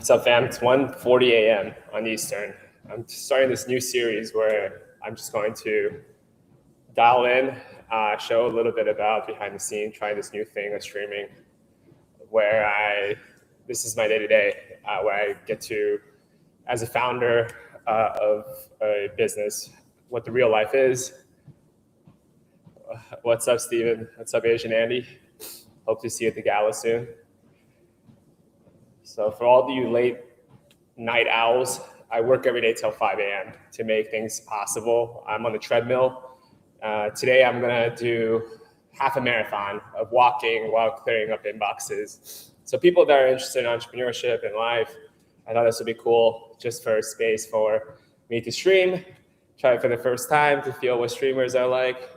What's up, fam? It's 1:40 a.m. on Eastern. I'm starting this new series where I'm just going to dial in, show a little bit about behind the scenes, trying this new thing of streaming, this is my day-to-day, where I get to, as a founder of a business, what the real life is. What's up, Steven? What's up, Asian Andy? Hope to see you at the gala soon. So for all of you late night owls, I work every day till 5 a.m. to make things possible. I'm on the treadmill. Today I'm gonna do half a marathon of walking while clearing up inboxes. So people that are interested in entrepreneurship and life, I thought this would be cool just for a space for me to stream, try it for the first time to feel what streamers are like,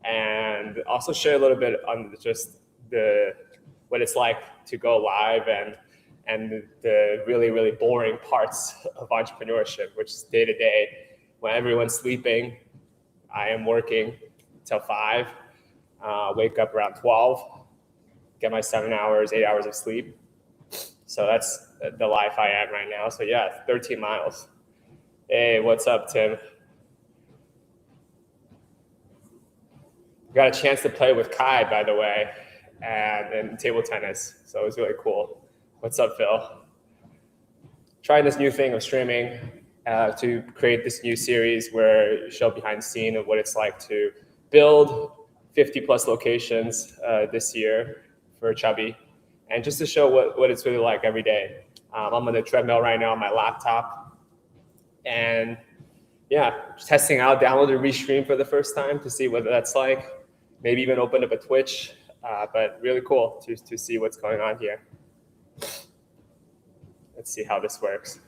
and also share a little bit on just what it's like to go live and the really, really boring parts of entrepreneurship, which is day to day. When everyone's sleeping, I am working till 5, wake up around 12, get my 7 hours, 8 hours of sleep. So that's the life I am right now. So yeah, 13 miles. Hey, what's up, Tim? Got a chance to play with Kai, by the way, and in table tennis. So it was really cool. What's up, Phil? Trying this new thing of streaming to create this new series where you show behind the scene of what it's like to build 50 plus locations this year for Chubby, and just to show what it's really like every day. I'm on the treadmill right now on my laptop, and yeah, testing out, download and restream for the first time to see what that's like. Maybe even open up a Twitch, but really cool to see what's going on here. Let's see how this works.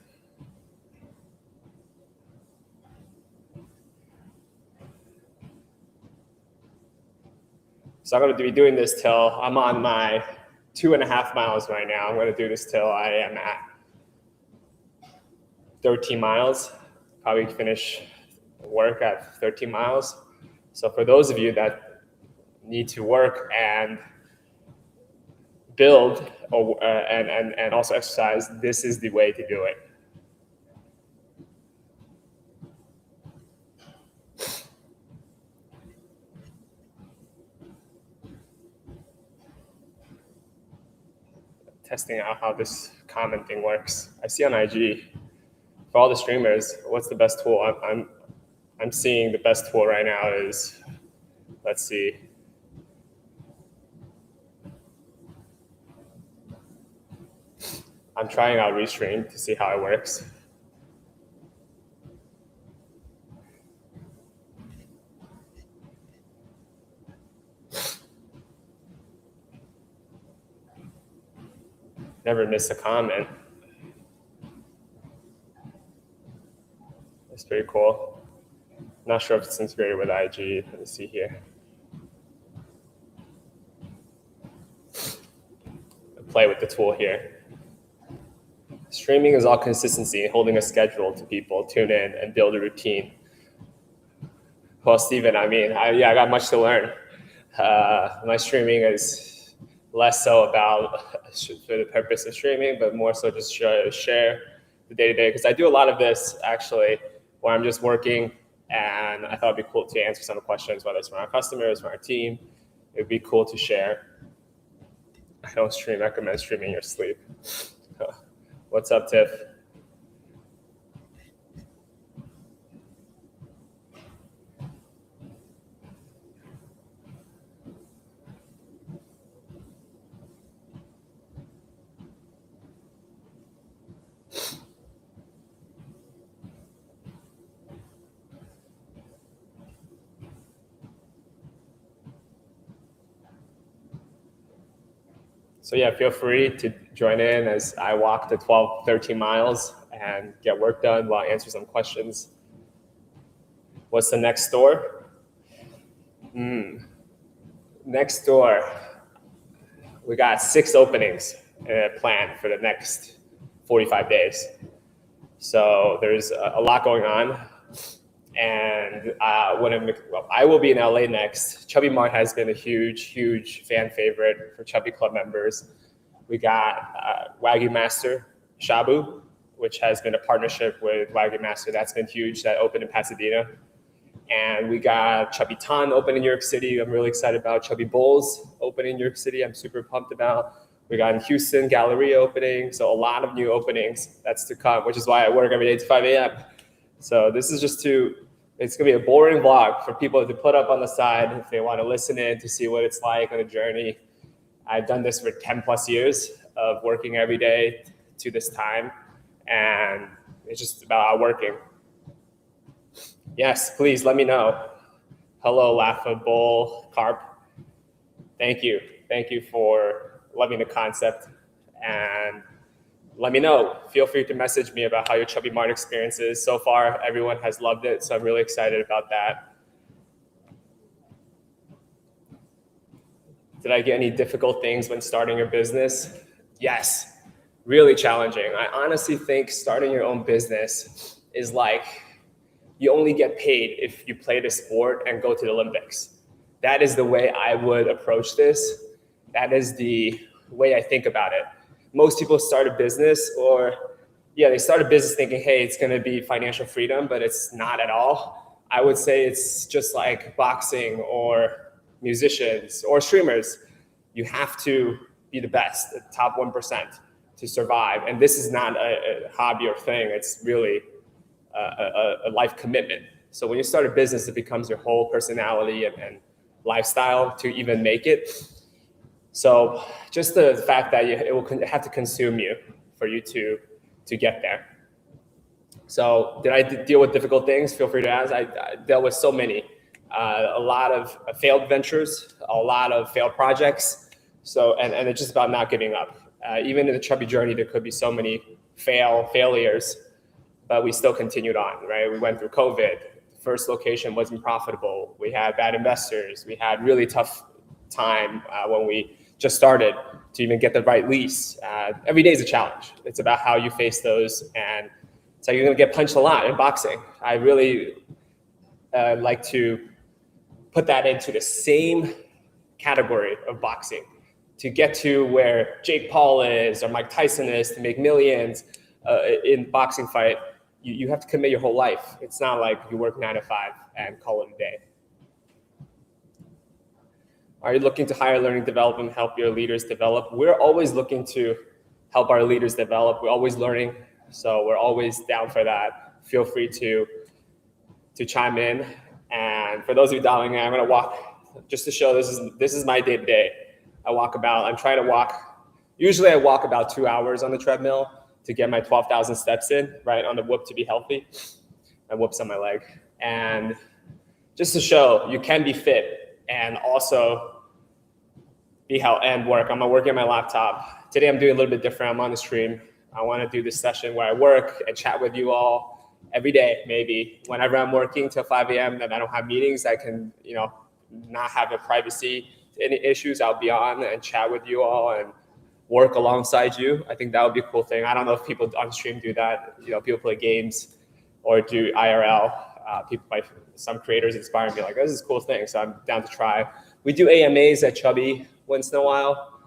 So I'm going to be doing this till I'm on my 2.5 miles right now. I'm going to do this till I am at 13 miles. Probably finish work at 13 miles. So for those of you that need to work and build and also exercise, this is the way to do it. Testing out how this comment thing works. I see on IG, for all the streamers, what's the best tool? I'm seeing the best tool right now is, let's see. I'm trying out Restream to see how it works. Never miss a comment. That's pretty cool. Not sure if it's integrated with IG. Let me see here. Play with the tool here. Streaming is all consistency, holding a schedule to people, tune in and build a routine. Well, Steven, I got much to learn. My streaming is less so about for the purpose of streaming, but more so just share the day-to-day, because I do a lot of this actually where I'm just working, and I thought it'd be cool to answer some questions, whether it's from our customers, from our team. It'd be cool to share. I don't recommend streaming your sleep. What's up, Tiff? So yeah, feel free to join in as I walk the 12, 13 miles and get work done while I answer some questions. What's the next door? Next door, we got 6 openings planned for the next 45 days. So there's a lot going on. And I will be in LA next. Chubby Mart has been a huge fan favorite for Chubby Club members. We got Wagyu Master Shabu, which has been a partnership with Wagon Master. That's been huge. That opened in Pasadena. And we got Chubby Ton open in New York City. I'm really excited about Chubby Bulls opening in New York City. I'm super pumped about. We got in Houston, Galleria opening. So a lot of new openings that's to come, which is why I work every day to 5 a.m. So this is just it's gonna be a boring vlog for people to put up on the side if they want to listen in to see what it's like on a journey. I've done this for 10 plus years of working every day to this time. And it's just about working. Yes, please let me know. Hello, laughable carp. Thank you. Thank you for loving the concept. And let me know. Feel free to message me about how your Chubby Mart experience is. So far, everyone has loved it, so I'm really excited about that. Did I get any difficult things when starting your business? Yes, really challenging. I honestly think starting your own business is like you only get paid if you play the sport and go to the Olympics. That is the way I would approach this. That is the way I think about it. Most people start a business they start a business thinking, hey, it's gonna be financial freedom, but it's not at all. I would say it's just like boxing or musicians or streamers. You have to be the best, the top 1% to survive. And this is not a hobby or thing. It's really a life commitment. So when you start a business, it becomes your whole personality and lifestyle to even make it. So just the fact that it will have to consume you for you to get there. So did I deal with difficult things? Feel free to ask. I dealt with so many, a lot of failed ventures, a lot of failed projects. So, and it's just about not giving up. Even in the Chubby journey, there could be so many failures, but we still continued on, right? We went through COVID. The first location wasn't profitable. We had bad investors. We had really tough time when we just started to even get the right lease. Every day is a challenge. It's about how you face those, and so you're gonna get punched a lot in boxing. I really like to put that into the same category of boxing. To get to where Jake Paul is or Mike Tyson is, to make millions in boxing fight, you have to commit your whole life. It's not like you work 9 to 5 and call it a day. Are you looking to hire, learning, development, help your leaders develop? We're always looking to help our leaders develop. We're always learning, so we're always down for that. Feel free to chime in. And for those of you dialing in, I'm gonna walk just to show this is my day to day. I'm trying to walk. Usually I walk about 2 hours on the treadmill to get my 12,000 steps in, right, on the whoop to be healthy. My whoop's on my leg. And just to show you can be fit and also be healthy and work. I'm working on my laptop. Today I'm doing a little bit different. I'm on the stream. I want to do this session where I work and chat with you all every day, maybe. Whenever I'm working till 5 a.m. and I don't have meetings, I can, not have a privacy, any issues, I'll be on and chat with you all and work alongside you. I think that would be a cool thing. I don't know if people on stream do that. People play games or do IRL. Some creators inspire me like, this is a cool thing. So I'm down to try. We do AMAs at Chubby once in a while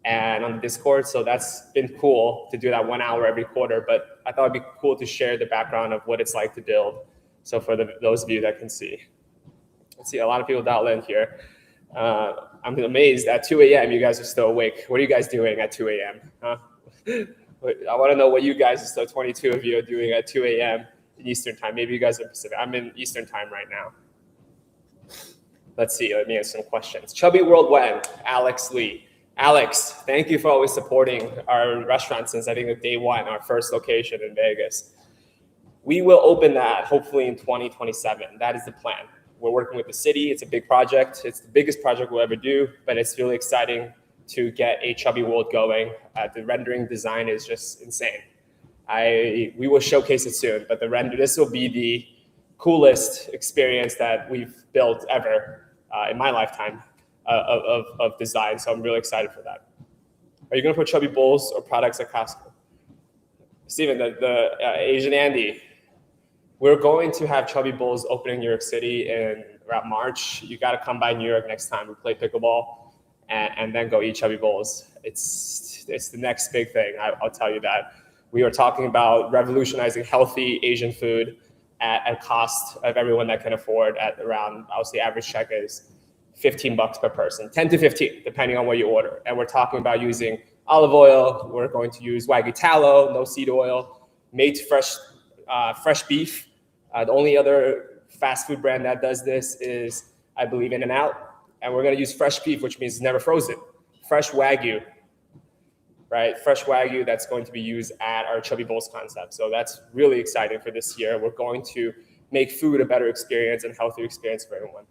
and on the Discord. So that's been cool to do that 1 hour every quarter. But I thought it'd be cool to share the background of what it's like to build. So for those of you that can see. Let's see, a lot of people dial in here. I'm amazed at 2 a.m. you guys are still awake. What are you guys doing at 2 a.m.? Huh? I want to know what you guys are still 22 of you are doing at 2 a.m. in Eastern time. Maybe you guys are Pacific. I'm in Eastern time right now. Let's see. Let me answer some questions. Chubby World when? Alex Lee. Alex, thank you for always supporting our restaurant since I think the day one, our first location in Vegas. We will open that hopefully in 2027. That is the plan. We're working with the city. It's a big project. It's the biggest project we'll ever do, but it's really exciting to get a Chubby World going. The rendering design is just insane. We will showcase it soon, but this will be the coolest experience that we've built ever in my lifetime of design. So I'm really excited for that. Are you going to put Chubby Bowls or products at Costco? Steven, the Asian Andy, we're going to have Chubby Bowls opening in New York City in around March. You got to come by New York next time we play pickleball and then go eat Chubby Bowls. It's the next big thing. I'll tell you that. We are talking about revolutionizing healthy Asian food at a cost of everyone that can afford at around, I would say average check is $15 per person, 10 to 15, depending on what you order. And we're talking about using olive oil. We're going to use Wagyu tallow, no seed oil, made fresh, fresh beef. The only other fast food brand that does this is, I believe, In-N-Out. And we're going to use fresh beef, which means never frozen. Fresh Wagyu, right? Fresh Wagyu that's going to be used at our Chubby Bowls concept. So that's really exciting for this year. We're going to make food a better experience and healthier experience for everyone.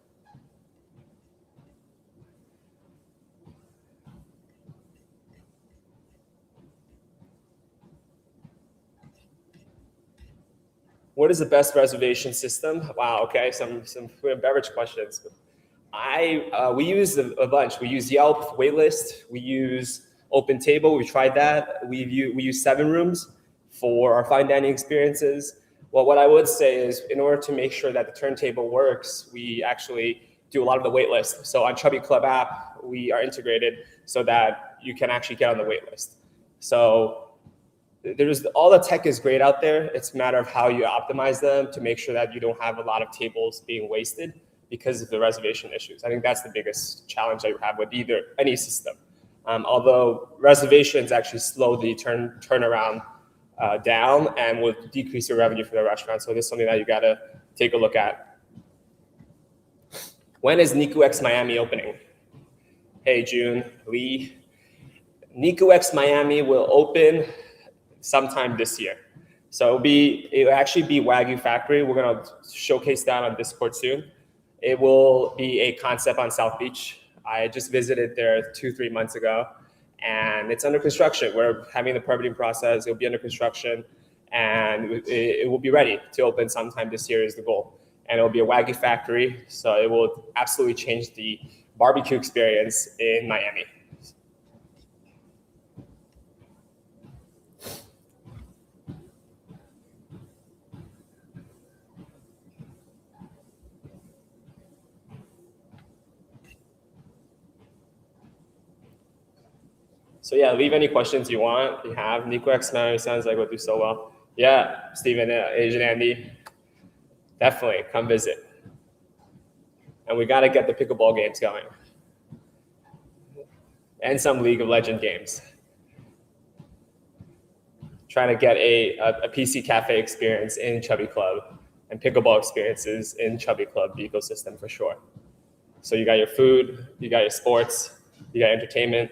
What is the best reservation system? Wow, okay, some food and beverage questions. We use a bunch. We use Yelp, Waitlist. We use Open Table. We tried that. We use 7 Rooms for our fine dining experiences. Well, what I would say is, in order to make sure that the turntable works, we actually do a lot of the waitlist. So on Chubby Club app, we are integrated so that you can actually get on the waitlist. So there's all the tech is great out there. It's a matter of how you optimize them to make sure that you don't have a lot of tables being wasted because of the reservation issues. I think that's the biggest challenge that you have with any system. Although reservations actually slow the turnaround down and will decrease your revenue for the restaurant. So this is something that you gotta take a look at. When is Niku X Miami opening? Hey, June, Lee. Niku X Miami will open sometime this year. So it'll actually be Wagyu Factory. We're gonna showcase that on Discord soon. It will be a concept on South Beach. I just visited there 2-3 months ago, and it's under construction. We're having the permitting process. It'll be under construction, and it will be ready to open sometime this year is the goal. And it'll be a Wagyu Factory, so it will absolutely change the barbecue experience in Miami. So yeah, leave any questions you want. You have Niku X Miami sounds like we'll do so well. Yeah, Steven, Asian Andy, definitely come visit. And we got to get the pickleball games going and some League of Legends games. Trying to get a PC cafe experience in Chubby Club and pickleball experiences in Chubby Club ecosystem for sure. So you got your food, you got your sports, you got entertainment.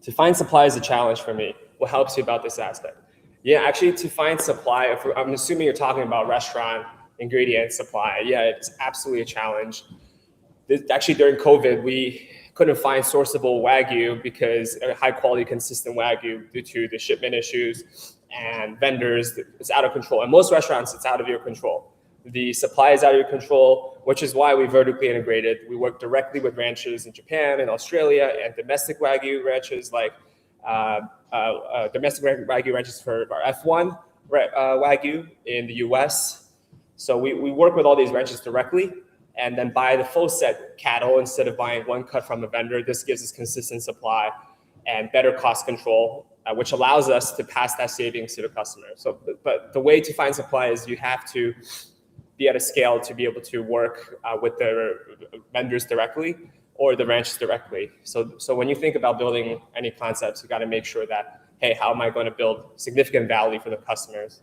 To find supply is a challenge for me. What helps you about this aspect? Yeah, actually to find supply, I'm assuming you're talking about restaurant ingredient supply. Yeah, it's absolutely a challenge. Actually, during COVID, we couldn't find sourceable Wagyu because high quality, consistent Wagyu due to the shipment issues and vendors. It's out of control. And most restaurants, it's out of your control. The supply is out of your control, which is why we vertically integrated. We work directly with ranchers in Japan and Australia and domestic Wagyu ranchers like domestic Wagyu ranchers for our F1 Wagyu in the US. So we work with all these ranchers directly and then buy the full set cattle instead of buying one cut from a vendor. This gives us consistent supply and better cost control, which allows us to pass that savings to the customer. So, but the way to find supply is you have to be at a scale to be able to work with the vendors directly or the ranchers directly. So when you think about building any concepts, you got to make sure that, hey, how am I going to build significant value for the customers?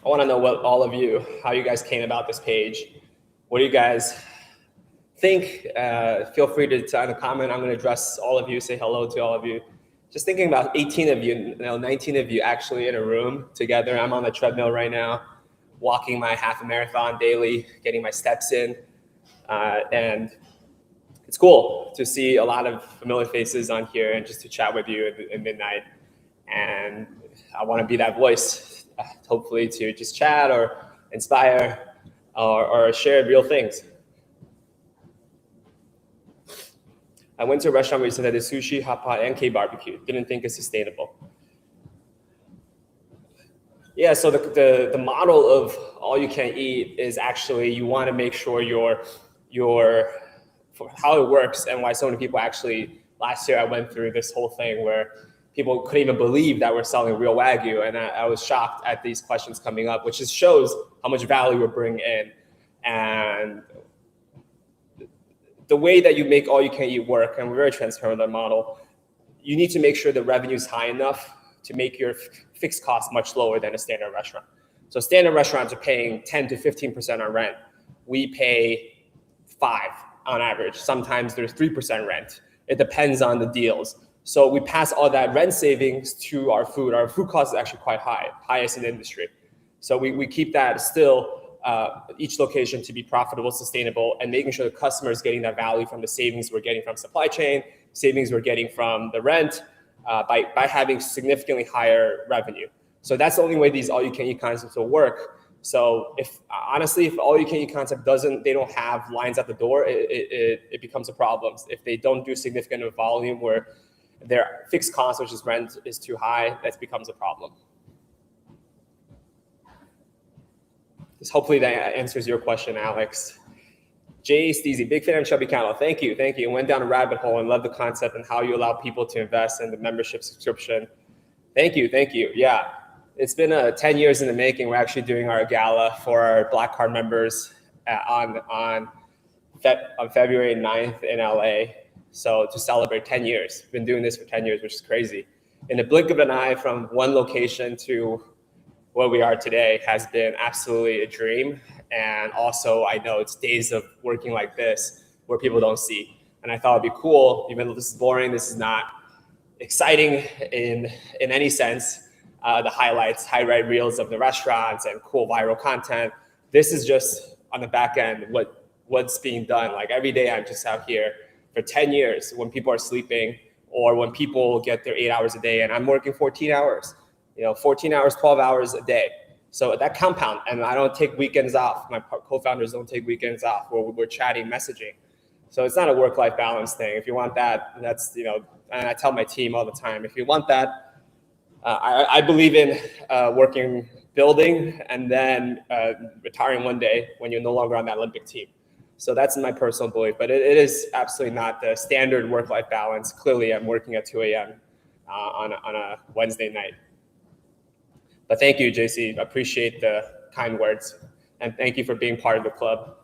I want to know what all of you, how you guys came about this page. What do you guys think? Feel free to type in a comment. I'm going to address all of you, say hello to all of you. Just thinking about 18 of you, 19 of you actually in a room together. I'm on the treadmill right now, walking my half a marathon daily, getting my steps in. And it's cool to see a lot of familiar faces on here and just to chat with you at midnight. And I want to be that voice, hopefully to just chat or inspire or share real things. I went to a restaurant where you said that it's sushi, hot pot, and K-barbecue. Didn't think it's sustainable. Yeah, so the model of all you can eat is actually you want to make sure your for how it works and why so many people actually last year I went through this whole thing where people couldn't even believe that we're selling real Wagyu, and I was shocked at these questions coming up, which just shows how much value we're bringing in. And the way that you make all you can eat work, and we're very transparent with our model, you need to make sure the revenue is high enough to make your fixed costs much lower than a standard restaurant. So standard restaurants are paying 10 to 15% on rent. We pay 5 on average. Sometimes there's 3% rent. It depends on the deals. So we pass all that rent savings to our food. Our food cost is actually quite high, highest in the industry. So we keep that still each location to be profitable, sustainable, and making sure the customer is getting that value from the savings we're getting from supply chain, savings we're getting from the rent, by having significantly higher revenue. So that's the only way these all-you-can-eat concepts will work. So if honestly, if all-you-can-eat concept they don't have lines at the door, it becomes a problem. If they don't do significant volume where their fixed cost, which is rent, is too high, that becomes a problem. Hopefully that answers your question, Alex. Jay Steezy, big fan of Chubby Cattle. Thank you. And went down a rabbit hole and loved the concept and how you allow people to invest in the membership subscription. Thank you. Yeah, it's been 10 years in the making. We're actually doing our gala for our Black Card members on February 9th in LA. So to celebrate 10 years, we've been doing this for 10 years, which is crazy. In the blink of an eye, from one location to where we are today has been absolutely a dream. And also, I know it's days of working like this where people don't see. And I thought it'd be cool, even though this is boring, this is not exciting in any sense. The highlights, highlight reels of the restaurants and cool viral content. This is just on the back end, what's being done. Like every day I'm just out here for 10 years when people are sleeping or when people get their 8 hours a day and I'm working 14 hours. 14 hours, 12 hours a day. So that compound, and I don't take weekends off. My co-founders don't take weekends off. We're chatting, messaging. So it's not a work-life balance thing. If you want that, that's, and I tell my team all the time, if you want that, I believe in working, building, and then retiring one day when you're no longer on that Olympic team. So that's my personal belief, but it is absolutely not the standard work-life balance. Clearly, I'm working at 2 a.m. On a Wednesday night. But thank you, JC. I appreciate the kind words. And thank you for being part of the club.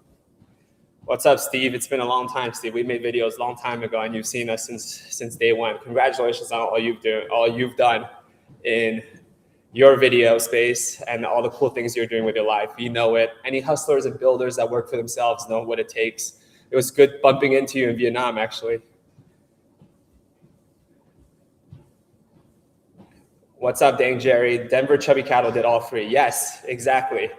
What's up, Steve? It's been a long time, Steve. We made videos a long time ago, and you've seen us since day one. Congratulations on all you've done in your video space and all the cool things you're doing with your life. You know it. Any hustlers and builders that work for themselves know what it takes. It was good bumping into you in Vietnam, actually. What's up, Dang Jerry? Denver Chubby Cattle did all 3. Yes, exactly.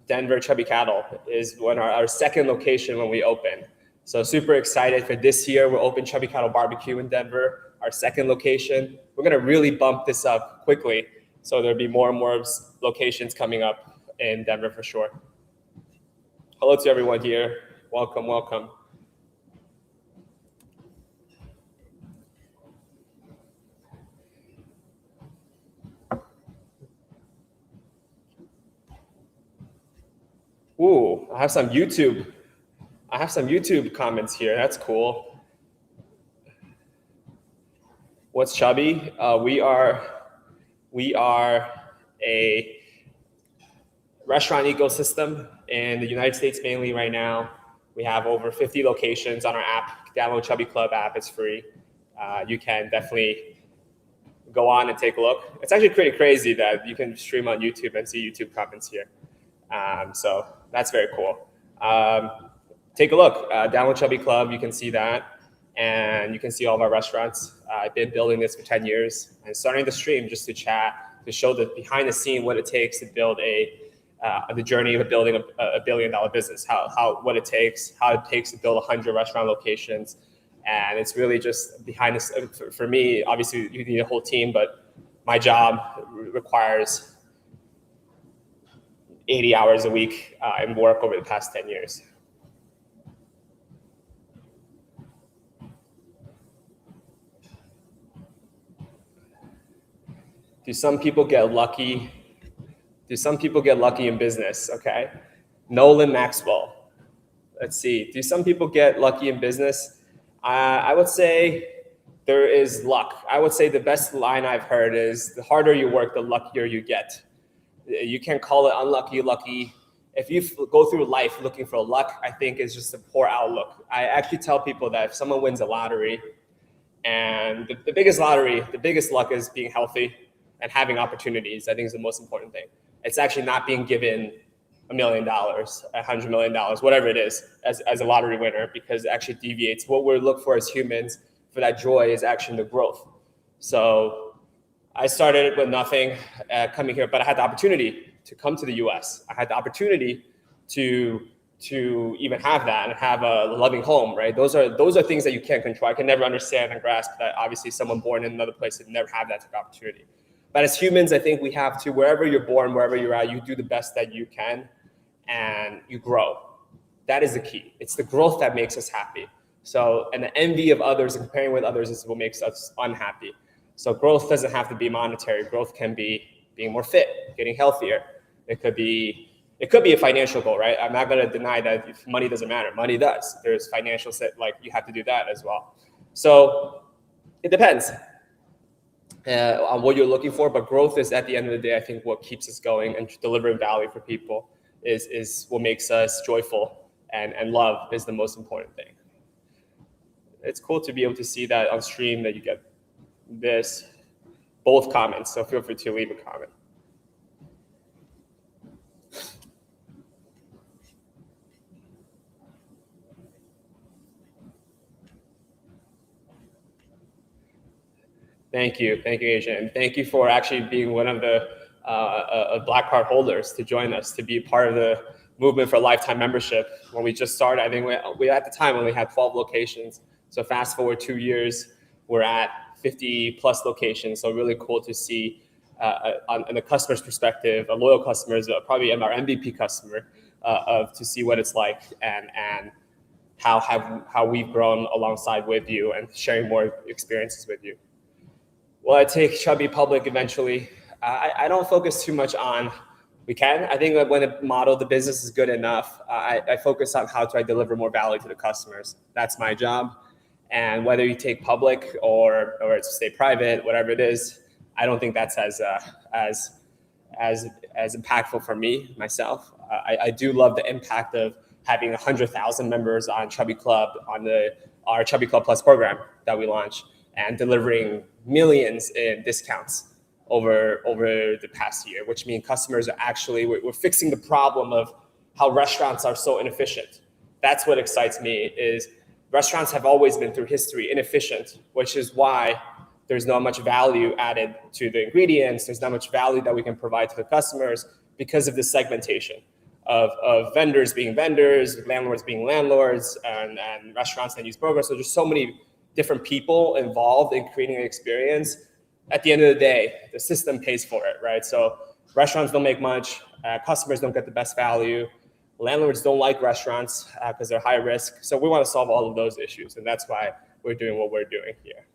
Denver Chubby Cattle is our second location when we open. So super excited for this year. We'll open Chubby Cattle Barbecue in Denver, our second location. We're gonna really bump this up quickly. So there'll be more and more locations coming up in Denver for sure. Hello to everyone here. Welcome. Ooh, I have some YouTube comments here. That's cool. What's Chubby? We are a restaurant ecosystem in the United States mainly right now. We have over 50 locations on our app. Download Chubby Club app. It's free. You can definitely go on and take a look. It's actually pretty crazy that you can stream on YouTube and see YouTube comments here. So that's very cool. Take a look. Download Chubby Club. You can see that. And you can see all of our restaurants. I've been building this for 10 years and starting the stream just to chat, to show the behind the scene what it takes to build the journey of building a $1 billion business, how it takes to build 100 restaurant locations. And it's really just behind this. For me, obviously you need a whole team, but my job requires 80 hours a week and work over the past 10 years. Do some people get lucky? Do some people get lucky in business? Okay. Nolan Maxwell. Let's see. Do some people get lucky in business? I would say there is luck. I would say the best line I've heard is the harder you work, the luckier you get. You can't call it unlucky, lucky. If you go through life looking for luck, I think it's just a poor outlook. I actually tell people that if someone wins a lottery, and the biggest lottery, the biggest luck is being healthy and having opportunities, I think is the most important thing. It's actually not being given $1 million, $100 million, whatever it is, as a lottery winner, because it actually deviates. What we look for as humans for that joy is actually the growth. So I started with nothing coming here, but I had the opportunity to come to the US. I had the opportunity to even have that and have a loving home, right? Those are things that you can't control. I can never understand and grasp that obviously someone born in another place would never have that type of opportunity. But as humans, I think we have to, wherever you're born, wherever you're at, you do the best that you can and you grow. That is the key. It's the growth that makes us happy. So, and the envy of others and comparing with others is what makes us unhappy. So growth doesn't have to be monetary. Growth can be being more fit, getting healthier. It could be a financial goal, right? I'm not going to deny that if money doesn't matter. Money does. There's financial set, like you have to do that as well. So it depends on what you're looking for, but growth is at the end of the day, I think what keeps us going and delivering value for people is what makes us joyful, and love is the most important thing. It's cool to be able to see that on stream that you get both comments. So feel free to leave a comment. Thank you, Asian, and thank you for actually being one of the Black Card holders to join us, to be part of the movement for lifetime membership. When we just started, I think we at the time when we had 12 locations. So fast forward 2 years, we're at 50 plus locations. So really cool to see on the customer's perspective, a loyal customer is probably our MVP customer, to see what it's like and how we've grown alongside with you and sharing more experiences with you. Will I take Chubby public eventually? I don't focus too much on, we can. I think that when the model, the business is good enough, I focus on how do I deliver more value to the customers. That's my job. And whether you take public or stay private, whatever it is, I don't think that's as impactful for me, myself. I do love the impact of having 100,000 members on Chubby Club, on our Chubby Club Plus program that we launched, and delivering millions in discounts over the past year, which means customers are actually, we're fixing the problem of how restaurants are so inefficient. That's what excites me, is restaurants have always been through history inefficient, which is why there's not much value added to the ingredients. There's not much value that we can provide to the customers because of the segmentation of vendors being vendors, landlords being landlords, and restaurants that use programs. So there's so many different people involved in creating an experience. At the end of the day, the system pays for it, right? So restaurants don't make much, customers don't get the best value, landlords don't like restaurants because they're high risk. So we want to solve all of those issues, and that's why we're doing what we're doing here.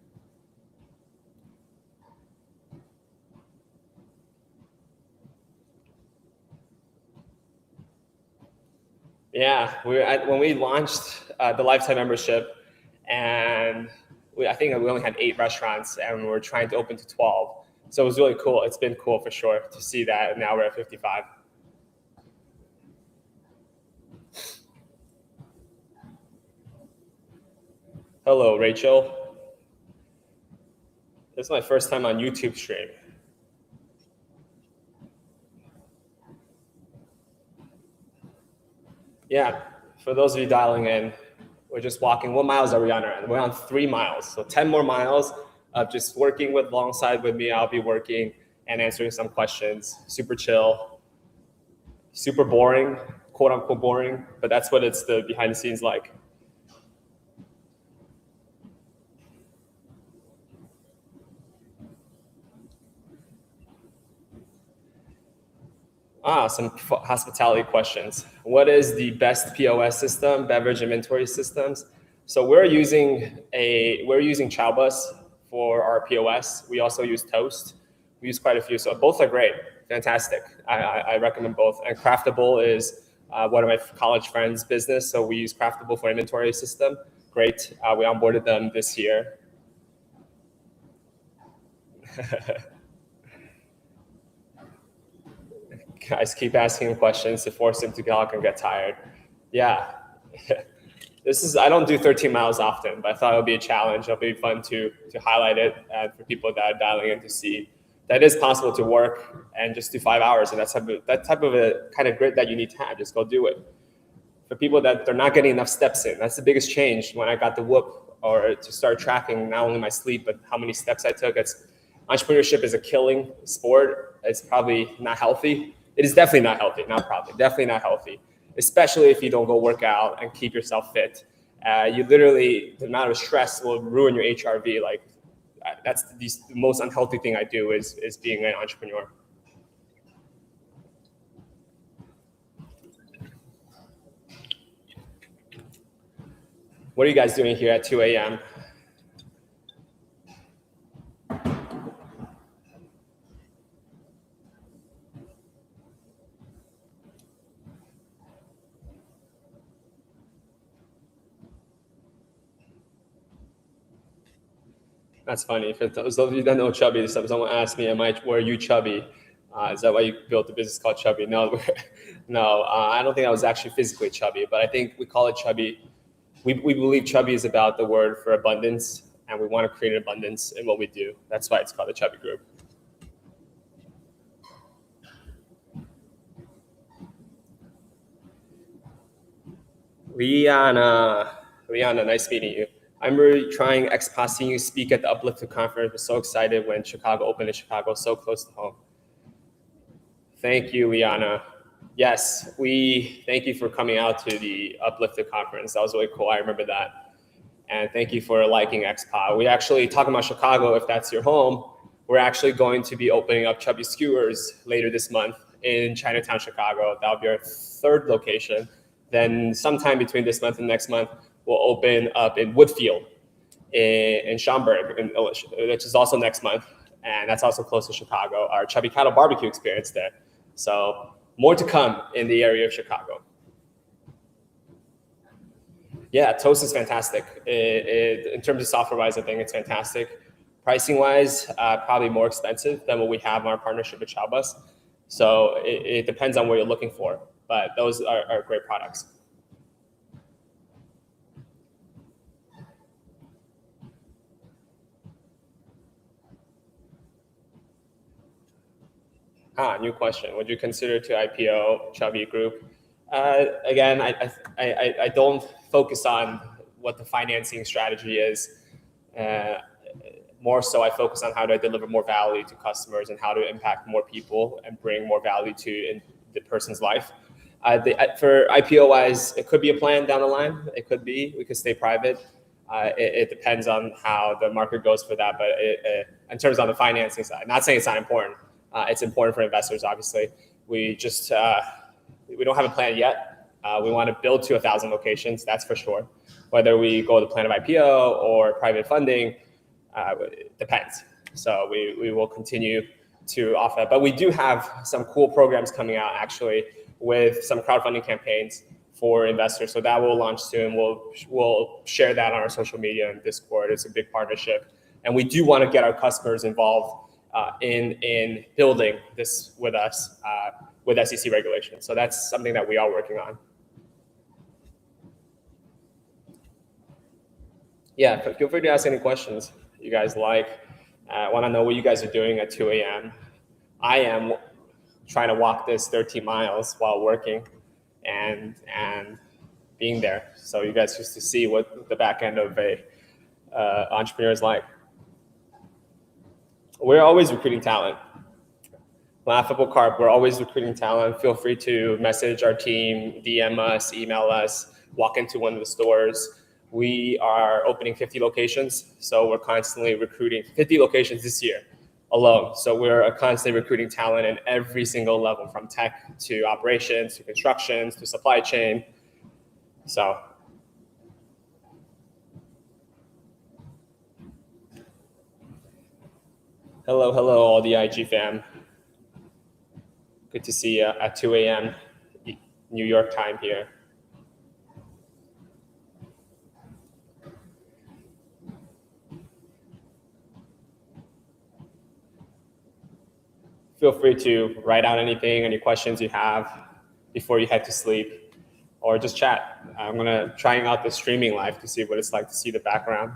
Yeah, when we launched the lifetime membership, and I think we only had 8 restaurants, and we're trying to open to 12. So it was really cool. It's been cool for sure to see that. And now we're at 55. Hello, Rachel. This is my first time on YouTube stream. Yeah, for those of you dialing in, we're just walking. What miles are we on? We're on 3 miles. So 10 more miles of just working alongside with me. I'll be working and answering some questions. Super chill, super boring, quote unquote boring, but that's what it's the behind the scenes like. Some hospitality questions. What is the best POS system, beverage inventory systems? So we're using Chowbus for our POS. We also use Toast. We use quite a few, so both are great, fantastic. I recommend both. And Craftable is one of my college friends' business, so we use Craftable for inventory system. Great. We onboarded them this year. Guys keep asking questions to force him to talk and get tired. Yeah. I don't do 13 miles often, but I thought it would be a challenge. It'll be fun to highlight it for people that are dialing in to see that it is possible to work and just do 5 hours. And that type of a kind of grit that you need to have, just go do it. For people that they're not getting enough steps in, that's the biggest change when I got the whoop or to start tracking not only my sleep, but how many steps I took. Entrepreneurship is a killing sport. It's probably not healthy. It is definitely not healthy, not probably, definitely not healthy, especially if you don't go work out and keep yourself fit. You literally, the amount of stress will ruin your HRV. Like that's the most unhealthy thing I do is being an entrepreneur. What are you guys doing here at 2 a.m.? That's funny. For those of you that know Chubby, someone asked me, were you chubby? Is that why you built a business called Chubby? No, no, I don't think I was actually physically chubby, but I think we call it chubby. We believe chubby is about the word for abundance, and we want to create an abundance in what we do. That's why it's called the Chubby Group. Rihanna, nice meeting you. I remember trying seeing you speak at the Uplifted conference. I was so excited when Chicago opened in Chicago, so close to home. Thank you, Liana. Yes, we thank you for coming out to the Uplifted conference. That was really cool. I remember that. And thank you for liking XPOD. We actually, talking about Chicago, if that's your home, we're actually going to be opening up Chubby Skewers later this month in Chinatown, Chicago. That'll be our third location. Then sometime between this month and next month, we'll open up in Woodfield in Schaumburg, which is also next month. And that's also close to Chicago, our Chubby Cattle barbecue experience there. So more to come in the area of Chicago. Yeah, Toast is fantastic. In terms of software-wise, I think it's fantastic. Pricing-wise, probably more expensive than what we have in our partnership with Chalbus. So it depends on what you're looking for, but those are great products. New question. Would you consider to IPO Chubby Group? Again, I don't focus on what the financing strategy is. More so, I focus on how do I deliver more value to customers and how to impact more people and bring more value to the person's life. For IPO-wise, it could be a plan down the line. It could be. We could stay private. It depends on how the market goes for that. But in terms of the financing side, not saying it's not important. It's important for investors, obviously. We just we don't have a plan yet. We want to build to 1,000 locations, that's for sure. Whether we go the plan of IPO or private funding, it depends. So we will continue to offer that. But we do have some cool programs coming out, actually, with some crowdfunding campaigns for investors. So that will launch soon. We'll share that on our social media and Discord. It's a big partnership. And we do want to get our customers involved in building this with us with SEC regulation. So that's something that we are working on. Yeah, feel free to ask any questions you guys like. I want to know what you guys are doing at 2 a.m. I am trying to walk this 13 miles while working and being there. So you guys just to see what the back end of a entrepreneur is like. We're always recruiting talent. Laughable Carp, we're always recruiting talent. Feel free to message our team, DM us, email us, walk into one of the stores. We are opening 50 locations, so we're constantly recruiting 50 locations this year alone. So we're constantly recruiting talent in every single level, from tech to operations to construction to supply chain. So Hello, hello, all the IG fam. Good to see you at 2 a.m. New York time here. Feel free to write out anything, any questions you have before you head to sleep, or just chat. I'm gonna trying out the streaming live to see what it's like to see the background.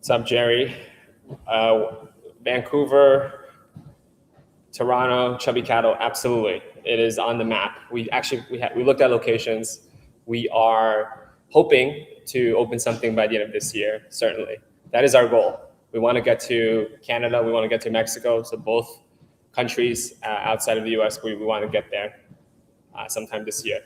What's up, Jerry? Vancouver, Toronto, Chubby Cattle, absolutely. It is on the map. We looked at locations. We are hoping to open something by the end of this year, certainly. That is our goal. We want to get to Canada. We want to get to Mexico. So both countries outside of the US, we want to get there sometime this year.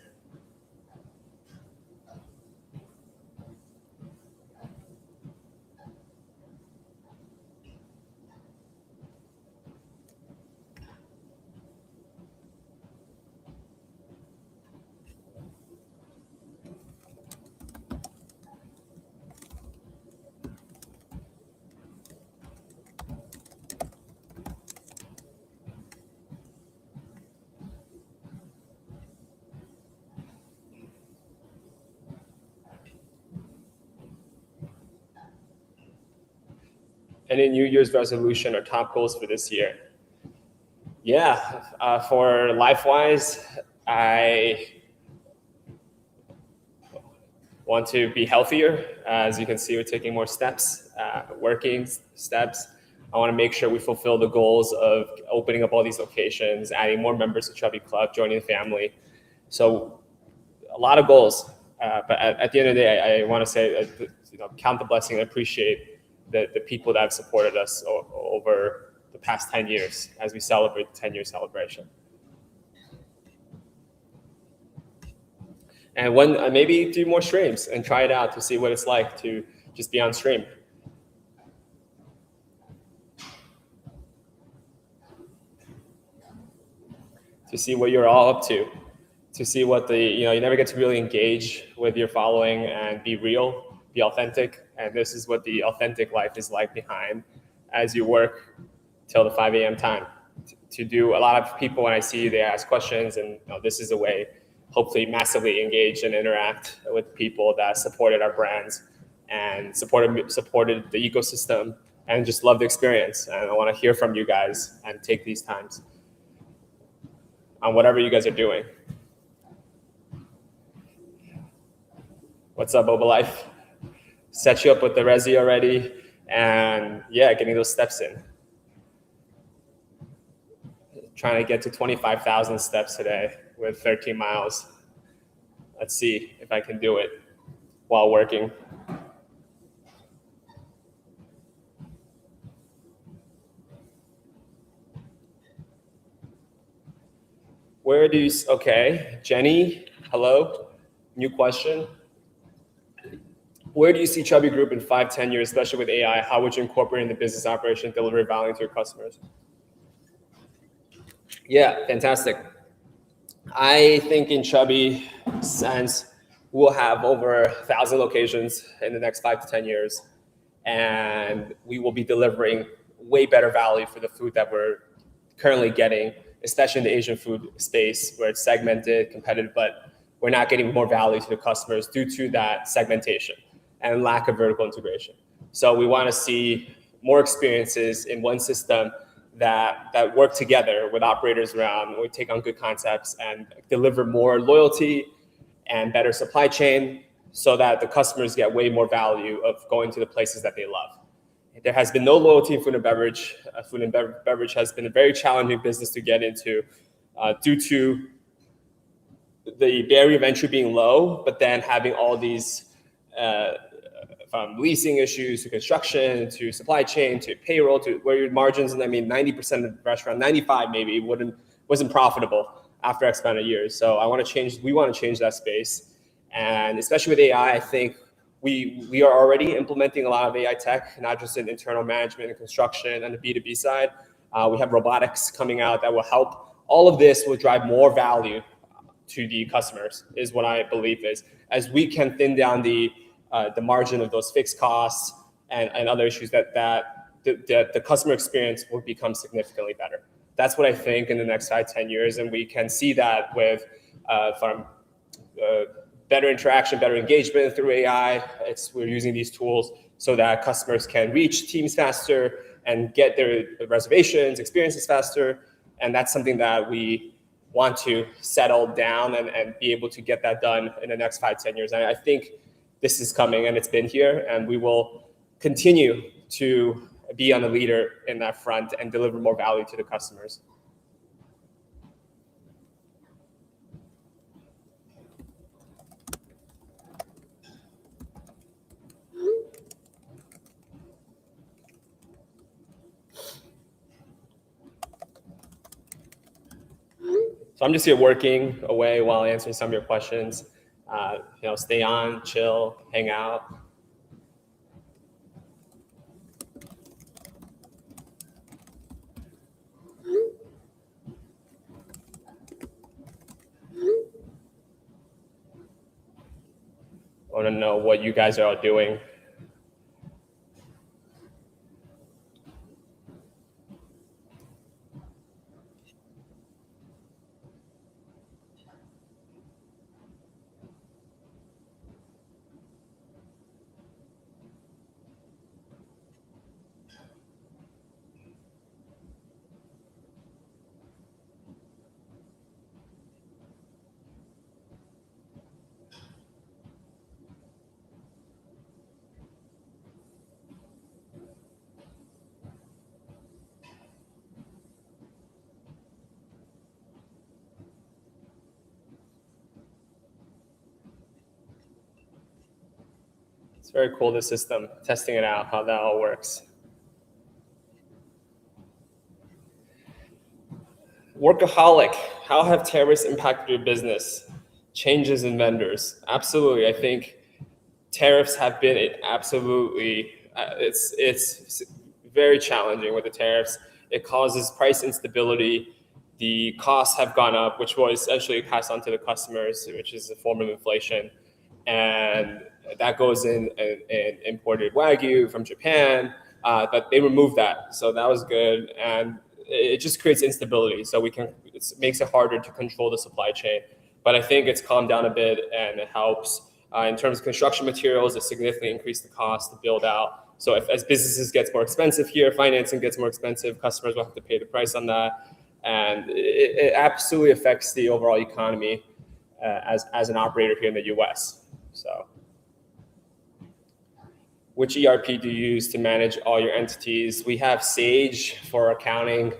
Any New Year's resolution or top goals for this year? Yeah, for life-wise, I want to be healthier. As you can see, we're taking more steps, working steps. I want to make sure we fulfill the goals of opening up all these locations, adding more members to Chubby Club, joining the family. So a lot of goals. But at the end of the day, I want to say, count the blessing and appreciate the people that have supported us over the past 10 years as we celebrate the 10-year celebration. And maybe do more streams and try it out to see what it's like to just be on stream. To see what you're all up to see what you never get to really engage with your following and be real, be authentic. And this is what the authentic life is like behind as you work till the 5 a.m. time. To do a lot of people, when I see you, they ask questions, and this is a way, hopefully massively engage and interact with people that supported our brands and supported the ecosystem and just love the experience. And I want to hear from you guys and take these times on whatever you guys are doing. What's up, Boba Life? Set you up with the resi already, and yeah, getting those steps in. Trying to get to 25,000 steps today with 13 miles. Let's see if I can do it while working. Okay, Jenny, hello, new question. Where do you see Chubby Group in 5-10 years, especially with AI? How would you incorporate in the business operation, deliver value to your customers? Yeah, fantastic. I think in Chubby sense, we'll have over 1,000 locations in the next 5 to 10 years. And we will be delivering way better value for the food that we're currently getting, especially in the Asian food space where it's segmented, competitive, but we're not getting more value to the customers due to that segmentation and lack of vertical integration. So we want to see more experiences in one system that work together with operators around. We take on good concepts and deliver more loyalty and better supply chain so that the customers get way more value of going to the places that they love. There has been no loyalty in food and beverage. Food and beverage has been a very challenging business to get into due to the barrier of entry being low, but then having all these from leasing issues to construction to supply chain to payroll to where your margins, and I mean 90% of the restaurant, 95 maybe, wasn't profitable after X amount of years. So we want to change that space. And especially with AI, I think we are already implementing a lot of AI tech, not just in internal management and construction and the B2B side. We have robotics coming out that will help. All of this will drive more value to the customers, is what I believe is, as we can thin down the margin of those fixed costs and other issues that the customer experience will become significantly better. That's what I think in the next 5-10 years, and we can see that with from better interaction, better engagement through AI. We're using these tools so that customers can reach teams faster and get their reservations, experiences faster, and that's something that we want to settle down and be able to get that done in the next 5-10 years. And I think this is coming, and it's been here, and we will continue to be on the leader in that front and deliver more value to the customers. So I'm just here working away while answering some of your questions. Stay on, chill, hang out. I want to know what you guys are all doing. It's very cool, this system, testing it out, how that all works. Workaholic, how have tariffs impacted your business? Changes in vendors. Absolutely, I think tariffs have been absolutely, it's very challenging with the tariffs. It causes price instability. The costs have gone up, which will essentially pass on to the customers, which is a form of inflation. And that goes in imported Wagyu from Japan, but they removed that. So that was good. And it just creates instability. So it makes it harder to control the supply chain. But I think it's calmed down a bit, and it helps. In terms of construction materials, it significantly increased the cost to build out. So as businesses gets more expensive here, financing gets more expensive, customers will have to pay the price on that. And it absolutely affects the overall economy as an operator here in the US. So which ERP do you use to manage all your entities? We have Sage for accounting.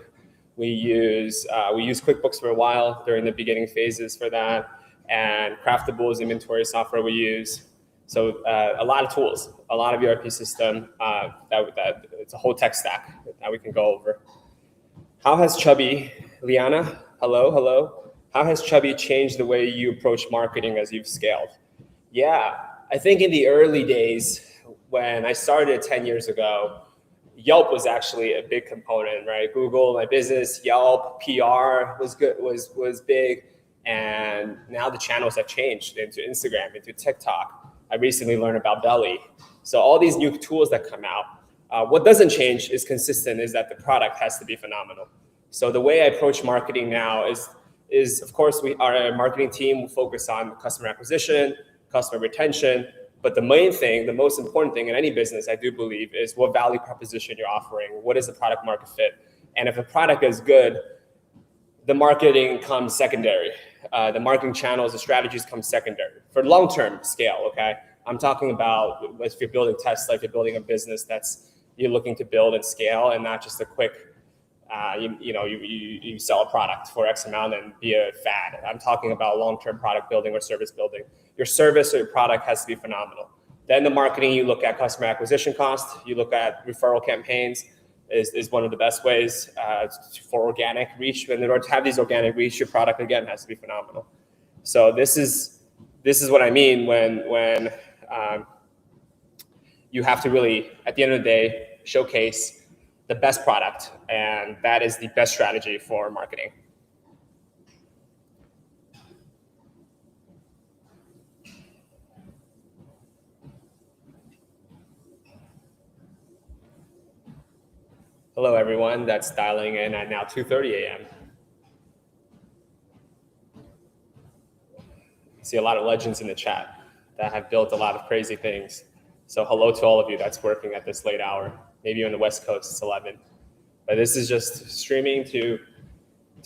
We use QuickBooks for a while during the beginning phases for that. And Craftable is inventory software we use. So a lot of tools, a lot of ERP system that it's a whole tech stack that we can go over. How has Chubby, Liana, hello. How has Chubby changed the way you approach marketing as you've scaled? Yeah, I think in the early days when I started 10 years ago, Yelp was actually a big component, right? Google, my business, Yelp, PR was good, was big. And now the channels have changed into Instagram, into TikTok. I recently learned about Belly. So all these new tools that come out, what doesn't change is consistent, is that the product has to be phenomenal. So the way I approach marketing now is of course, our marketing team will focus on customer acquisition, customer retention, but the main thing, the most important thing in any business, I do believe, is what value proposition you're offering. What is the product market fit? And if a product is good, the marketing comes secondary. The marketing channels, the strategies come secondary for long-term scale, okay? I'm talking about if you're building Tesla, if you're building a business that's you're looking to build and scale, and not just a quick, you sell a product for X amount and be a fad. I'm talking about long-term product building or service building. Your service or your product has to be phenomenal. Then the marketing, you look at customer acquisition cost, you look at referral campaigns is one of the best ways for organic reach. And in order to have these organic reach, your product, again, has to be phenomenal. So this is what I mean when you have to really, at the end of the day, showcase the best product, and that is the best strategy for marketing. Hello, everyone that's dialing in at now 2:30 a.m. I see a lot of legends in the chat that have built a lot of crazy things. So hello to all of you that's working at this late hour. Maybe you're on the West Coast, it's 11. But this is just streaming to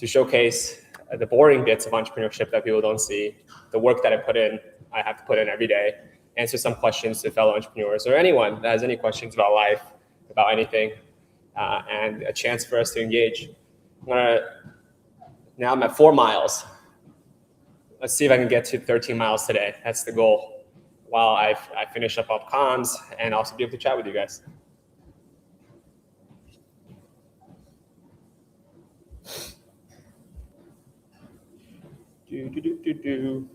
showcase the boring bits of entrepreneurship that people don't see, the work that I have to put in every day, answer some questions to fellow entrepreneurs or anyone that has any questions about life, about anything, and a chance for us to engage. Now I'm at 4 miles. Let's see if I can get to 13 miles today. That's the goal, while I finish up comms and also be able to chat with you guys. Do.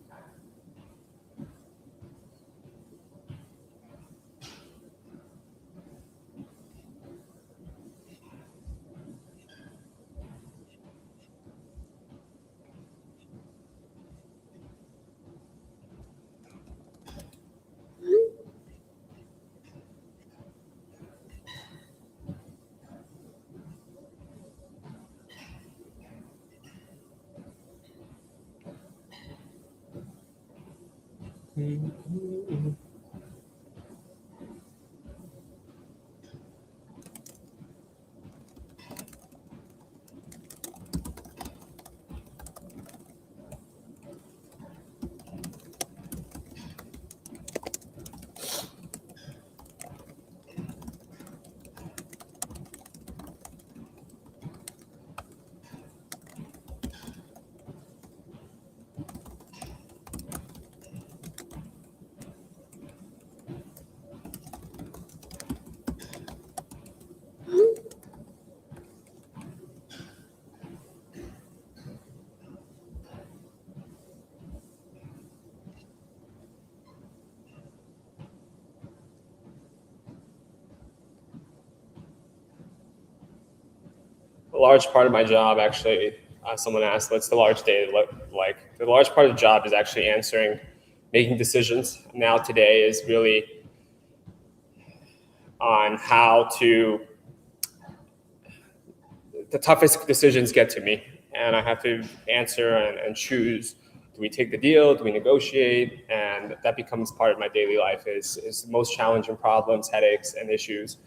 A large part of my job, actually, someone asked, what's the large day look like? The large part of the job is actually making decisions. Now today is really on how to, the toughest decisions get to me, and I have to answer and choose. Do we take the deal? Do we negotiate? And that becomes part of my daily life, is the most challenging problems, headaches, and issues.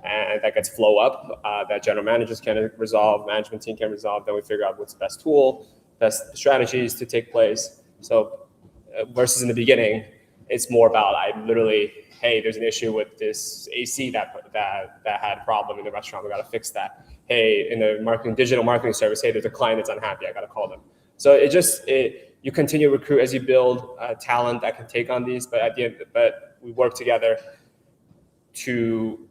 And that gets flow up, that general managers can resolve, management team can resolve. Then we figure out what's the best tool, best strategies to take place. So versus in the beginning, it's more about hey, there's an issue with this AC that had a problem in the restaurant. We got to fix that. Hey, in the digital marketing service, hey, there's a client that's unhappy. I got to call them. So you continue to recruit as you build talent that can take on these. But we work together to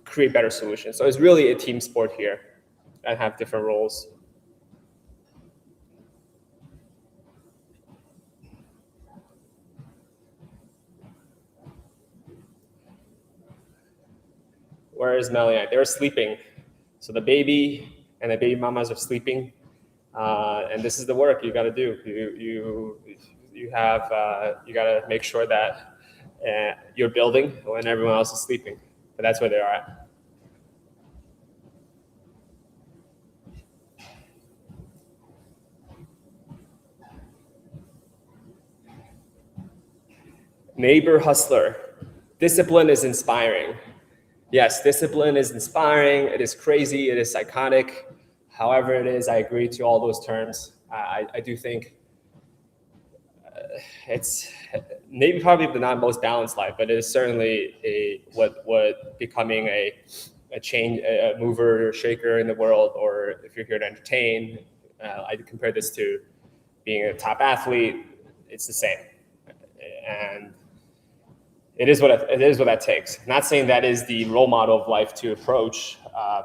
create better solutions. So it's really a team sport here and have different roles. Where is Melanie? They were sleeping. So the baby and the baby mamas are sleeping. And this is the work you got to do. You got to make sure that you're building when everyone else is sleeping. But that's where they are at. Neighbor hustler. Discipline is inspiring. Yes, discipline is inspiring. It is crazy. It is psychotic. However it is, I agree to all those terms. I do think it's maybe probably the not most balanced life, but it is certainly what becoming a change, a mover or shaker in the world, or if you're here to entertain. I compare this to being a top athlete. It's the same, and it is what that takes. Not saying that is the role model of life to approach,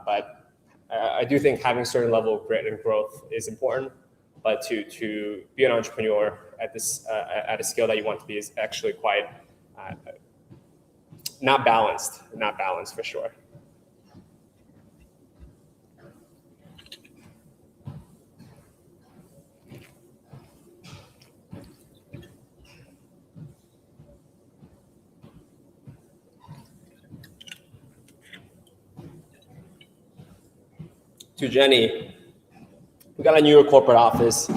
but I do think having a certain level of grit and growth is important. But to be an entrepreneur at a scale that you want to be is actually quite not balanced for sure. To Jenny, we got a New York corporate office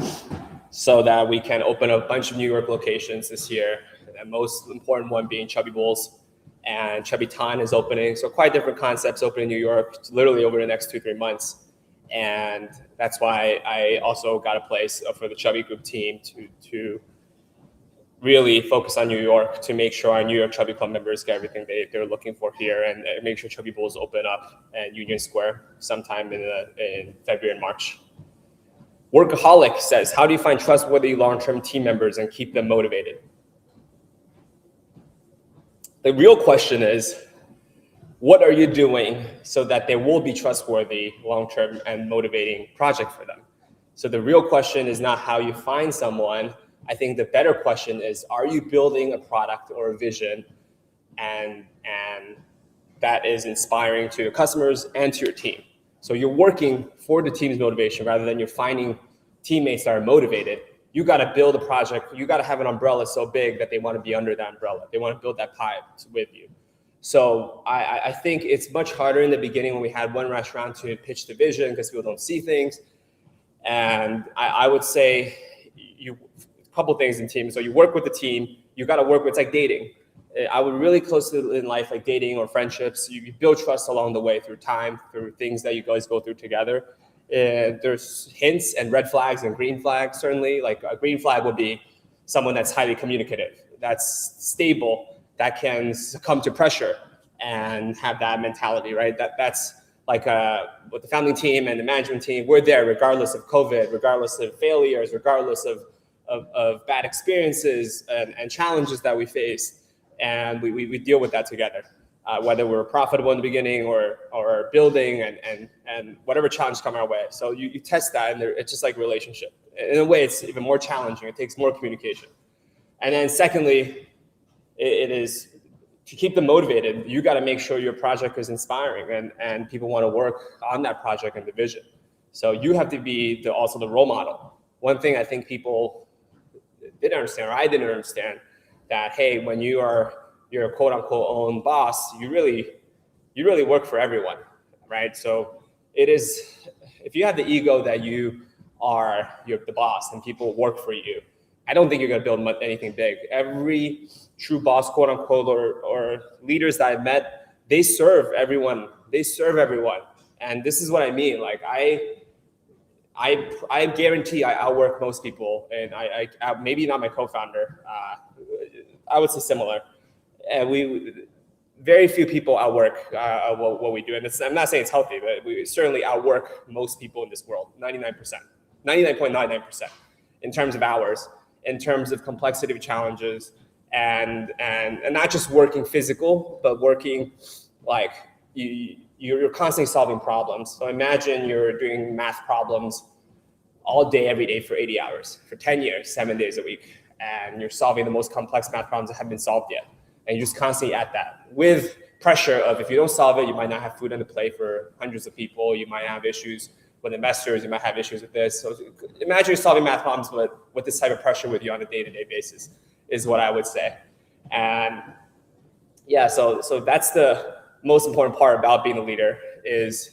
so that we can open a bunch of New York locations this year. The most important one being Chubby Bowls, and Chubby Ton is opening. So quite different concepts opening in New York, literally over the next 2-3 months. And that's why I also got a place for the Chubby Group team to really focus on New York, to make sure our New York Chubby Club members get everything they're looking for here, and make sure Chubby Bowls open up at Union Square sometime in February and March. Workaholic says, how do you find trustworthy long-term team members and keep them motivated? The real question is, what are you doing so that there will be trustworthy, long-term, and motivating project for them? So the real question is not how you find someone. I think the better question is, are you building a product or a vision and that is inspiring to your customers and to your team? So you're working for the team's motivation rather than you're finding teammates that are motivated. You got to build a project. You got to have an umbrella so big that they want to be under that umbrella. They want to build that pie with you. So I think it's much harder in the beginning when we had one restaurant to pitch the vision because people don't see things. And I would say a couple things in teams. So you work with the team. You got to work with, it's like dating. I would really close to in life like dating or friendships. You build trust along the way through time, through things that you guys go through together. There's hints and red flags and green flags, certainly. Like a green flag would be someone that's highly communicative, that's stable, that can succumb to pressure and have that mentality, right? That's like with the founding team and the management team, we're there regardless of COVID, regardless of failures, regardless of bad experiences and challenges that we face. And we deal with that together, whether we're profitable in the beginning or building and whatever challenge come our way. So you test that, and it's just like a relationship. In a way, it's even more challenging. It takes more communication. And then secondly, it is to keep them motivated. You got to make sure your project is inspiring and people want to work on that project and the vision. So you have to be also the role model. One thing I think people didn't understand, or I didn't understand, that hey, when you're a quote unquote own boss, you really work for everyone, right? So it is, if you have the ego that you're the boss and people work for you, I don't think you're going to build anything big. Every true boss, quote unquote, or leaders that I've met, they serve everyone. And this is what I mean. Like I guarantee I outwork most people, and I maybe not my co-founder. I would say similar. And very few people outwork what we do. And I'm not saying it's healthy, but we certainly outwork most people in this world, 99%, 99.99% in terms of hours, in terms of complexity of challenges, and not just working physical, but working like you're constantly solving problems. So imagine you're doing math problems all day, every day for 80 hours, for 10 years, 7 days a week. And you're solving the most complex math problems that haven't been solved yet. And you're just constantly at that with pressure of, if you don't solve it, you might not have food on the plate for hundreds of people. You might have issues with investors. You might have issues with this. So imagine you're solving math problems with this type of pressure with you on a day-to-day basis is what I would say. And yeah, so that's the most important part about being a leader is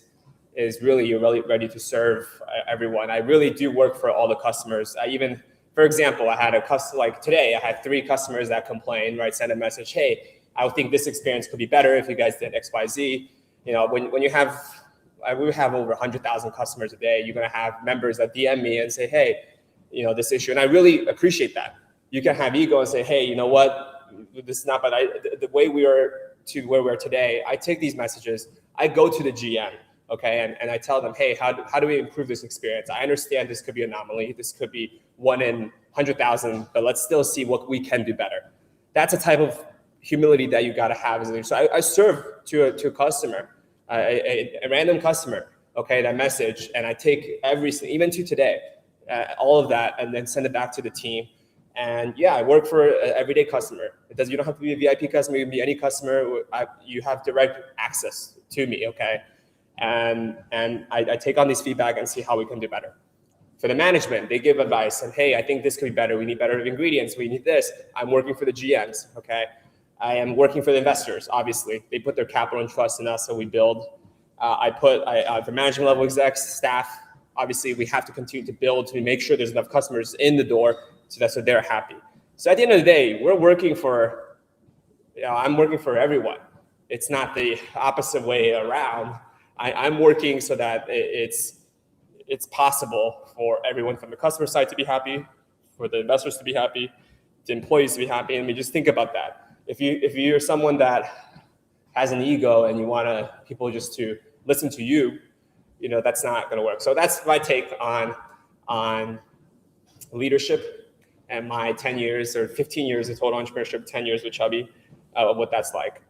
really you're really ready to serve everyone. I really do work for all the customers. For example, I had a customer, like today, I had 3 customers that complained, right? Send a message, hey, I would think this experience could be better if you guys did X, Y, Z. You know, when you have, we have over 100,000 customers a day, you're gonna have members that DM me and say, hey, you know, this issue. And I really appreciate that. You can have ego and say, hey, you know what? this is not, but the way we are to where we are today, I take these messages, I go to the GM, okay, and I tell them, hey, how do we improve this experience? I understand this could be an anomaly, this could be 1 in 100,000, but let's still see what we can do better. That's a type of humility that you got to have as a leader. So I serve to a customer, a random customer, okay, that message, and I take even to today, all of that, and then send it back to the team. And yeah, I work for an everyday customer. You don't have to be a VIP customer. You can be any customer. You have direct access to me, okay? And I take on these feedback and see how we can do better. For the management, they give advice and, hey, I think this could be better. We need better ingredients. We need this. I'm working for the GMs, okay? I am working for the investors, obviously. They put their capital and trust in us, so we build. For management level execs, staff, obviously we have to continue to build to make sure there's enough customers in the door so they're happy. So at the end of the day, I'm working for everyone. It's not the opposite way around. I'm working so that it's possible for everyone from the customer side to be happy, for the investors to be happy, the employees to be happy. And we just think about that. If you're someone that has an ego and you want people just to listen to you, that's not going to work. So that's my take on leadership and my 10 years or 15 years of total entrepreneurship, 10 years with Chubby, what that's like.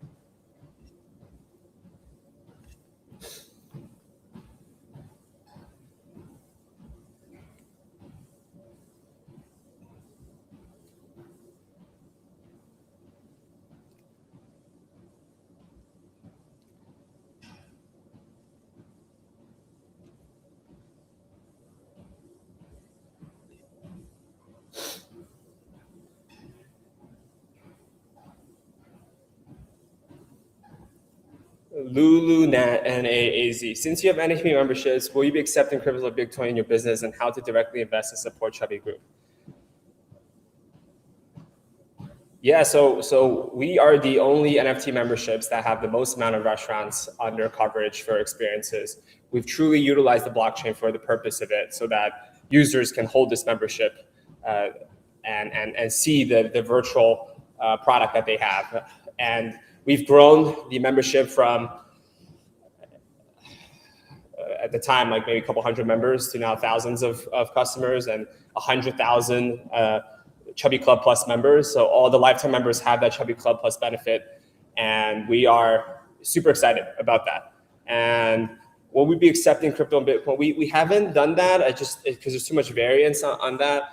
Lulu Nat NAAZ. Since you have NHP memberships, will you be accepting cryptos of Bitcoin in your business, and how to directly invest and support Chubby Group? Yeah, so we are the only NFT memberships that have the most amount of restaurants under coverage for experiences. We've truly utilized the blockchain for the purpose of it, so that users can hold this membership and see the virtual product that they have. And we've grown the membership from at the time like maybe a couple hundred members to now thousands of customers and 100,000 Chubby Club Plus members. So all the lifetime members have that Chubby Club Plus benefit, and we are super excited about that. And will we be accepting crypto and Bitcoin? We haven't done that. Because there's too much variance on that.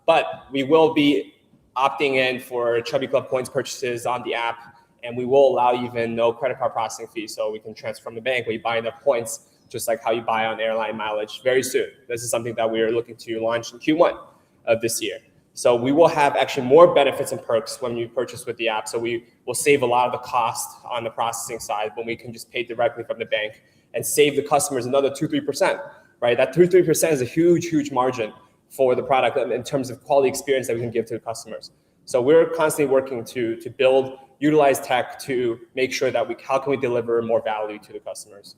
But we will be opting in for Chubby Club points purchases on the app, and we will allow even no credit card processing fee, so we can transfer from the bank where you buy enough points, just like how you buy on airline mileage very soon. This is something that we are looking to launch in Q1 of this year. So we will have actually more benefits and perks when you purchase with the app. So we will save a lot of the cost on the processing side when we can just pay directly from the bank and save the customers another 2-3%, right? That 2-3% is a huge, huge margin for the product in terms of quality experience that we can give to the customers. So we're constantly working to build, utilize tech to make sure that how can we deliver more value to the customers.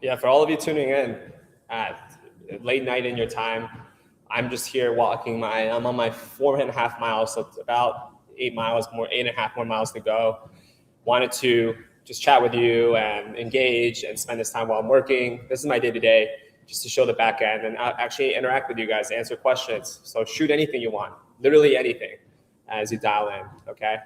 Yeah, for all of you tuning in at late night in your time, I'm just here walking I'm on my 4.5 miles, so it's about 8.5 more miles to go. Wanted to just chat with you and engage and spend this time while I'm working. This is my day to day, just to show the back end and actually interact with you guys, answer questions. So shoot anything you want, literally anything as you dial in, okay?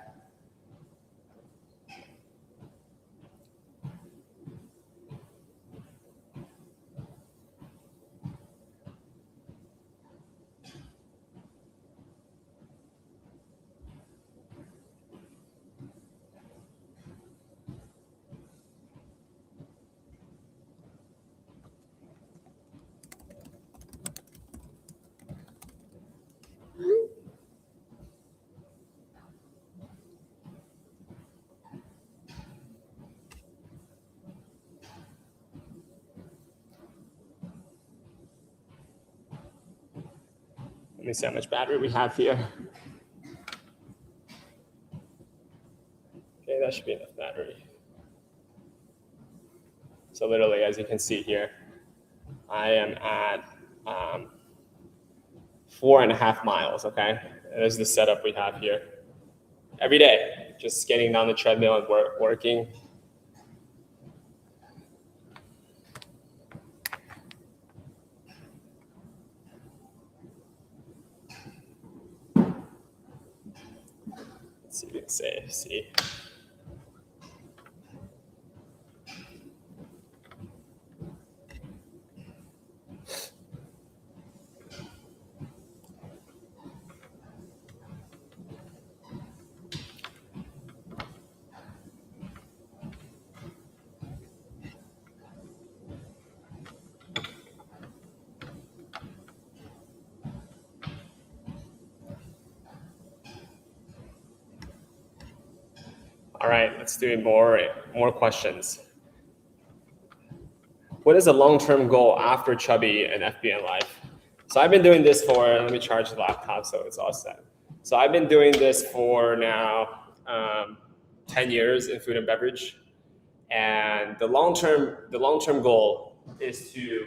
Let me see how much battery we have here. Okay, that should be enough battery. So literally, as you can see here, I am at 4.5 miles, okay? And this is the setup we have here. Every day, just getting down the treadmill and working. Let's see if we can see. All right, let's do more questions. What is a long-term goal after Chubby and FBN life? So I've been doing this for, let me charge the laptop so it's all set. So I've been doing this for now 10 years in food and beverage. And the long-term goal is to,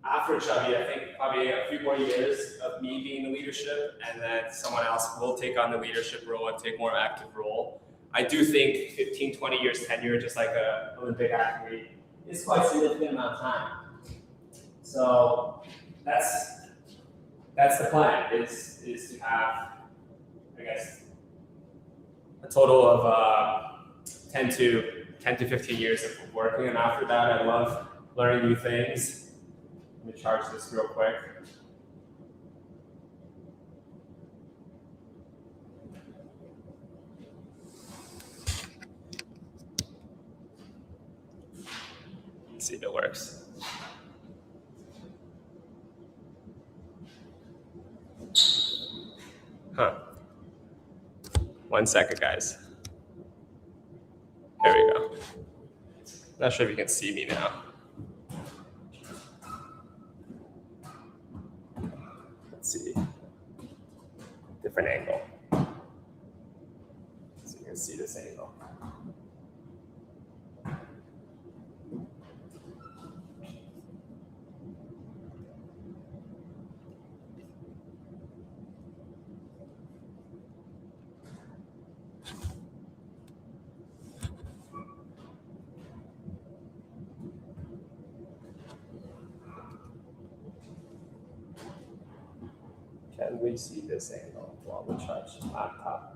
after Chubby, I think probably a few more years of me being the leadership, and then someone else will take on the leadership role and take more active role. I do think 15, 20 years tenure, just like an Olympic athlete, is quite a significant amount of time. So that's the plan, is to have, I guess, a total of 10 to 15 years of working. And after that, I love learning new things. Let me charge this real quick. Let's see if it works. Huh. 1 second, guys. There we go. Not sure if you can see me now. Let's see. Different angle. So you can see this angle. Can we see this angle while we charge the laptop?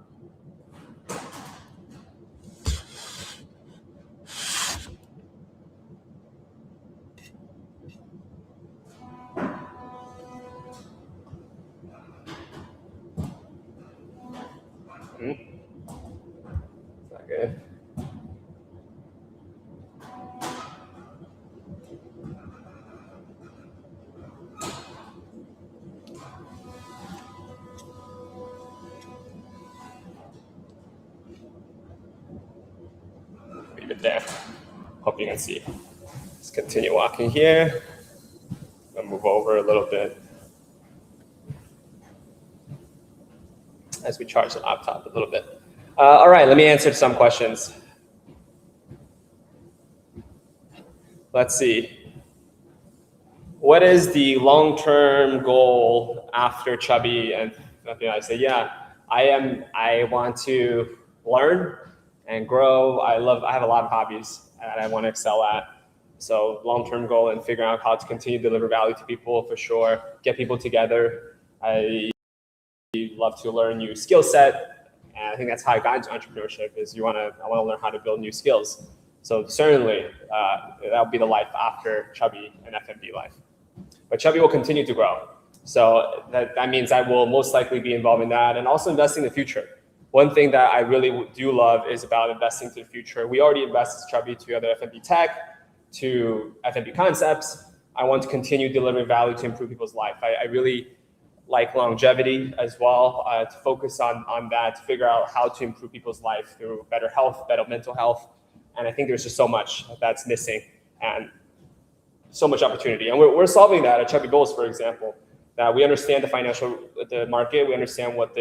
It's not good. Leave it there. Hope you can see. Let's continue walking here. I'll move over a little bit as we charge the laptop a little bit. All right, let me answer some questions. Let's see. What is the long-term goal after Chubby? And I say, yeah, I want to learn and grow. I have a lot of hobbies that I want to excel at. So long-term goal and figuring out how to continue to deliver value to people for sure. Get people together. I love to learn new skill set. And I think that's how I got into entrepreneurship, is I want to learn how to build new skills. So certainly that'll be the life after Chubby and FMB life. But Chubby will continue to grow. So that means I will most likely be involved in that and also investing in the future. One thing that I really do love is about investing to the future. We already invest as Chubby to other FMB tech, to FMB concepts. I want to continue delivering value to improve people's life. I really like longevity as well, to focus on that, to figure out how to improve people's life through better health, better mental health. And I think there's just so much that's missing and so much opportunity. And we're solving that at Chubby Goals, for example. that we understand the market, we understand what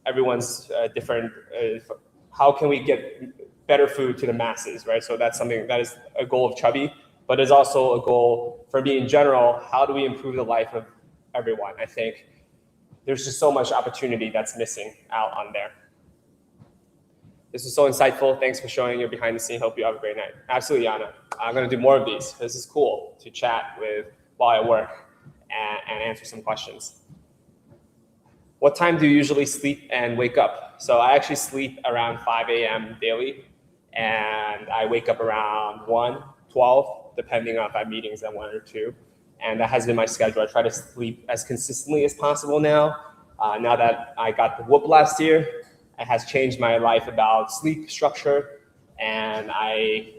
everyone's different, how can we get better food to the masses, right? So that's something that is a goal of Chubby, but is also a goal for me in general. How do we improve the life of everyone? I think there's just so much opportunity that's missing out on there. This was so insightful. Thanks for showing your behind the scene. Hope you have a great night. Absolutely, Yana. I'm going to do more of these. This is cool to chat with while I work and answer some questions. What time do you usually sleep and wake up? So I actually sleep around 5 a.m. daily, and I wake up around 1, 12, depending on if I have meetings at 1 or 2. And that has been my schedule. I try to sleep as consistently as possible now. Now that I got the whoop last year, it has changed my life about sleep structure, and I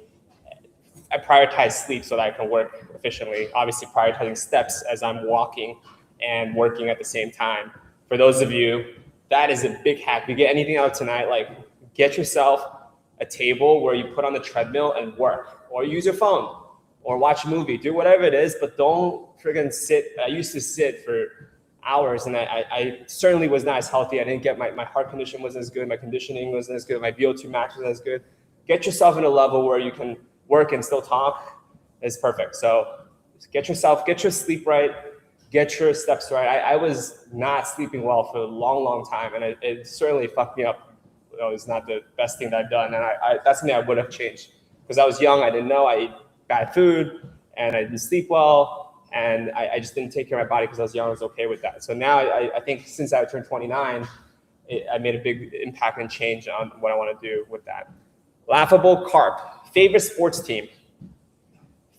prioritize sleep so that I can work efficiently. Obviously, prioritizing steps as I'm walking and working at the same time. For those of you, that is a big hack. If you get anything out tonight, like get yourself a table where you put on the treadmill and work, or use your phone, or watch a movie, do whatever it is, but don't friggin' sit. I used to sit for hours, and I certainly was not as healthy. I didn't get my heart condition wasn't as good, my conditioning wasn't as good, my VO2 max wasn't as good. Get yourself in a level where you can work and still talk is perfect. So get your sleep right, get your steps right. I was not sleeping well for a long time, and it certainly fucked me up. It's not the best thing that I've done, and that's something I would have changed. Because I was young, I didn't know, I ate bad food, and I didn't sleep well, and I just didn't take care of my body because I was young. I was okay with that. So now I think since I turned 29, I made a big impact and change on what I want to do with that. Laughable Carp. Favorite sports team?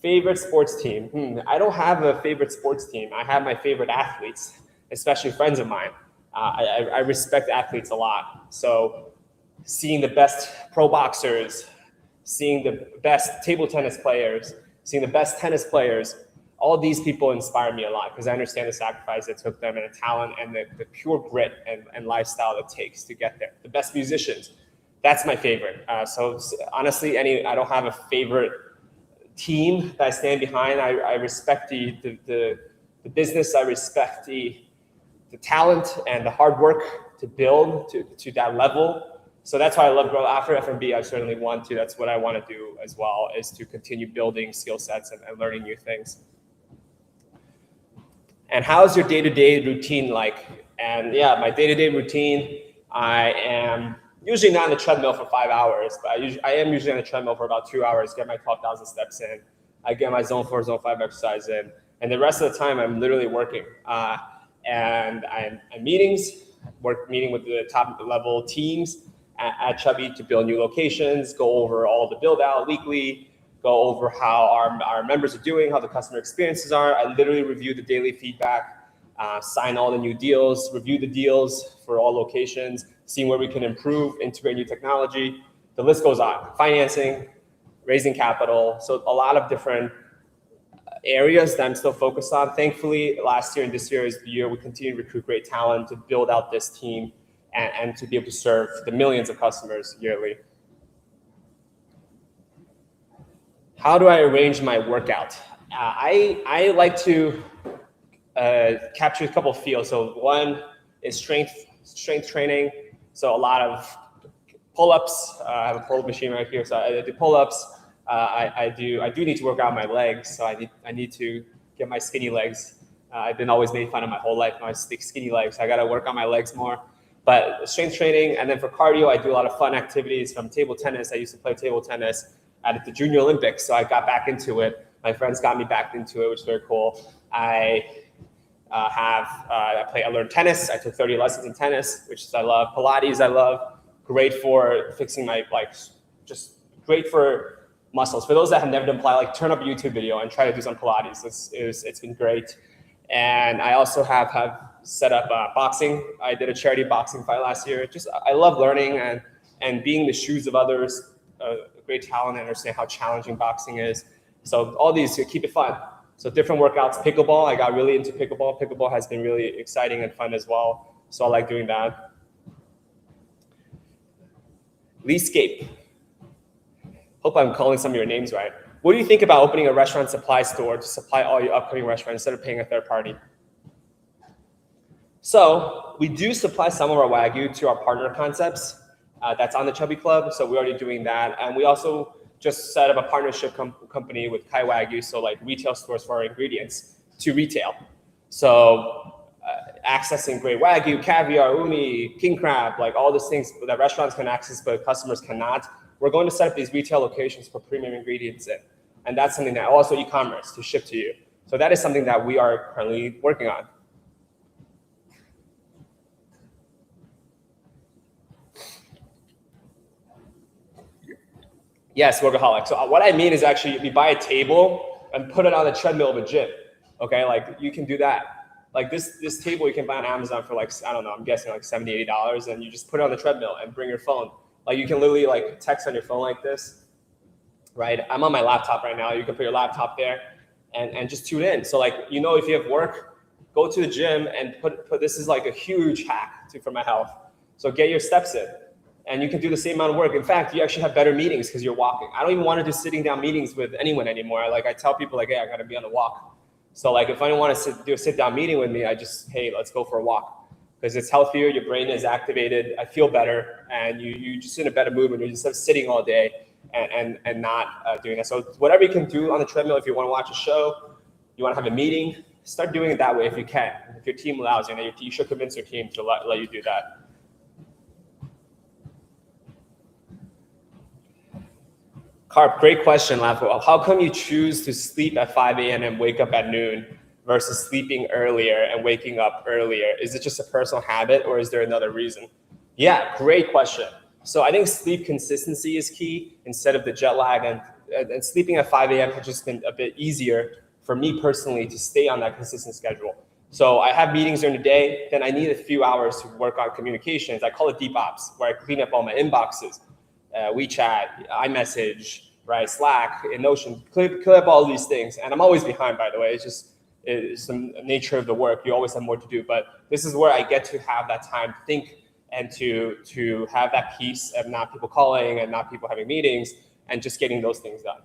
Favorite sports team? I don't have a favorite sports team. I have my favorite athletes, especially friends of mine. I respect athletes a lot. So seeing the best pro boxers, seeing the best table tennis players, seeing the best tennis players, all these people inspire me a lot because I understand the sacrifice it took them and the talent and the pure grit and lifestyle it takes to get there. The best musicians, that's my favorite. So honestly, I don't have a favorite team that I stand behind. I respect the business. I respect the talent and the hard work to build to that level. So that's why I love growth. After F&B, I certainly want to. That's what I want to do as well, is to continue building skill sets and learning new things. And how's your day-to-day routine like? And yeah, my day-to-day routine, I am usually not on the treadmill for 5 hours, but I am usually on the treadmill for about 2 hours, get my 12,000 steps in. I get my zone 4, zone 5 exercise in. And the rest of the time, I'm literally working. And I'm meetings, meeting with the top level teams at Chubby to build new locations, go over all the build out weekly, go over how our members are doing, how the customer experiences are. I literally review the daily feedback, sign all the new deals, review the deals for all locations, seeing where we can improve, integrate new technology. The list goes on. Financing, raising capital. So a lot of different areas that I'm still focused on. Thankfully, last year and this year is the year we continue to recruit great talent to build out this team and to be able to serve the millions of customers yearly. How do I arrange my workout? I like to capture a couple of fields. So one is strength training. So a lot of pull-ups. I have a pull-up machine right here. So I do pull-ups. I do need to work out my legs. So I need to get my skinny legs. I've been always made fun of my whole life. My skinny legs. I got to work on my legs more. But strength training, and then for cardio, I do a lot of fun activities from table tennis. I used to play table tennis at the Junior Olympics, so I got back into it. My friends got me back into it, which is very cool. I learned tennis. I took 30 lessons in tennis, which I love. Pilates, I love. Great for fixing my, just great for muscles. For those that have never done Pilates, turn up a YouTube video and try to do some Pilates. It's been great. And I also have set up boxing. I did a charity boxing fight last year. I love learning and being in the shoes of others. Great talent and understand how challenging boxing is. So all these to keep it fun. So different workouts. Pickleball, I got really into pickleball. Pickleball has been really exciting and fun as well. So I like doing that. Leescape. Hope I'm calling some of your names right. What do you think about opening a restaurant supply store to supply all your upcoming restaurants instead of paying a third party? So we do supply some of our Wagyu to our partner concepts that's on the Chubby Club. So we're already doing that. And we also just set up a partnership company with Kai Wagyu. So like retail stores for our ingredients to retail. So accessing great Wagyu, caviar, uni, king crab, like all these things that restaurants can access, but customers cannot. We're going to set up these retail locations for premium ingredients in. And that's something that also e-commerce to ship to you. So that is something that we are currently working on. Yes, workaholic. So what I mean is actually you buy a table and put it on the treadmill of a gym. Okay, like you can do that. Like this table you can buy on Amazon for like, I don't know, I'm guessing like $70, $80, and you just put it on the treadmill and bring your phone. Like you can literally like text on your phone like this, right? I'm on my laptop right now. You can put your laptop there and just tune in. So like, you know, if you have work, go to the gym and put this is like a huge hack for my health. So get your steps in. And you can do the same amount of work. In fact, you actually have better meetings because you're walking. I don't even want to do sitting down meetings with anyone anymore. Like I tell people like, hey, I got to be on the walk. So like if I don't want to do a sit down meeting with me, I just, hey, let's go for a walk because it's healthier. Your brain is activated. I feel better. And you just in a better mood when you're just sitting all day and not doing that. So whatever you can do on the treadmill, if you want to watch a show, you want to have a meeting, start doing it that way if you can. If your team allows you, and you should convince your team to let you do that. Carp, great question, Lafo. How come you choose to sleep at 5 a.m. and wake up at noon versus sleeping earlier and waking up earlier? Is it just a personal habit or is there another reason? Yeah, great question. So I think sleep consistency is key instead of the jet lag, and sleeping at 5 a.m. has just been a bit easier for me personally to stay on that consistent schedule. So I have meetings during the day, then I need a few hours to work on communications. I call it deep ops, where I clean up all my inboxes. WeChat, iMessage, right, Slack, Notion, clip up all these things. And I'm always behind, by the way. It's the nature of the work. You always have more to do. But this is where I get to have that time to think and to have that peace of not people calling and not people having meetings and just getting those things done.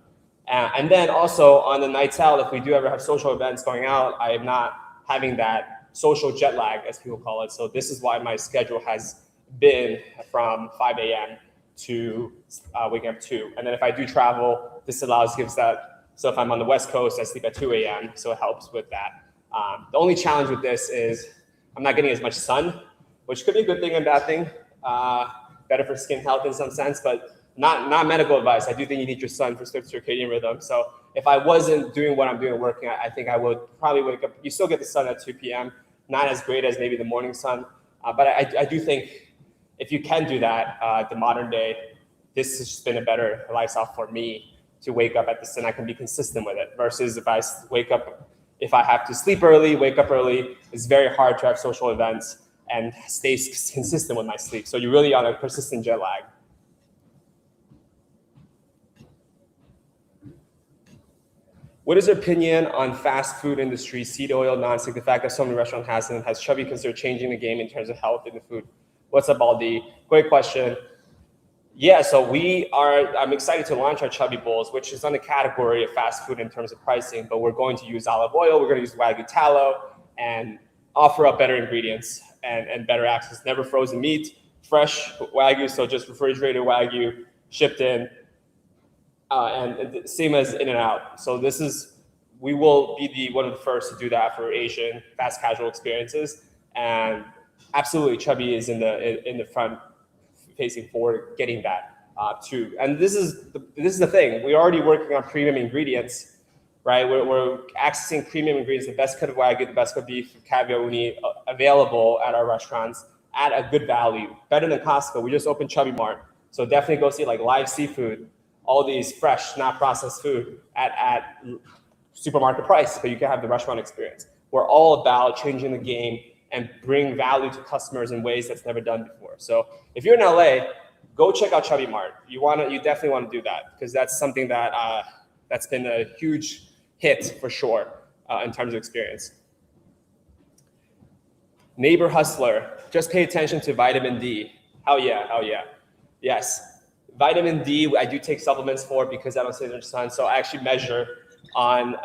And then also on the nights out, if we do ever have social events going out, I am not having that social jet lag, as people call it. So this is why my schedule has been from 5 a.m. to waking up 2. And then if I do travel, this gives that. So if I'm on the West Coast, I sleep at 2 a.m. So it helps with that. The only challenge with this is I'm not getting as much sun, which could be a good thing and bad thing. Better for skin health in some sense, but not medical advice. I do think you need your sun for circadian rhythm. So if I wasn't doing what I'm doing working, I think I would probably wake up. You still get the sun at 2 p.m. Not as great as maybe the morning sun, but I do think if you can do that, the modern day, this has just been a better lifestyle for me to wake up at this, and I can be consistent with it. Versus if I wake up, if I have to sleep early, wake up early, it's very hard to have social events and stay consistent with my sleep. So you're really on a persistent jet lag. What is your opinion on fast food industry, seed oil, nonstick, the fact that so many restaurants has them? Has Chubby considered changing the game in terms of health in the food? What's up, Aldi? Great question. Yeah, so I'm excited to launch our Chubby Bowls, which is on the category of fast food in terms of pricing, but we're going to use olive oil, we're going to use Wagyu tallow, and offer up better ingredients and better access. Never frozen meat, fresh Wagyu, so just refrigerated Wagyu, shipped in, and same as In-N-Out. So we will be one of the first to do that for Asian fast casual experiences, and absolutely, Chubby is in the front facing forward, getting that too. And this is the thing. We're already working on premium ingredients, right? We're accessing premium ingredients, the best cut of Wagyu, the best cut of beef, caviar, uni, available at our restaurants at a good value, better than Costco. We just opened Chubby Mart, so definitely go see like live seafood, all these fresh, not processed food at supermarket price, but you can have the restaurant experience. We're all about changing the game and bring value to customers in ways that's never done before. So if you're in LA, go check out Chubby Mart. You definitely want to do that because that's something that's been a huge hit for sure in terms of experience. Neighbor hustler, just pay attention to vitamin D. Hell yeah. Yes. Vitamin D, I do take supplements for because I don't sit in the sun. So I actually measure on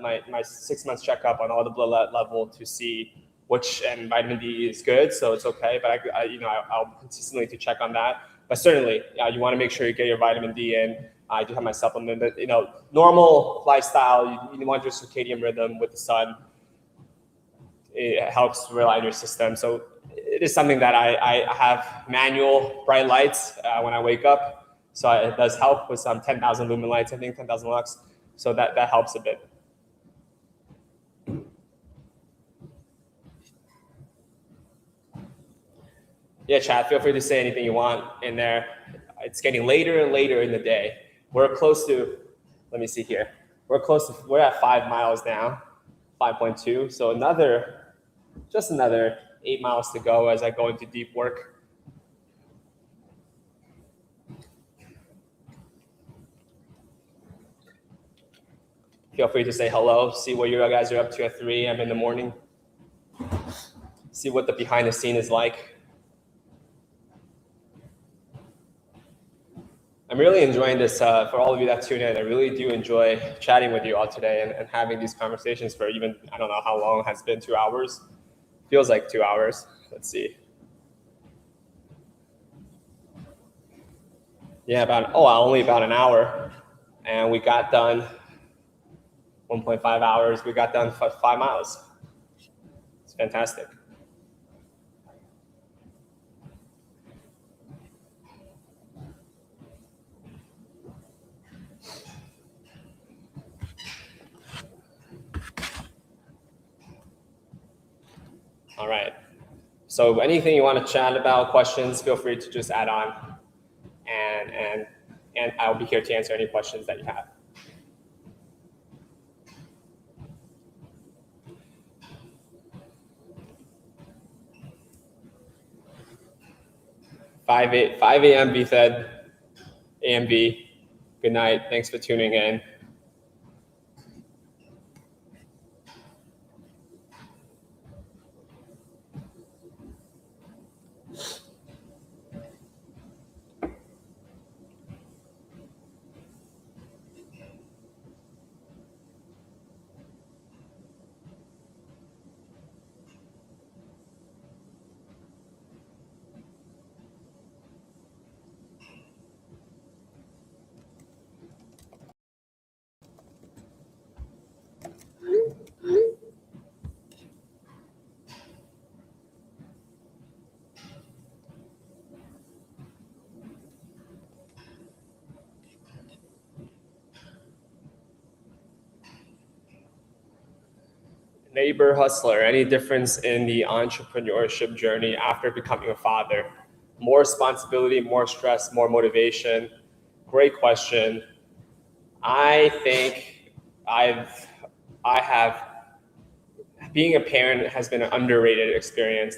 my 6 months checkup on all the blood level to see and vitamin D is good, so it's okay. But I'll consistently to check on that. But certainly, you want to make sure you get your vitamin D in. I do have my supplement, but normal lifestyle, you want your circadian rhythm with the sun. It helps realign your system. So it is something that I have manual bright lights when I wake up. So it does help with some 10,000 lumen lights, I think 10,000 lux. So that helps a bit. Yeah, chat, feel free to say anything you want in there. It's getting later and later in the day. We're close to, let me see here. We're at 5 miles now, 5.2. So just another 8 miles to go as I go into deep work. Feel free to say hello, see what you guys are up to at 3 a.m. in the morning. See what the behind the scene is like. I'm really enjoying this for all of you that tune in. I really do enjoy chatting with you all today and having these conversations for even, I don't know how long it has been, 2 hours. Feels like 2 hours. Let's see. Yeah, only about an hour. And we got done 1.5 hours. We got done 5 miles. It's fantastic. All right. So anything you want to chat about, questions, feel free to just add on, and I'll be here to answer any questions that you have. 5 a.m. BFed, AMB. Good night. Thanks for tuning in. Neighbor hustler, any difference in the entrepreneurship journey after becoming a father? More responsibility, more stress, more motivation? Great question. I think being a parent has been an underrated experience.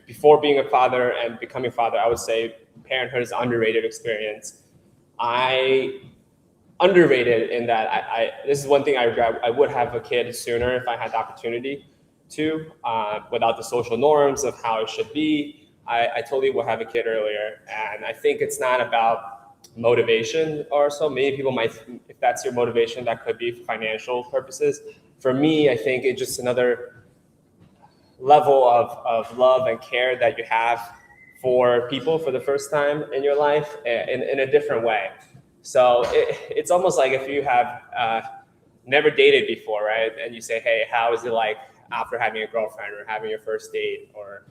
Before being a father and becoming a father, I would say parenthood is an underrated experience. Underrated in that this is one thing I would have a kid sooner if I had the opportunity to, without the social norms of how it should be. I totally would have a kid earlier. And I think it's not about motivation or so. Many people might, if that's your motivation, that could be for financial purposes. For me, I think it's just another level of love and care that you have for people for the first time in your life in a different way. So it's almost like if you have never dated before, right? And you say, hey, how is it like after having a girlfriend or having your first date or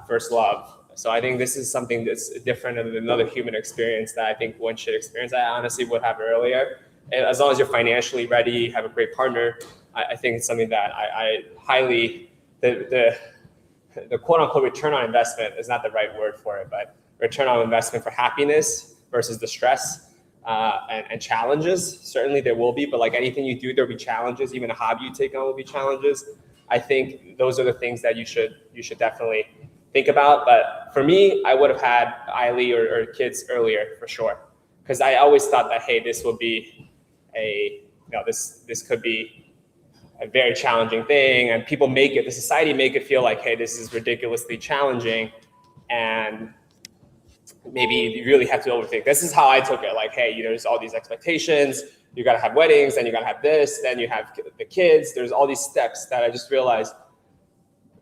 first love? So I think this is something that's different and another human experience that I think one should experience. I honestly would have earlier. And as long as you're financially ready, have a great partner, I think it's something that I highly, the quote unquote return on investment is not the right word for it, but return on investment for happiness versus the stress and challenges. Certainly there will be, but like anything you do, there'll be challenges. Even a hobby you take on will be challenges. I think those are the things that you should definitely think about. But for me, I would have had Eiley or kids earlier for sure. Because I always thought that, hey, this will be this could be a very challenging thing, and people the society make it feel like, hey, this is ridiculously challenging, and maybe you really have to overthink. This is how I took it. Like, hey, there's all these expectations. You got to have weddings, then you got to have this, then you have the kids. There's all these steps that I just realized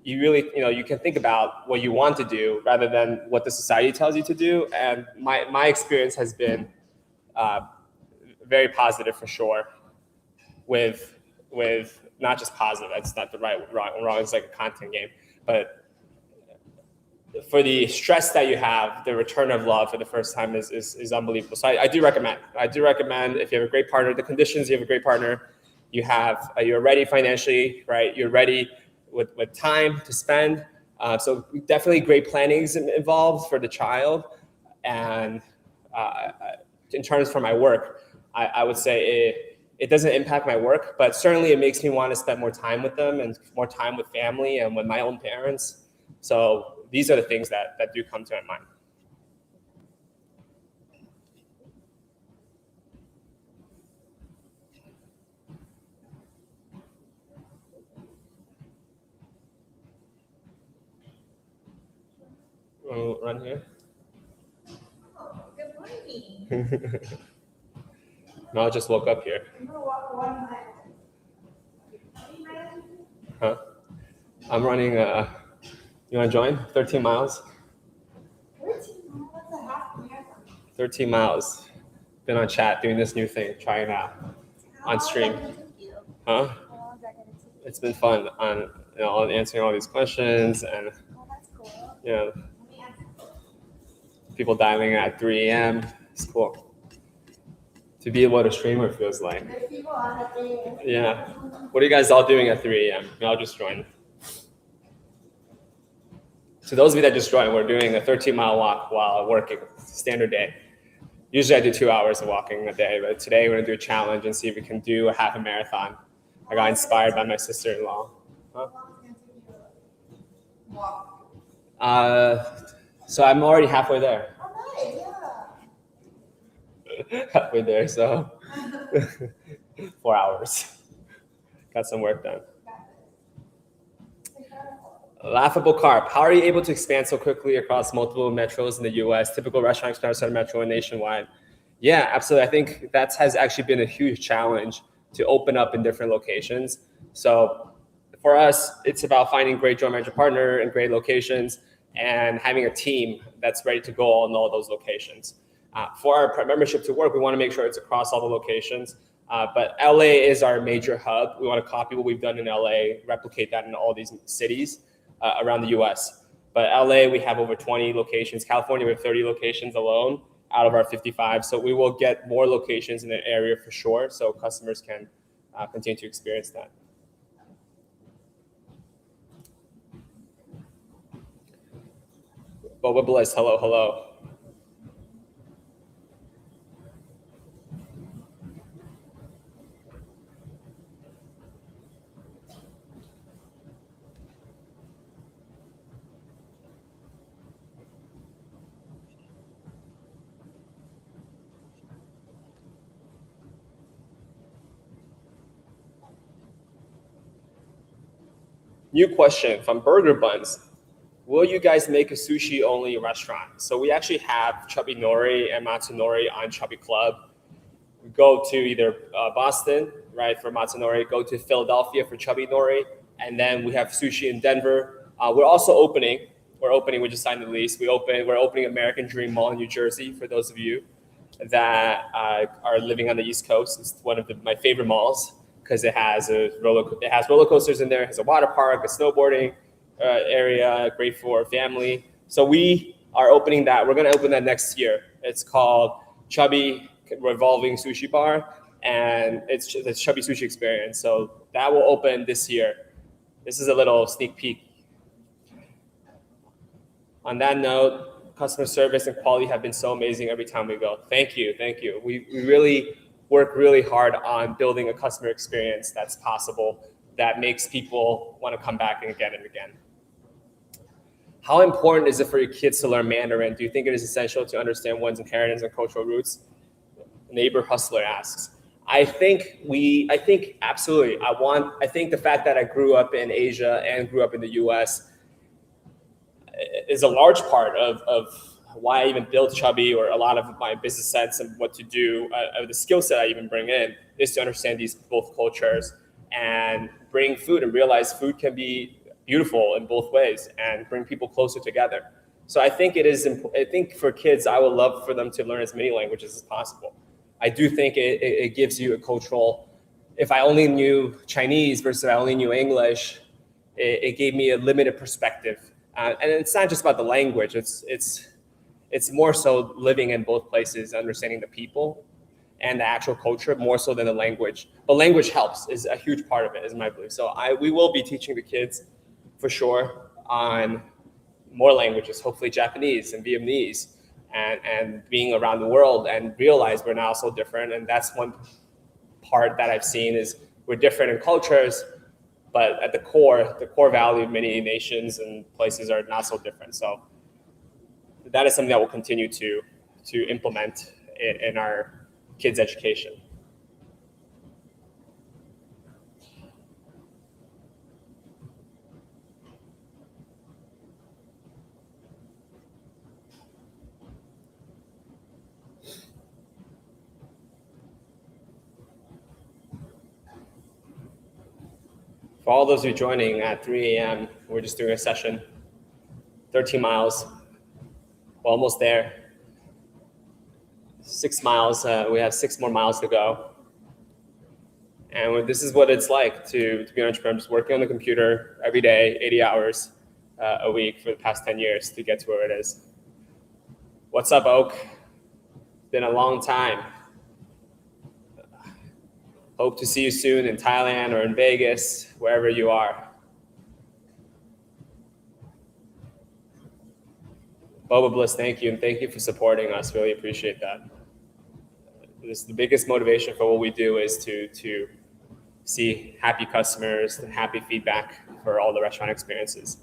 you really, you can think about what you want to do rather than what the society tells you to do. And my experience has been uh, very positive for sure. With not just positive. That's not the wrong. It's like a content game, but for the stress that you have, the return of love for the first time is unbelievable. So I do recommend. I do recommend if you have a great partner, the conditions you have a great partner, you're ready financially, right? You're ready with time to spend. So definitely great planning is involved for the child. And uh, in terms for my work, I would say it doesn't impact my work, but certainly it makes me want to spend more time with them and more time with family and with my own parents. So these are the things that do come to my mind. We'll run here. Oh, good morning. No, I just woke up here. I'm gonna walk 1 mile. Huh? I'm running. You want to join? 13 miles. 13 miles, that's a half marathon. 13 miles. Been on chat doing this new thing, trying out on stream. Huh? How long is that gonna take? It's been fun on answering all these questions and Oh, that's cool. you Let me ask you. people dialing at 3 a.m. It's cool. To be what a streamer feels like. There's people on at 3 a.m. Yeah. What are you guys all doing at 3 a.m.? I'll just join. So those of you that just joined, we're doing a 13-mile walk while working, standard day. Usually I do 2 hours of walking a day, but today we're gonna do a challenge and see if we can do a half a marathon. I got inspired by my sister-in-law. How long is it gonna take you to walk? So I'm already halfway there. Oh, nice, yeah. Halfway there, so 4 hours. Got some work done. Laughable Carp. How are you able to expand so quickly across multiple metros in the US? Typical restaurant experience at a metro and nationwide. Yeah, absolutely. I think that has actually been a huge challenge to open up in different locations. So for us, it's about finding great joint venture partner and great locations and having a team that's ready to go in all those locations. For our membership to work, we want to make sure it's across all the locations. But LA is our major hub. We want to copy what we've done in LA, replicate that in all these cities around the US. But LA, we have over 20 locations. California, we have 30 locations alone out of our 55. So we will get more locations in the area for sure, so customers can continue to experience that. Boba Bliss, hello, hello. New question from Burger Buns. Will you guys make a sushi only restaurant? So we actually have Chubby Nori and Matsunori on Chubby Club. We go to either Boston, right, for Matsunori, go to Philadelphia for Chubby Nori, and then we have sushi in Denver. We're also opening. We just signed the lease. We're opening American Dream Mall in New Jersey for those of you that are living on the East Coast. It's one of my favorite malls because it has roller coasters in there. It has a water park, a snowboarding area, great for family. So we are opening that. We're going to open that next year. It's called Chubby Revolving Sushi Bar, and it's the Chubby Sushi Experience. So that will open this year. This is a little sneak peek. On that note, customer service and quality have been so amazing every time we go. Thank you. We really work really hard on building a customer experience that's possible, that makes people want to come back again and again. How important is it for your kids to learn Mandarin? Do you think it is essential to understand one's inheritance and cultural roots? Neighbor Hustler asks. I think absolutely. I think the fact that I grew up in Asia and grew up in the US is a large part of why I even built Chubby, or a lot of my business sense and what to do, the skill set I even bring in is to understand these both cultures and bring food and realize food can be beautiful in both ways and bring people closer together. So I think it is. I think for kids, I would love for them to learn as many languages as possible. I do think it gives you a cultural. If I only knew Chinese versus I only knew English, it gave me a limited perspective. And it's not just about the language. It's more so living in both places, understanding the people and the actual culture more so than the language. But language helps, is a huge part of it, is my belief. So we will be teaching the kids for sure on more languages, hopefully Japanese and Vietnamese, and being around the world and realize we're now so different. And that's one part that I've seen is we're different in cultures, but at the core value of many nations and places are not so different. So that is something that we'll continue to implement in our kids' education. For all those of you joining at 3 a.m., we're just doing a session, 13 miles, we're almost there. 6 miles, we have 6 more miles to go. And this is what it's like to be an entrepreneur, just working on the computer every day, 80 hours a week for the past 10 years to get to where it is. What's up, Oak? Been a long time. Hope to see you soon in Thailand or in Vegas, wherever you are. Boba Bliss, thank you, and thank you for supporting us. Really appreciate that. This is the biggest motivation for what we do is to see happy customers, happy feedback for all the restaurant experiences.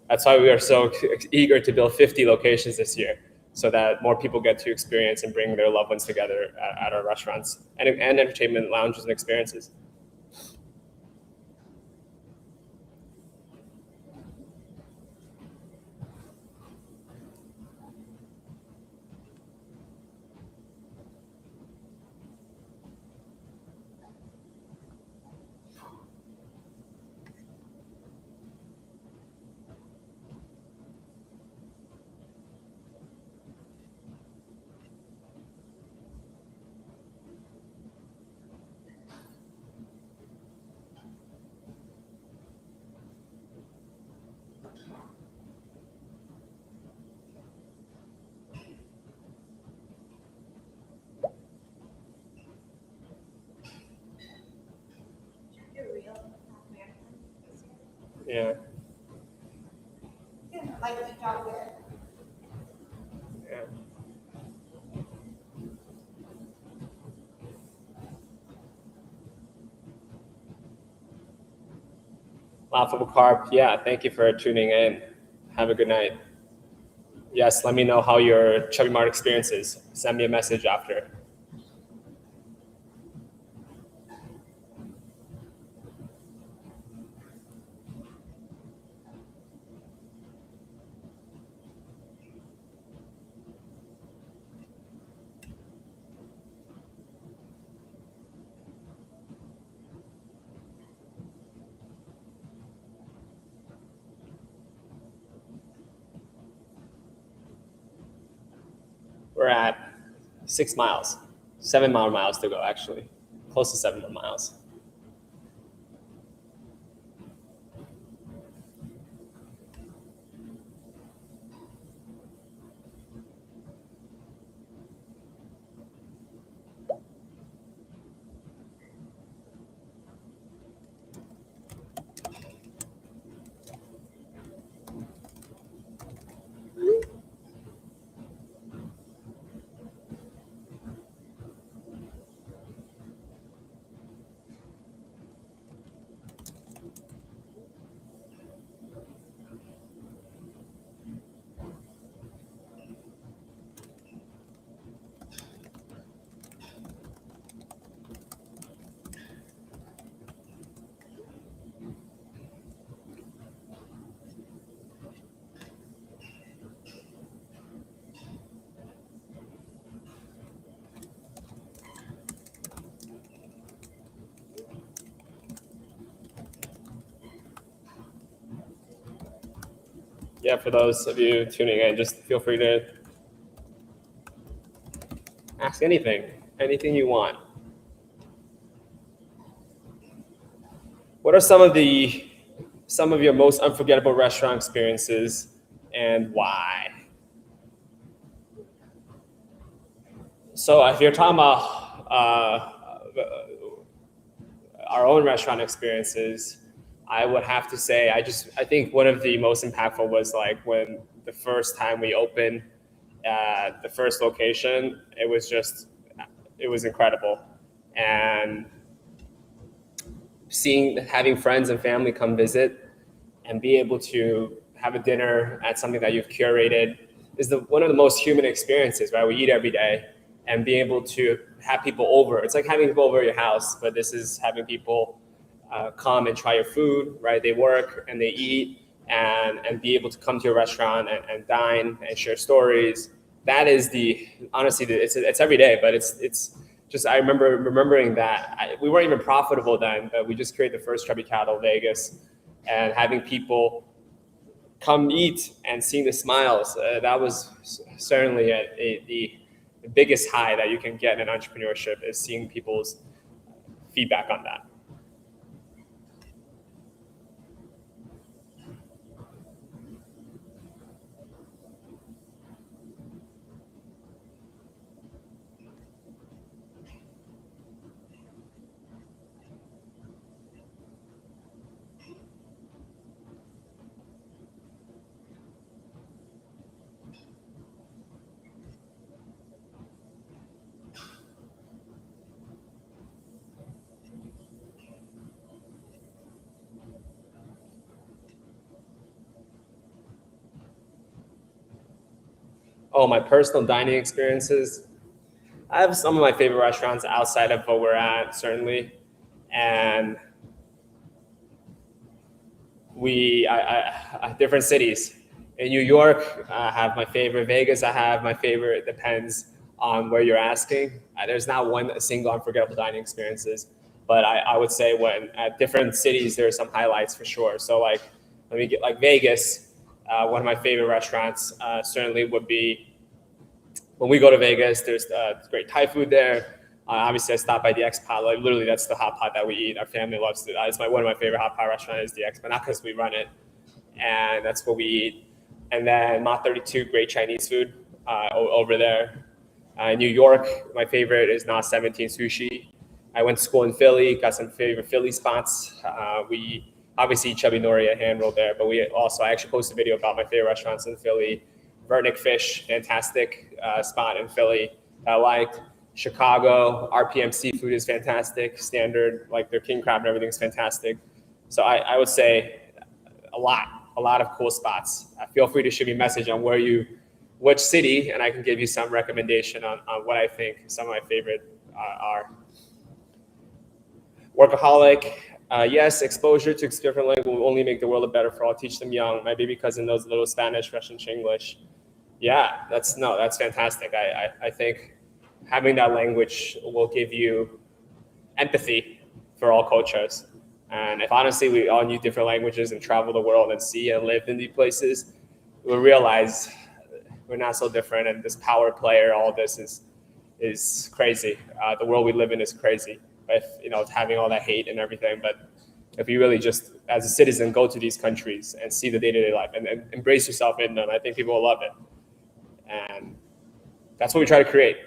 That's why we are so eager to build 50 locations this year, so that more people get to experience and bring their loved ones together at our restaurants and entertainment lounges and experiences. You're real American. Yeah. Yeah, like the chocolate. Yeah. Laughable Carp, yeah, thank you for tuning in. Have a good night. Yes, let me know how your Chubby Mart experience is. Send me a message after. We're at 6 miles, 7 more miles to go, actually. Close to 7 more miles. yeah, for those of you tuning in, just feel free to ask anything you want. What are some of your most unforgettable restaurant experiences and why? So if you're talking about our own restaurant experiences, I would have to say I think one of the most impactful was like when the first time we opened the first location. It was incredible, and having friends and family come visit and be able to have a dinner at something that you've curated is one of the most human experiences, right? We eat every day, and being able to have people over. It's like having people over at your house, but this is having people come and try your food, right? They work and they eat and be able to come to your restaurant and dine and share stories. That is honestly, it's every day, but it's just, I remember remembering that we weren't even profitable then, but we just created the first Chubby Cattle Vegas, and having people come eat and seeing the smiles. That was certainly the biggest high that you can get in entrepreneurship, is seeing people's feedback on that. Oh, my personal dining experiences. I have some of my favorite restaurants outside of where we're at, certainly, and different cities. In New York, I have my favorite. Vegas, I have my favorite. It depends on where you're asking. There's not one single unforgettable dining experiences, but I would say when at different cities, there are some highlights for sure. So like, let me get like Vegas. One of my favorite restaurants certainly would be when we go to Vegas. There's great Thai food there. Obviously, I stop by the X Pot. Like literally, that's the hot pot that we eat. Our family loves it. It's one of my favorite hot pot restaurants is the X Pot, not because we run it, and that's what we eat. And then Mach 32, great Chinese food over there. New York, my favorite is Na 17 Sushi. I went to school in Philly, got some favorite Philly spots. We obviously eat Chubby Nori at Hand Roll there, but I actually posted a video about my favorite restaurants in Philly. Vernick Fish, fantastic spot in Philly that I liked. Chicago, RPM Seafood is fantastic. Standard, like their king crab and everything is fantastic. So I would say a lot of cool spots. Feel free to shoot me a message on which city, and I can give you some recommendation on what I think some of my favorite are. Workaholic, yes, exposure to different language will only make the world a better for all. Teach them young. My baby cousin knows a little Spanish, Russian, English. Yeah, that's fantastic. I think having that language will give you empathy for all cultures. And if honestly we all knew different languages and travel the world and see and live in these places, we'll realize we're not so different. And this power player, all this is crazy. The world we live in is crazy. With having all that hate and everything, but if you really just as a citizen go to these countries and see the day-to-day life and embrace yourself in them, I think people will love it. And that's what we try to create.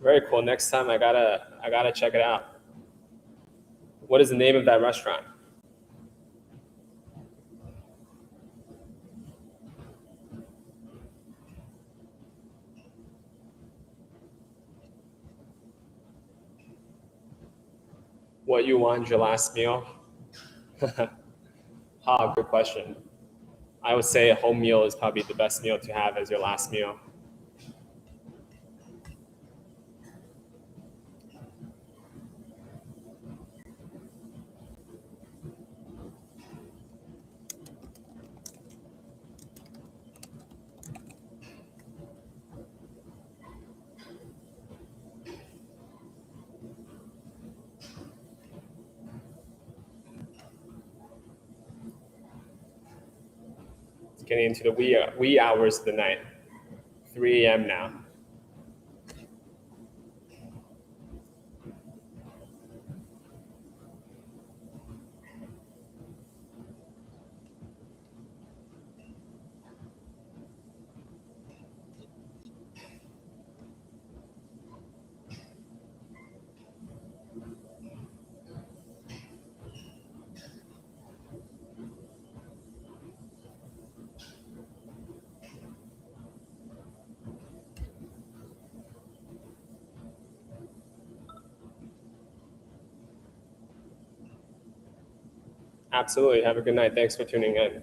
Very cool. Next time I gotta check it out. What is the name of that restaurant? What you want your last meal? Good question. I would say a home meal is probably the best meal to have as your last meal. It's getting into the wee hours of the night. 3 a.m. now. Absolutely. Have a good night. Thanks for tuning in.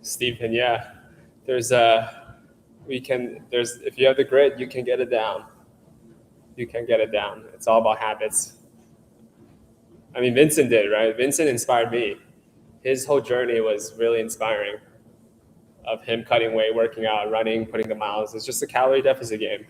Stephen, yeah. There's a we can there's if you have the grit, you can get it down. You can get it down. It's all about habits. I mean, Vincent did, right? Vincent inspired me. His whole journey was really inspiring of him cutting weight, working out, running, putting the miles. It's just a calorie deficit game.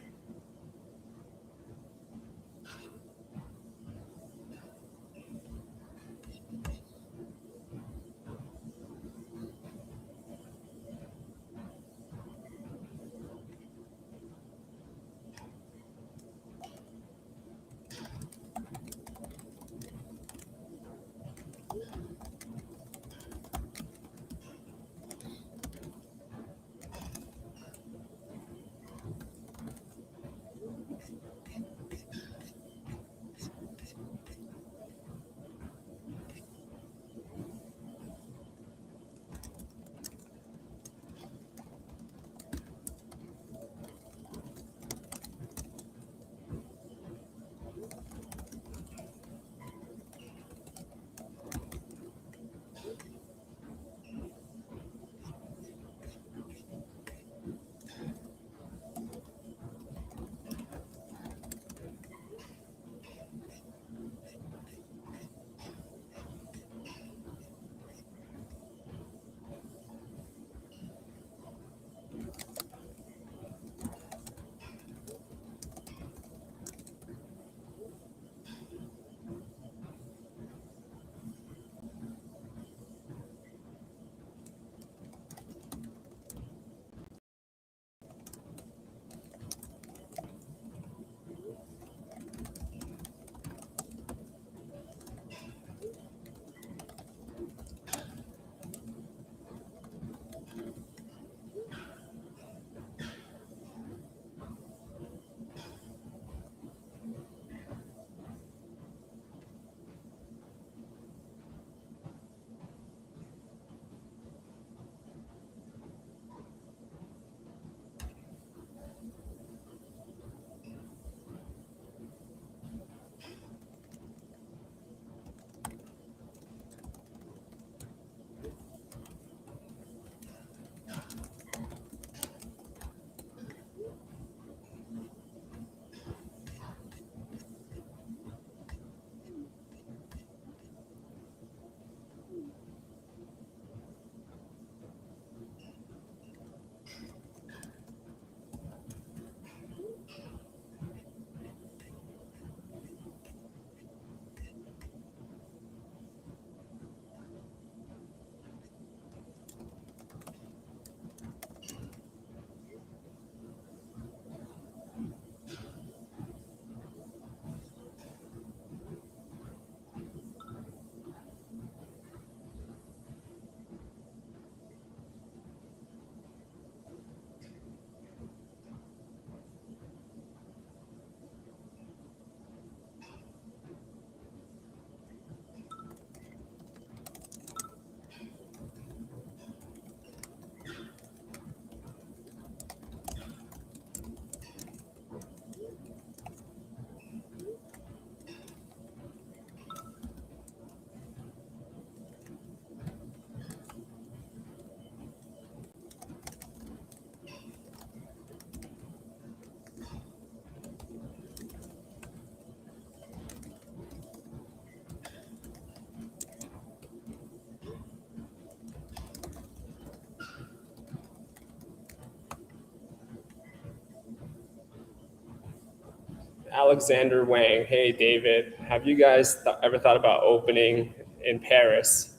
Alexander Wang, hey David, have you guys ever thought about opening in Paris?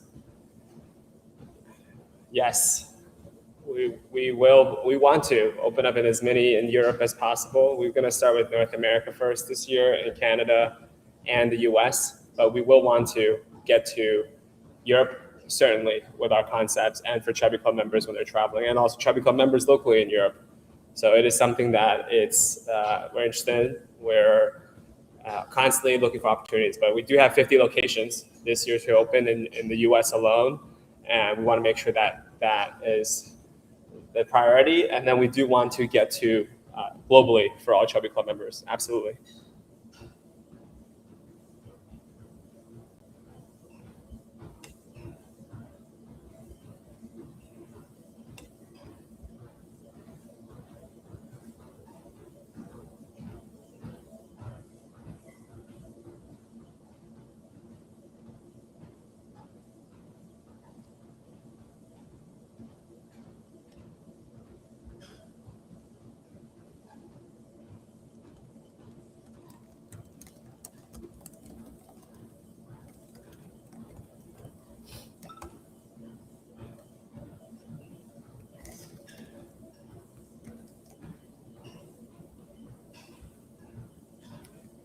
Yes, we want to open up in as many in Europe as possible. We're going to start with North America first this year, in Canada and the US, but we will want to get to Europe certainly with our concepts, and for Chubby Club members when they're traveling, and also Chubby Club members locally in Europe. So it is something that we're interested in. We're constantly looking for opportunities, but we do have 50 locations this year to open in the US alone, and we want to make sure that that is the priority. And then we do want to get to globally for all Chubby Club members. Absolutely.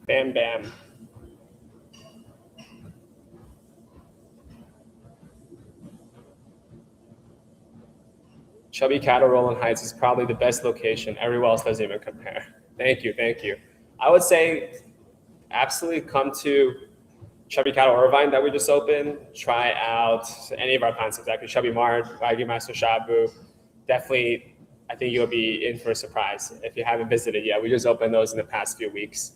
Bam Bam. Chubby Cattle, Roland Heights is probably the best location. Everywhere else doesn't even compare. Thank you, thank you. I would say absolutely come to Chubby Cattle Irvine that we just opened. Try out any of our concepts, actually Chubby Mart, Wagyu Master Shabu. Definitely, I think you'll be in for a surprise if you haven't visited yet. We just opened those in the past few weeks.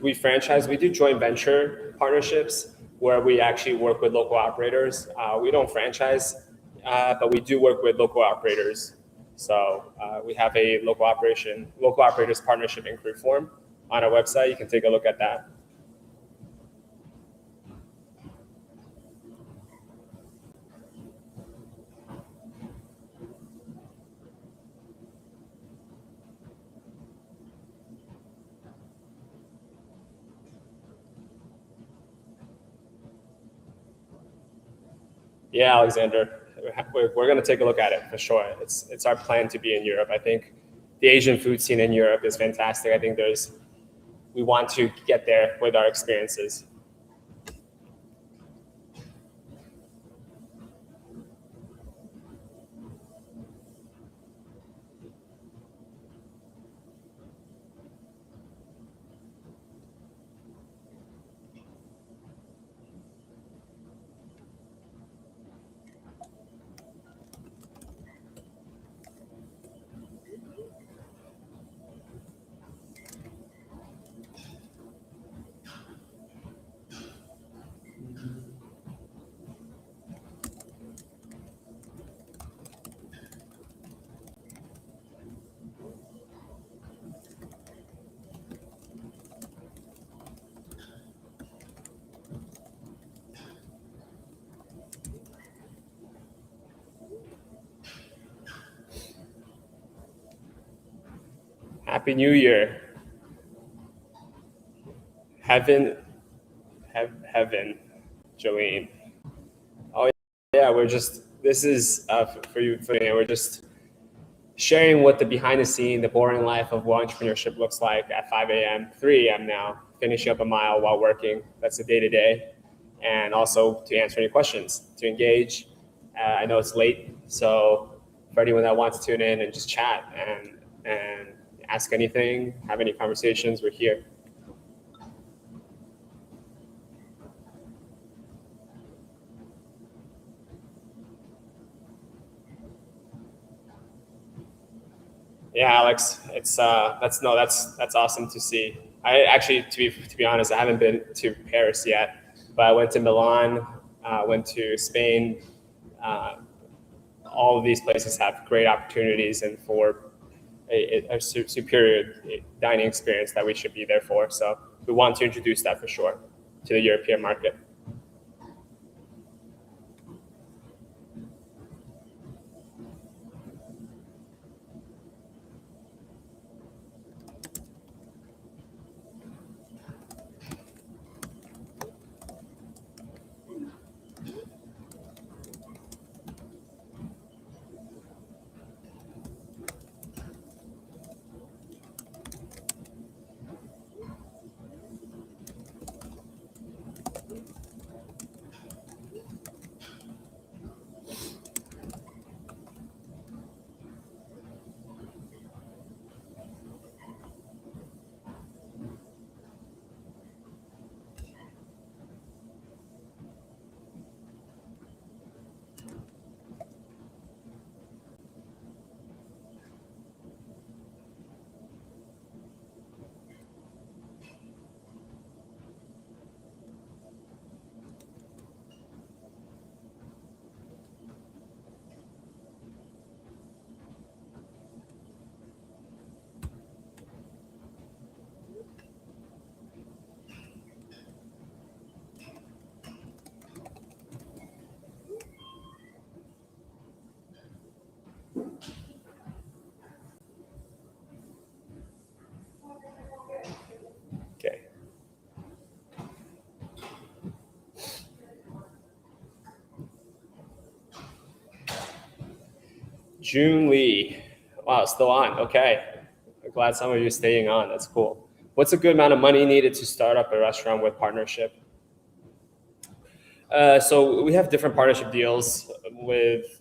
We franchise, we do joint venture partnerships where we actually work with local operators. We don't franchise, but we do work with local operators. So we have a local operators partnership inquiry form on our website. You can take a look at that. Yeah, Alexander, we're going to take a look at it for sure. It's our plan to be in Europe. I think the Asian food scene in Europe is fantastic. I think we want to get there with our experiences. Happy New Year. Heaven, heaven, Jolene. Oh yeah, this is for you. We're just sharing what the behind the scene, the boring life of what entrepreneurship looks like at 5 a.m., 3 a.m. now, finishing up a mile while working. That's the day to day. And also to answer any questions, to engage. I know it's late, so for anyone that wants to tune in and just chat and ask anything, have any conversations, we're here. Yeah, Alex, that's awesome to see. I actually, to be honest, I haven't been to Paris yet, but I went to Milan, went to Spain. All of these places have great opportunities and for a superior dining experience that we should be there for. So we want to introduce that for sure to the European market. June Lee. Wow, still on. Okay. I'm glad some of you are staying on. That's cool. What's a good amount of money needed to start up a restaurant with partnership? So we have different partnership deals with,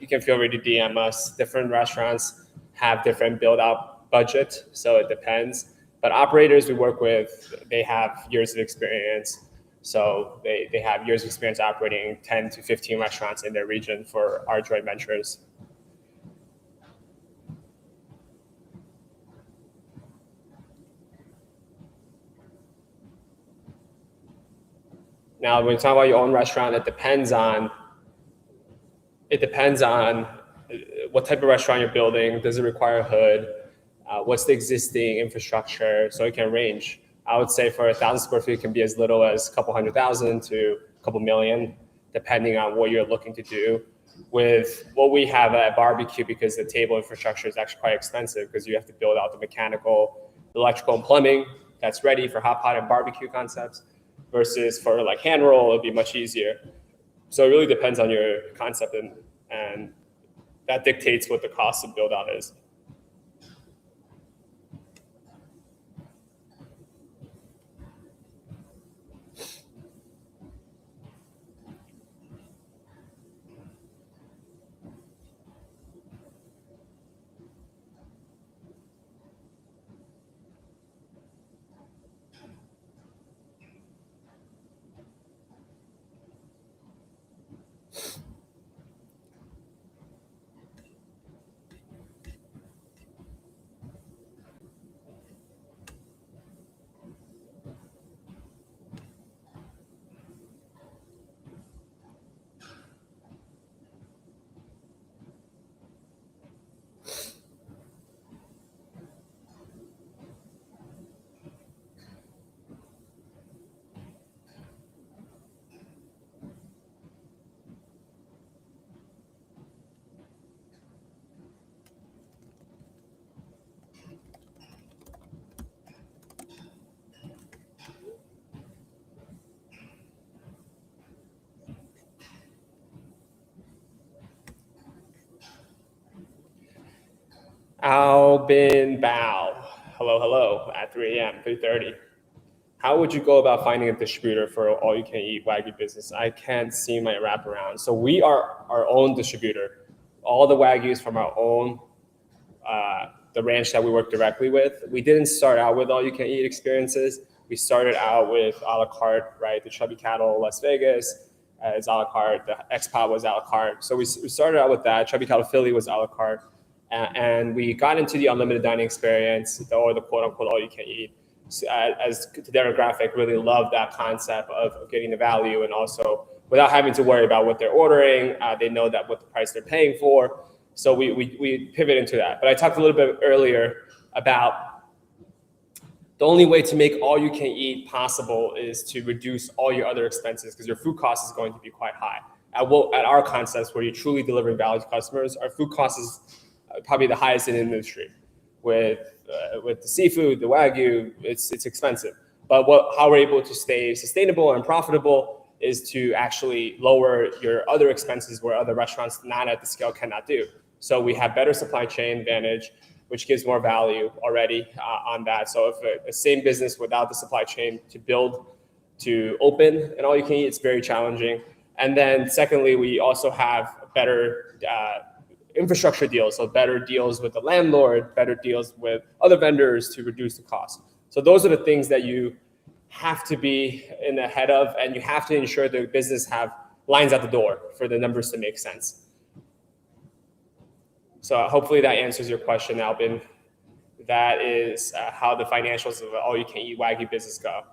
you can feel free to DM us. Different restaurants have different build out budget, so it depends. But operators we work with, they have years of experience. So they have years of experience operating 10 to 15 restaurants in their region for our joint ventures. Now, when you talk about your own restaurant, it depends on what type of restaurant you're building. Does it require a hood? What's the existing infrastructure? So it can range. I would say for 1,000 square feet, it can be as little as a couple 100,000 to a couple million, depending on what you're looking to do. With what we have at barbecue, because the table infrastructure is actually quite expensive, because you have to build out the mechanical, electrical, and plumbing that's ready for hot pot and barbecue concepts, versus for like hand roll, it'd be much easier. So it really depends on your concept, and that dictates what the cost of build out is. Albin Bao. Hello, hello, at 3 a.m., 3:30. How would you go about finding a distributor for all you can eat Wagyu business? I can't see my wraparound. So we are our own distributor. All the Wagyus from our own, the ranch that we work directly with. We didn't start out with all you can eat experiences. We started out with a la carte, right? The Chubby Cattle Las Vegas is a la carte. The X-Pot was a la carte. So we started out with that. Chubby Cattle Philly was a la carte. And we got into the unlimited dining experience, or the quote unquote all you can eat. So, as the demographic really loved that concept of getting the value, and also without having to worry about what they're ordering, they know that what the price they're paying for. So we pivot into that. But I talked a little bit earlier about the only way to make all you can eat possible is to reduce all your other expenses, because your food cost is going to be quite high. At our concepts, where you're truly delivering value to customers, our food cost is probably the highest in the industry. With the seafood, the Wagyu, it's expensive. But how we're able to stay sustainable and profitable is to actually lower your other expenses, where other restaurants not at the scale cannot do. So we have better supply chain advantage, which gives more value already on that. So if a same business without the supply chain to build, to open, and all you can eat, it's very challenging. And then secondly, we also have better infrastructure deals, so better deals with the landlord, better deals with other vendors to reduce the cost. So those are the things that you have to be in the head of, and you have to ensure the business have lines out the door for the numbers to make sense. So hopefully that answers your question, Albin. That is how the financials of all you can eat Wagyu business go.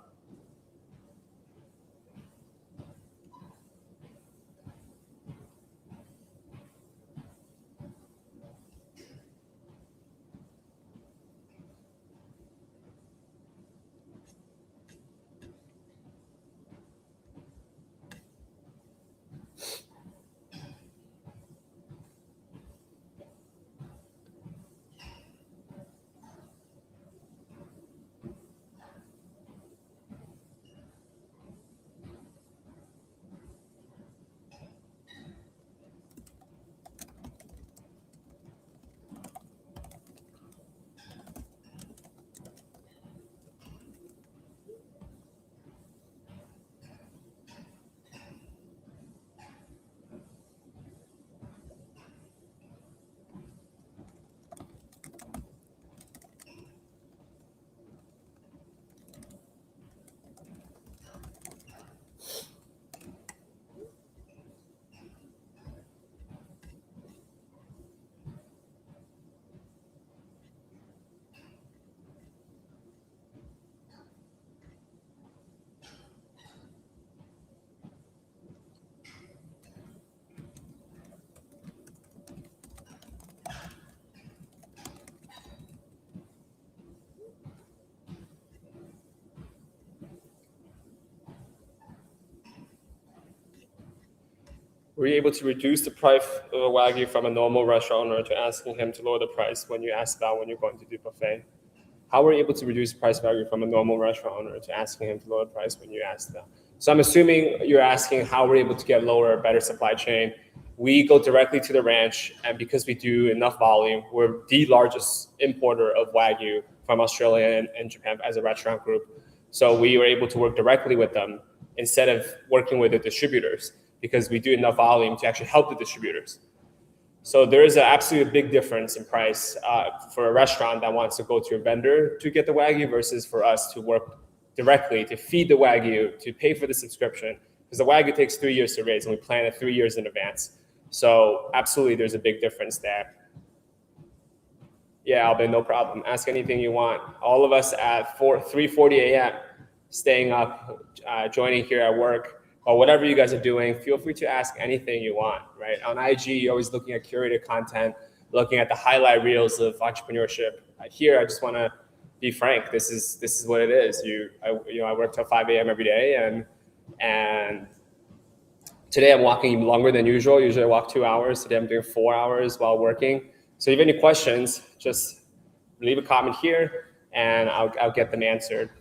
Were you able to reduce the price of a Wagyu from a normal restaurant owner to asking him to lower the price when you asked about when you're going to do buffet? How were you able to reduce the price of Wagyu from a normal restaurant owner to asking him to lower the price when you asked them? So I'm assuming you're asking how we're able to get lower, better supply chain. We go directly to the ranch, and because we do enough volume, we're the largest importer of Wagyu from Australia and Japan as a restaurant group. So we were able to work directly with them instead of working with the distributors because we do enough volume to actually help the distributors. So there is an absolute big difference in price for a restaurant that wants to go to a vendor to get the Wagyu versus for us to work directly to feed the Wagyu, to pay for the subscription, because the Wagyu takes 3 years to raise and we plan it 3 years in advance. So absolutely, there's a big difference there. Yeah, Albin, no problem. Ask anything you want. All of us at 3:40 a.m. staying up, joining here at work, or whatever you guys are doing, feel free to ask anything you want, right? On IG, you're always looking at curated content, looking at the highlight reels of entrepreneurship. Here, I just want to be frank. This is what it is. I work till 5 a.m. every day, and today I'm walking longer than usual. Usually I walk 2 hours. Today I'm doing 4 hours while working. So if you have any questions, just leave a comment here, and I'll get them answered.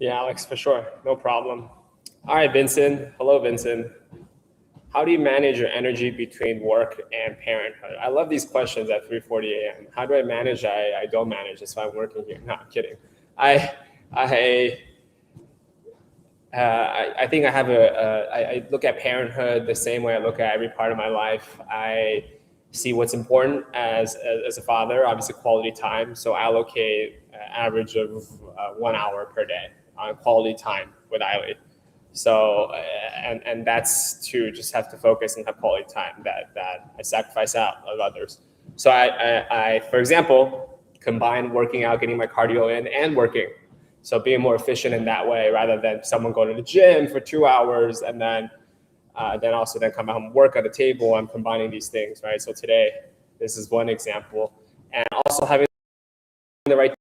Yeah, Alex, for sure. No problem. All right, Vincent. Hello, Vincent. How do you manage your energy between work and parenthood? I love these questions at 3:40 a.m. How do I manage? I don't manage. That's why I'm working here. No, I'm kidding. I think I have I look at parenthood the same way I look at every part of my life. I see what's important as a father, obviously quality time. So I allocate an average of 1 hour per day on quality time with Eiley. So and that's to just have to focus and have quality time that I sacrifice out of others. So I for example, combine working out, getting my cardio in, and working. So being more efficient in that way, rather than someone going to the gym for 2 hours and then also come home and work at the table. I'm combining these things, right? So today, this is one example, and also having the right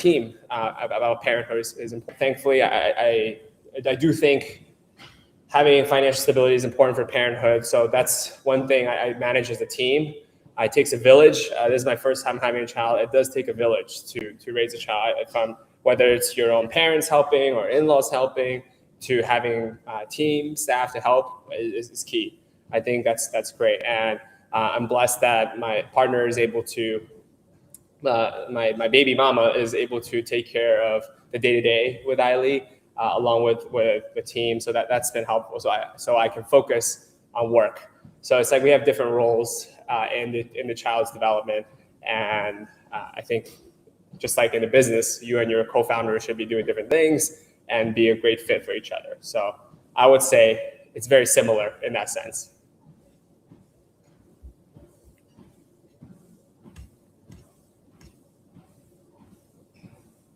team about parenthood is important. Thankfully, I do think having financial stability is important for parenthood. So that's one thing I manage as a team. It takes a village. This is my first time having a child. It does take a village to raise a child. Whether it's your own parents helping or in-laws helping, to having team staff to help is key. I think that's great, and I'm blessed that my partner is able to. My baby mama is able to take care of the day-to-day with Eiley, along with the team. So that's been helpful. So I can focus on work. So it's like we have different roles in the child's development, and I think just like in the business, you and your co-founder should be doing different things and be a great fit for each other. So I would say it's very similar in that sense.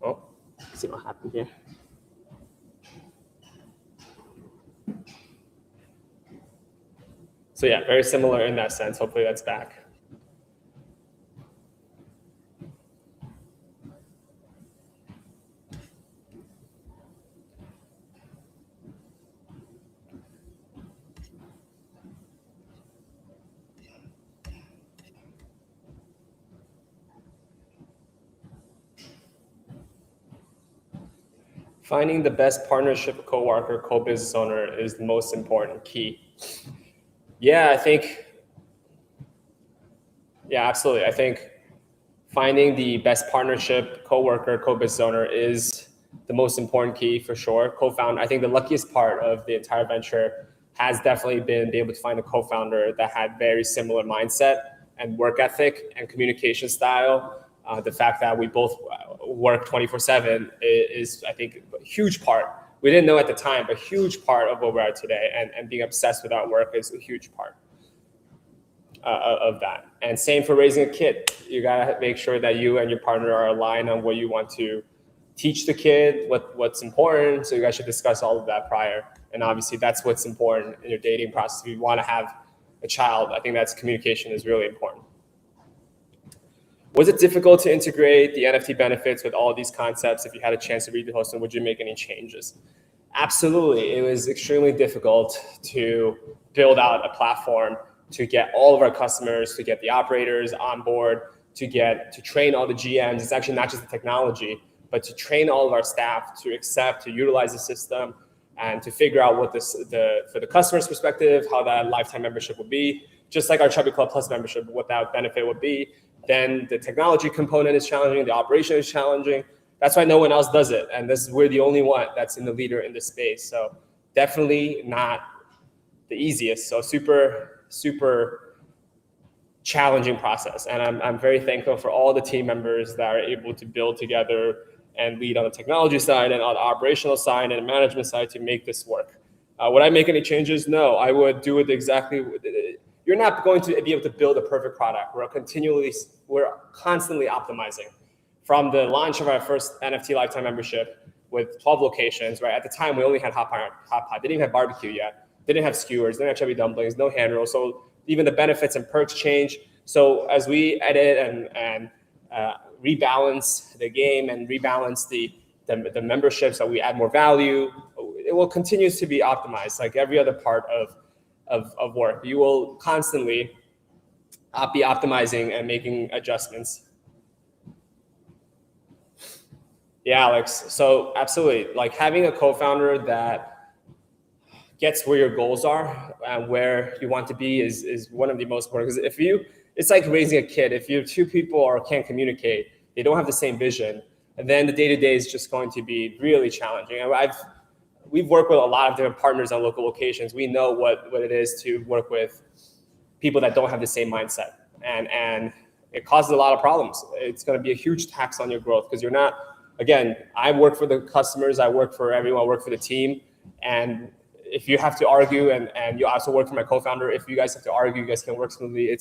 Oh, let's see what happened here. So yeah, very similar in that sense. Hopefully that's back. Finding the best partnership co-worker, co-business owner is the most important key. Yeah, absolutely. I think finding the best partnership, co-worker, co-business owner is the most important key for sure. Co-founder, I think the luckiest part of the entire venture has definitely been able to find a co-founder that had very similar mindset and work ethic and communication style. The fact that we both work 24/7 is, I think, a huge part. We didn't know at the time, but huge part of where we are today. And being obsessed with our work is a huge part of that. And same for raising a kid. You gotta make sure that you and your partner are aligned on what you want to teach the kid, what's important. So you guys should discuss all of that prior. And obviously that's what's important in your dating process. If you want to have a child, I think that's communication is really important. Was it difficult to integrate the NFT benefits with all of these concepts? If you had a chance to read the post, and would you make any changes? Absolutely. It was extremely difficult to build out a platform to get all of our customers, to get the operators on board, to train all the GMs. It's actually not just the technology, but to train all of our staff to accept, to utilize the system, and to figure out what for the customer's perspective, how that lifetime membership would be, just like our Chubby Club Plus membership, what that benefit would be. Then the technology component is challenging, the operation is challenging. That's why no one else does it. And we're the only one that's in the leader in this space. So definitely not the easiest. So super challenging process. And I'm very thankful for all the team members that are able to build together and lead on the technology side and on the operational side and the management side to make this work. Would I make any changes? No, I would do it exactly. You're not going to be able to build a perfect product. We're constantly optimizing. From the launch of our first NFT lifetime membership with 12 locations, right? At the time, we only had hot pot. They didn't even have barbecue yet. They didn't have skewers. They didn't have chubby dumplings. No hand rolls. So even the benefits and perks change. So as we edit and rebalance the game and rebalance the memberships, so we add more value, it will continue to be optimized like every other part of work. You will constantly be optimizing and making adjustments. Yeah, Alex. So absolutely, like having a co-founder that gets where your goals are and where you want to be is one of the most important. Because it's like raising a kid. If you two people can't communicate, they don't have the same vision, and then the day-to-day is just going to be really challenging. We've worked with a lot of different partners on local locations. We know what it is to work with people that don't have the same mindset, and it causes a lot of problems. It's going to be a huge tax on your growth because you're not. Again, I work for the customers. I work for everyone. I work for the team, and if you have to argue, and you also work for my co-founder, if you guys have to argue, you guys can work smoothly.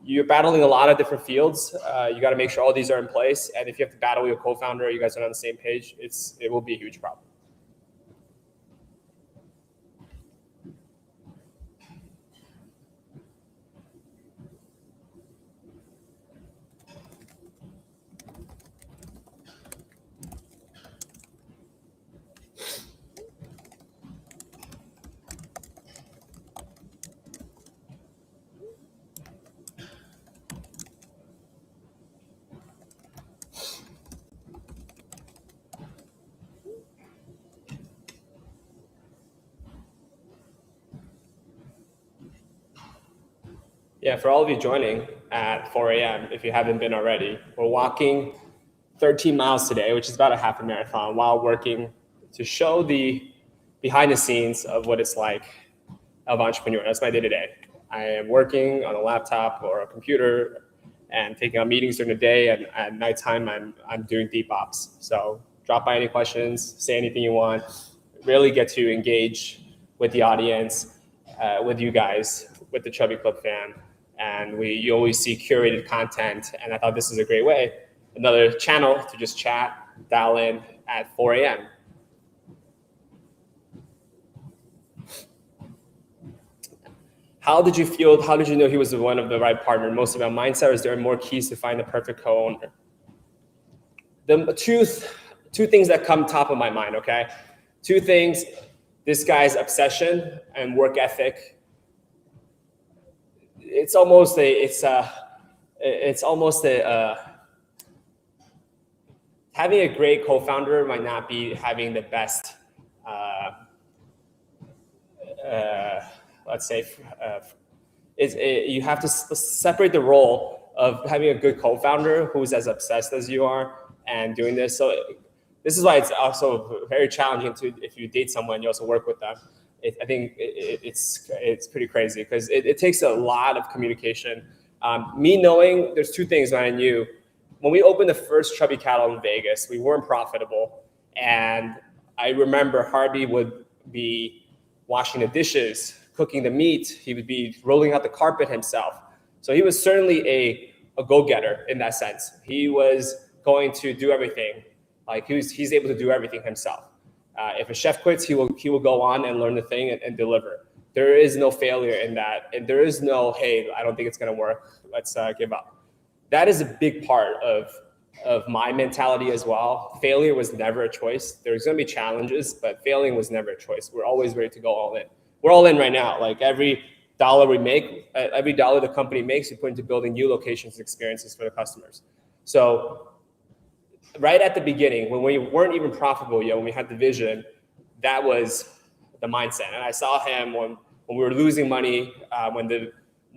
You're battling a lot of different fields. You got to make sure all these are in place, and if you have to battle your co-founder, you guys are on the same page. It will be a huge problem. Yeah, for all of you joining at 4 a.m., if you haven't been already, we're walking 13 miles today, which is about a half a marathon, while working to show the behind the scenes of what it's like of entrepreneur. That's my day to day. I am working on a laptop or a computer and taking on meetings during the day, and at nighttime, I'm doing deep ops. So drop by any questions, say anything you want. Really get to engage with the audience, with you guys, with the Chubby Club fam, and you always see curated content. And I thought this is a great way, another channel to just chat, dial in at 4 a.m. How did you feel? How did you know he was one of the right partner? Most about mindset, or is there more keys to find the perfect co-owner? The two things that come top of my mind, okay? Two things: this guy's obsession and work ethic. It's almost having a great co-founder might not be having the best, let's say, you have to separate the role of having a good co-founder who's as obsessed as you are and doing this. So this is why it's also very challenging to, if you date someone, you also work with them. I think it's pretty crazy because it takes a lot of communication. Me knowing, there's two things that I knew. When we opened the first Chubby Cattle in Vegas, we weren't profitable. And I remember Harvey would be washing the dishes, cooking the meat. He would be rolling out the carpet himself. So he was certainly a go-getter in that sense. He was going to do everything. Like he's able to do everything himself. If a chef quits, he will go on and learn the thing and deliver. There is no failure in that. And there is no, hey, I don't think it's going to work. Let's give up. That is a big part of my mentality as well. Failure was never a choice. There's going to be challenges, but failing was never a choice. We're always ready to go all in. We're all in right now. Like every dollar we make, every dollar the company makes, we put into building new locations and experiences for the customers. So right at the beginning, when we weren't even profitable yet, when we had the vision, that was the mindset. And I saw him when we were losing money,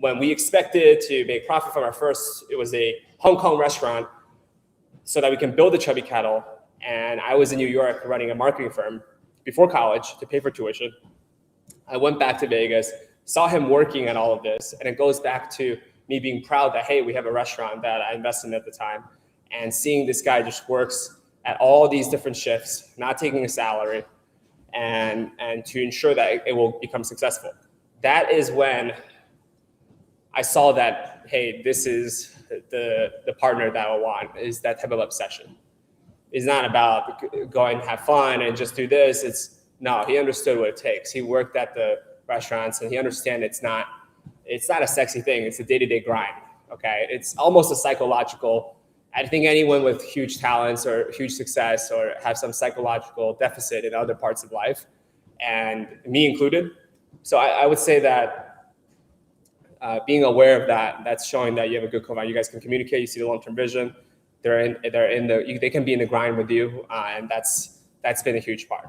when we expected to make profit from our first, it was a Hong Kong restaurant, so that we can build the Chubby Cattle. And I was in New York running a marketing firm before college to pay for tuition. I went back to Vegas, saw him working at all of this. And it goes back to me being proud that, hey, we have a restaurant that I invested in at the time. And seeing this guy just works at all these different shifts, not taking a salary, and to ensure that it will become successful. That is when I saw that, hey, this is the partner that I want, is that type of obsession. It's not about going have fun and just do this. No, he understood what it takes. He worked at the restaurants and he understands it's not a sexy thing. It's a day-to-day grind, okay? It's almost a psychological. I think anyone with huge talents or huge success or have some psychological deficit in other parts of life, and me included. So I would say that being aware of that, that's showing that you have a good co-founder. You guys can communicate. You see the long-term vision. They can be in the grind with you, and that's been a huge part.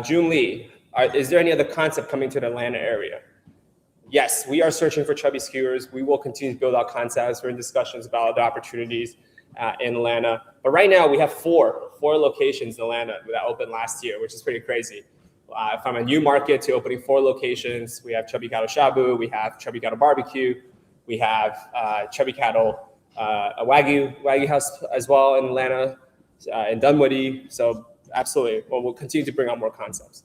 June Lee, is there any other concept coming to the Atlanta area? Yes, we are searching for chubby skewers. We will continue to build out concepts. We're in discussions about the opportunities in Atlanta. But right now we have four locations in Atlanta that opened last year, which is pretty crazy. From a new market to opening 4 locations, we have Chubby Cattle Shabu, we have Chubby Cattle Barbecue, we have Chubby Cattle a Wagyu house as well in Atlanta, in Dunwoody. So absolutely, well, we'll continue to bring out more concepts.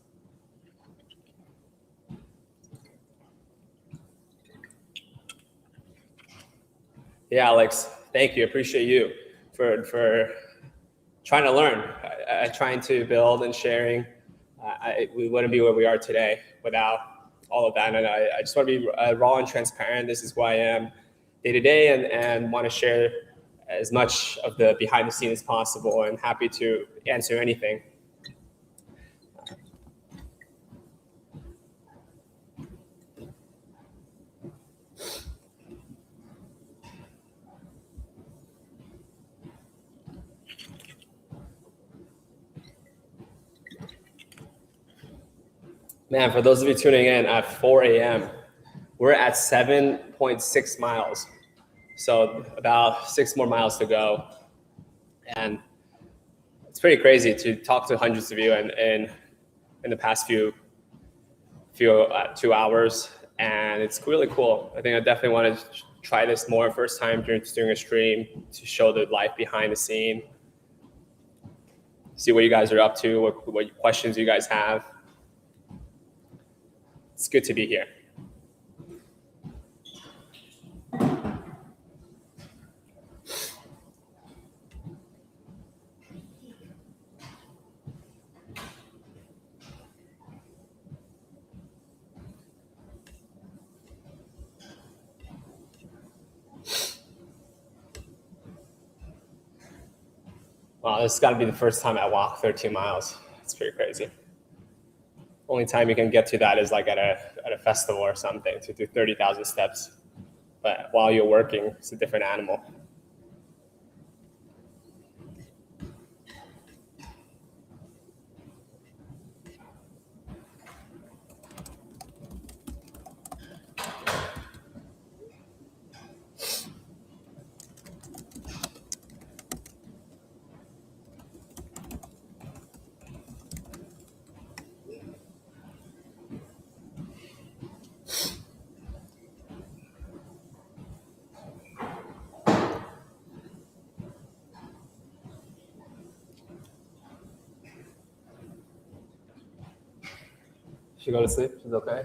Yeah, Alex, thank you. Appreciate you for trying to learn, trying to build and sharing. We wouldn't be where we are today without all of that. And I just want to be raw and transparent. This is who I am day to day, and want to share as much of the behind the scenes as possible, and happy to answer anything. Man, for those of you tuning in at 4 a.m., We're at 7.6 miles. So about 6 more miles to go. And it's pretty crazy to talk to hundreds of you in the past few 2 hours. And it's really cool. I think I definitely want to try this more first time during a stream to show the life behind the scene. See what you guys are up to, what questions you guys have. It's good to be here. Wow, this has got to be the first time I walk 13 miles. It's pretty crazy. Only time you can get to that is like at a festival or something to do 30,000 steps. But while you're working, it's a different animal. She go to sleep? She's okay?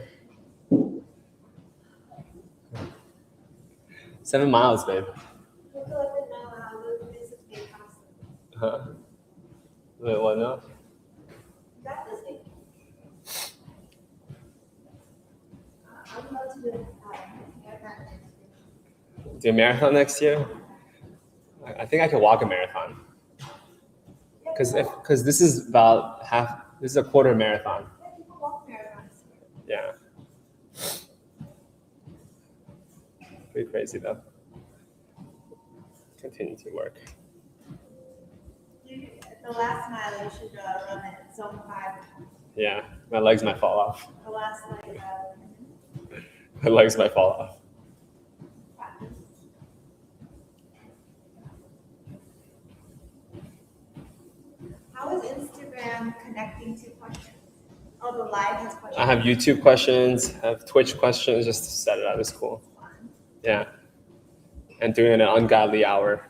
7 miles, babe. Huh? Wait, what now? Do a marathon next year? I think I can walk a marathon. Because this is about half. This is a quarter marathon. Yeah. Pretty crazy though. Continue to work. The last mile, you should run at zone 5. Yeah, my legs might fall off. The last My legs might fall off. How is Instagram connecting to questions? Oh, the live has questions. I have YouTube questions, I have Twitch questions, just to set it up. It's cool. Yeah. And doing an ungodly hour.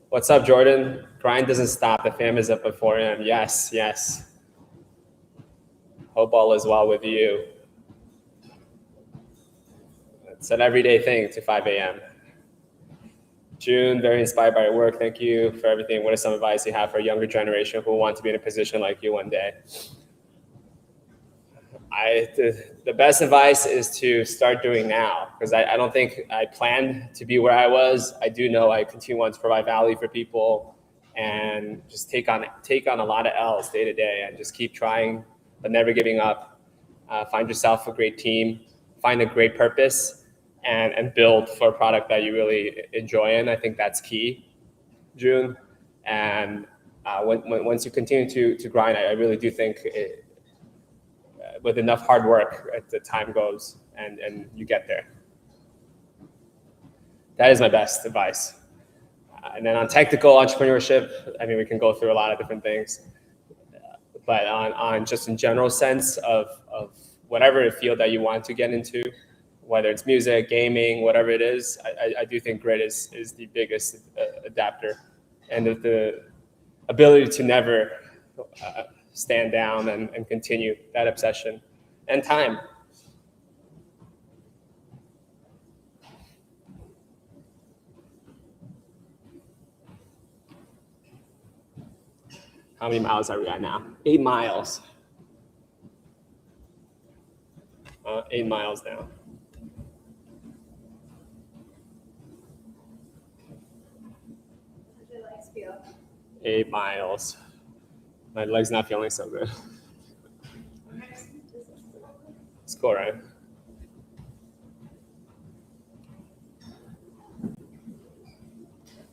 What's up, Jordan? Grind doesn't stop. The fam is up at 4 a.m. Yes, yes. Hope all is well with you. It's an everyday thing to 5 a.m. June, very inspired by your work. Thank you for everything. What is some advice you have for a younger generation who want to be in a position like you one day? The best advice is to start doing now, because I don't think I planned to be where I was. I do know I continue want to provide value for people and just take on a lot of L's day to day and just keep trying, but never giving up. Find yourself a great team, find a great purpose, and build for a product that you really enjoy in. I think that's key, June. And once you continue to grind, I really do think with enough hard work, the time goes and you get there. That is my best advice. And then on technical entrepreneurship, I mean, we can go through a lot of different things. But on just in general sense of whatever field that you want to get into, whether it's music, gaming, whatever it is, I do think grit is the biggest adapter. And the ability to never stand down and continue that obsession and time. How many miles are we at now? 8 miles. 8 miles now. How's your legs feel? 8 miles. My leg's not feeling so good. It's cool, right?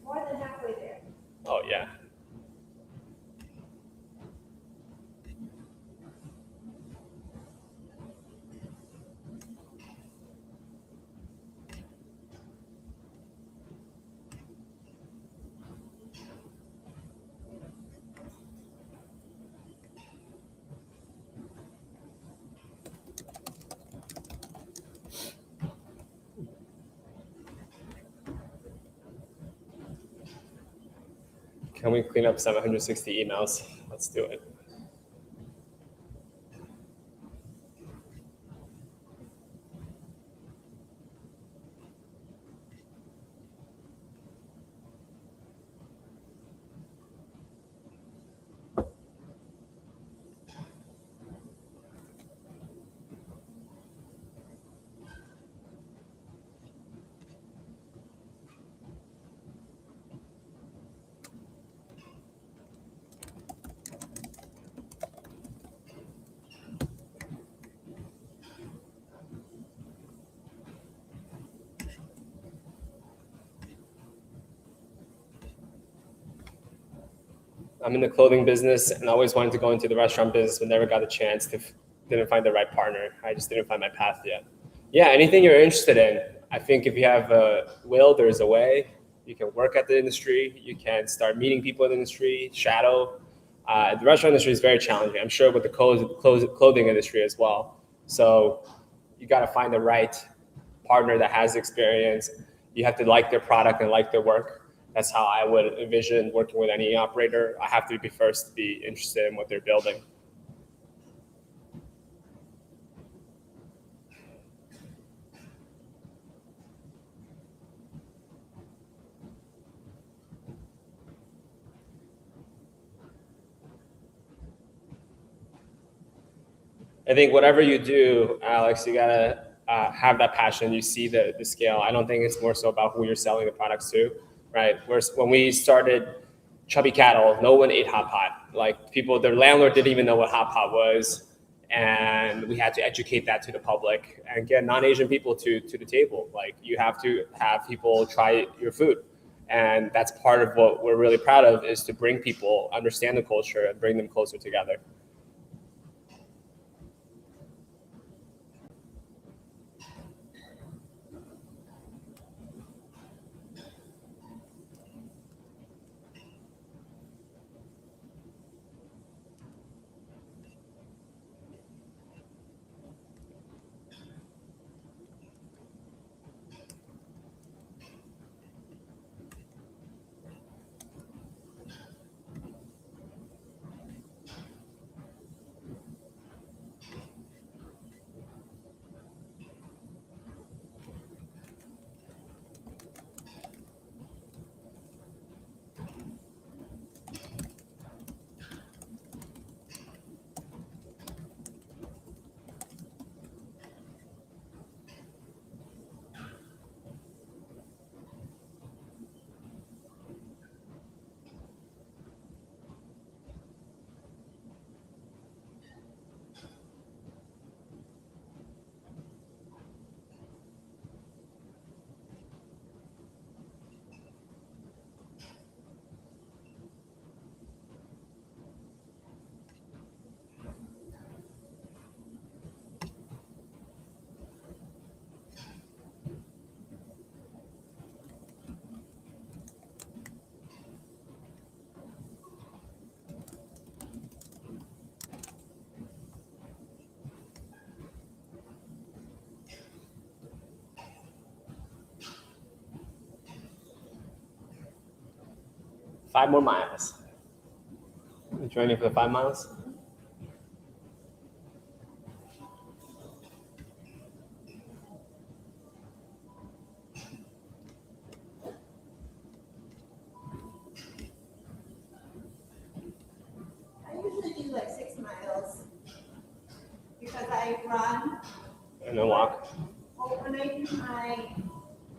More than halfway there. Oh, yeah. Can we clean up 760 emails? Let's do it. I'm in the clothing business and I always wanted to go into the restaurant business, but never got a chance to, didn't find the right partner. I just didn't find my path yet. Yeah, anything you're interested in. I think if you have a will, there's a way. You can work at the industry. You can start meeting people in the industry, shadow. The restaurant industry is very challenging. I'm sure with the clothing industry as well. So you got to find the right partner that has experience. You have to like their product and like their work. That's how I would envision working with any operator. I have to be first to be interested in what they're building. I think whatever you do, Alex, you gotta have that passion. You see the scale. I don't think it's more so about who you're selling the products to, right? When we started Chubby Cattle, no one ate hot pot. Like people, their landlord didn't even know what hot pot was, and we had to educate that to the public and get non-Asian people to the table. Like you have to have people try your food, and that's part of what we're really proud of is to bring people understand the culture and bring them closer together. Five more miles. You joining for the 5 miles? I usually do like 6 miles because I run. And then walk. Well, when I do my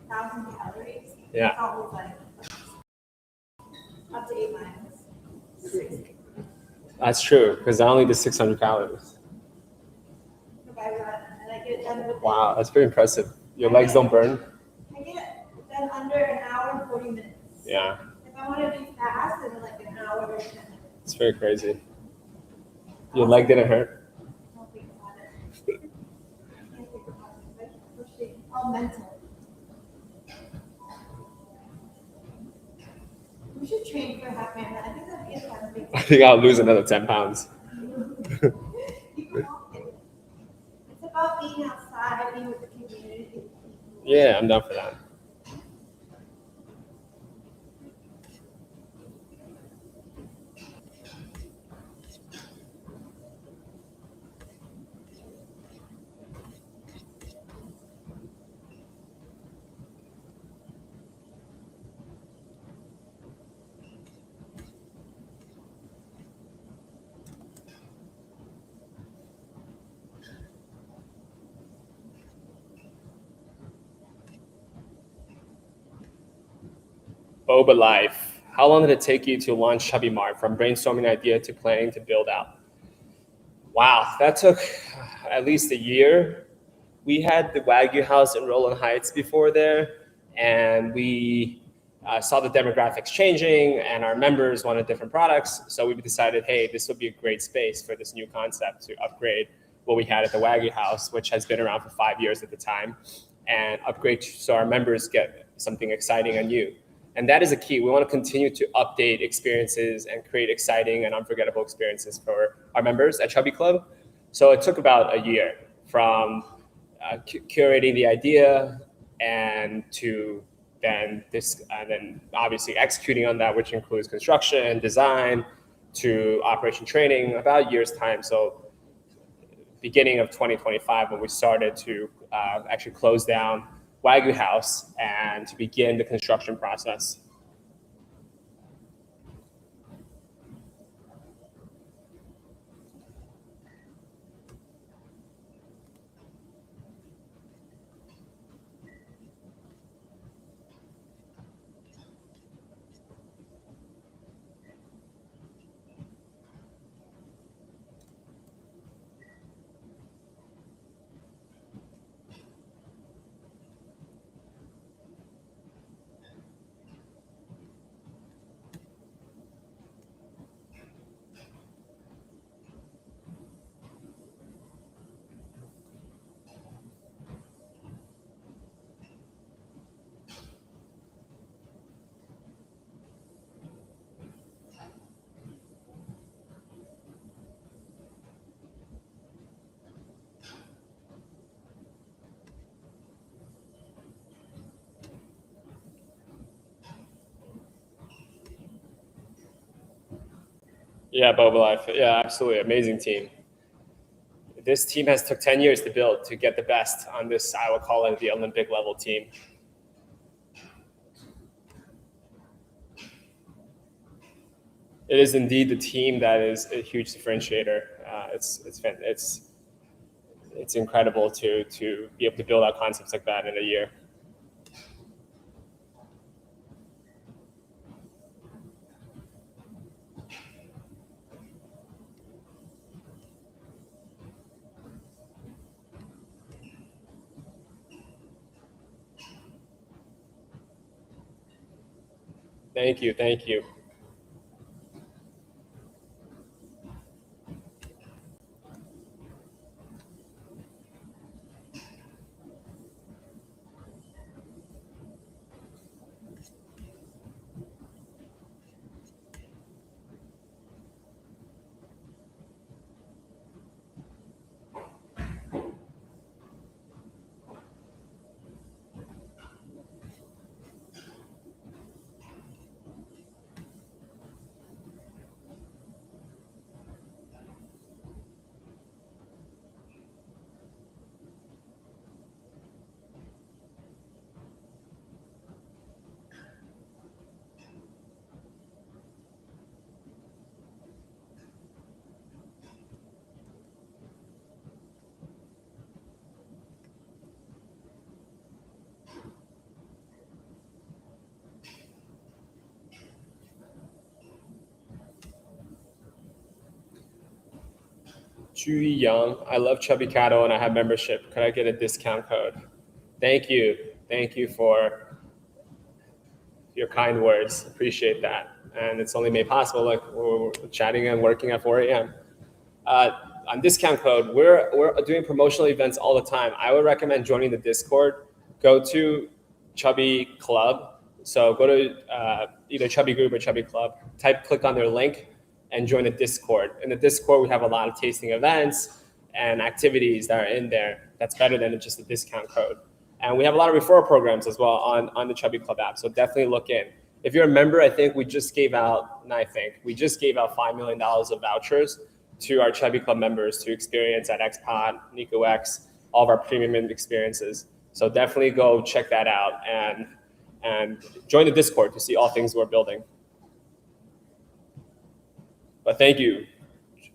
1,000 calories, Yeah. it's always like up to 8 miles. 6. That's true, because I only did 600 calories. If I run and I get done with Wow, that's pretty impressive. Your legs don't burn? I get done under an hour and 40 minutes. Yeah, If I want to do fast, then like an hour and 10 minutes. it's very crazy. Your leg didn't hurt? Don't think about it. Can't think about it. Like pushing, all mental. We should train for half marathon. I think that'd be a fun thing. I think I'll lose another 10 pounds. It's about being outside, being with the community. Yeah, I'm down for that. Boba life. How long did it take you to launch Chubby Mart from brainstorming idea to planning to build out? Wow, that took at least a year. We had the Wagyu house in Rowland Heights before there, and we saw the demographics changing and our members wanted different products. So we decided, hey, this would be a great space for this new concept to upgrade what we had at the Wagyu house, which has been around for 5 years at the time, and upgrade so our members get something exciting and new. And that is a key. We want to continue to update experiences and create exciting and unforgettable experiences for our members at Chubby Club. So it took about a year from curating the idea and to then obviously executing on that, which includes construction, design, to operation training, about a year's time. So beginning of 2025, when we started to actually close down Wagyu House and to begin the construction process. Yeah, Boba Life. Yeah, absolutely. Amazing team. This team has took 10 years to build to get the best on this, I would call it the Olympic level team. It is indeed the team that is a huge differentiator. It's incredible to be able to build out concepts like that in a year. Thank you. Thank you. Juyi Young, I love Chubby Cattle and I have membership. Could I get a discount code? Thank you. Thank you for your kind words. Appreciate that. And it's only made possible like we're chatting and working at 4 a.m. On discount code, we're doing promotional events all the time. I would recommend joining the Discord. Go to Chubby Club. So go to either Chubby Group or Chubby Club. Click on their link and join the Discord. In the Discord, we have a lot of tasting events and activities that are in there. That's better than just a discount code. And we have a lot of referral programs as well on the Chubby Club app. So definitely look in. If you're a member, I think we just gave out $5 million of vouchers to our Chubby Club members to experience at XPod, Nico X, all of our premium experiences. So definitely go check that out and join the Discord to see all things we're building. But thank you,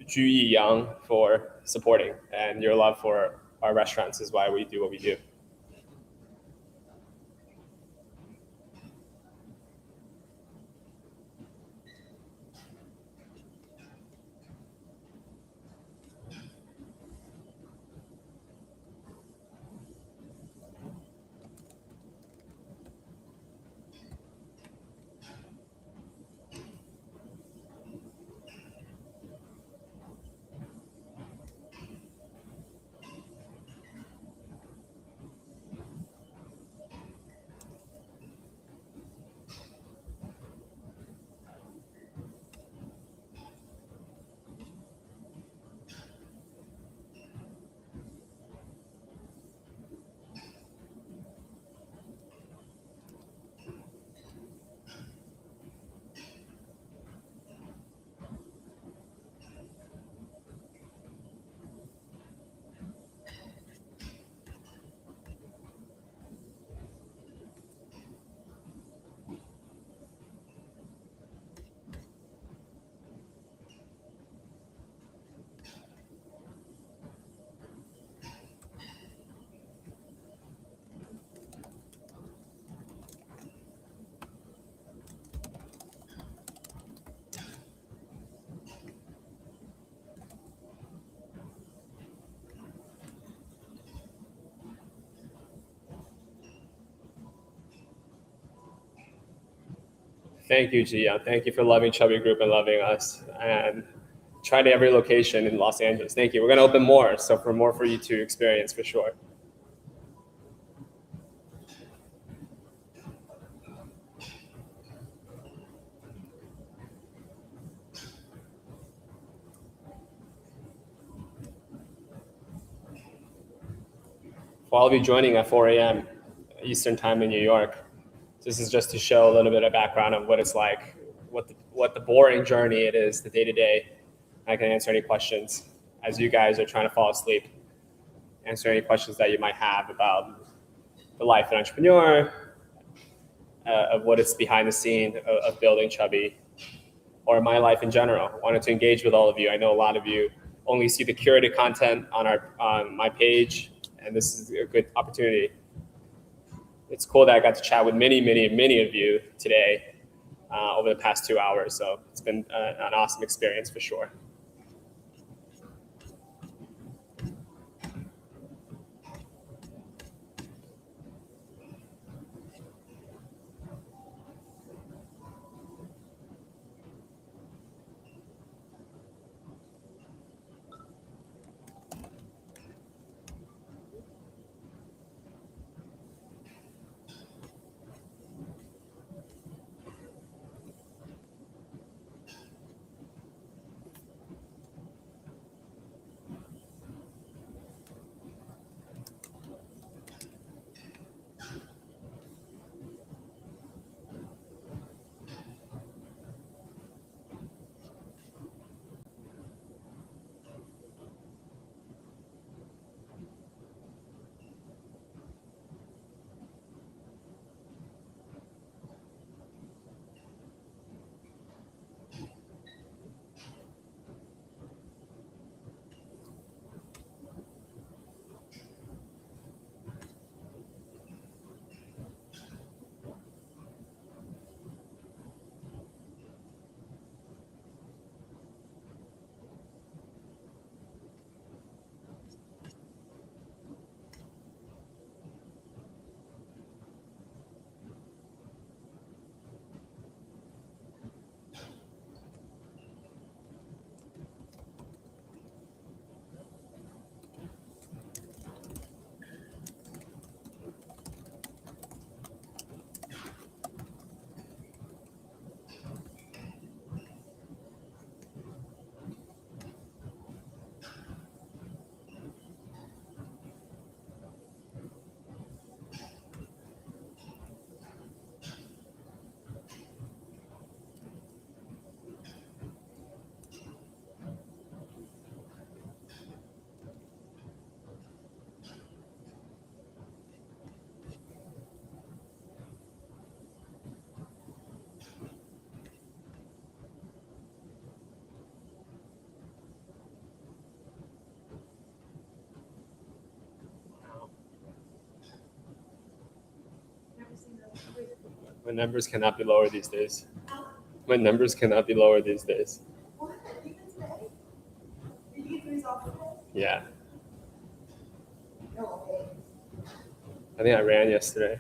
Juyi Yang, for supporting, and your love for our restaurants is why we do what we do. Thank you, Gia. Thank you for loving Chubby Group and loving us. And try to every location in Los Angeles. Thank you. We're going to open more, so for more for you to experience for sure. For all of you joining at 4 a.m. Eastern Time in New York, this is just to show a little bit of background of what it's like, what the boring journey it is, the day-to-day. I can answer any questions as you guys are trying to fall asleep. Answer any questions that you might have about the life of an entrepreneur, of what is behind the scene of building Chubby, or my life in general. I wanted to engage with all of you. I know a lot of you only see the curated content on my page, and this is a good opportunity. It's cool that I got to chat with many of you today over the past 2 hours. So it's been an awesome experience for sure. My numbers cannot be lower these days. My numbers cannot be lower these days. What? Even today? Did you get the results today? Yeah, No, okay. I think I ran yesterday.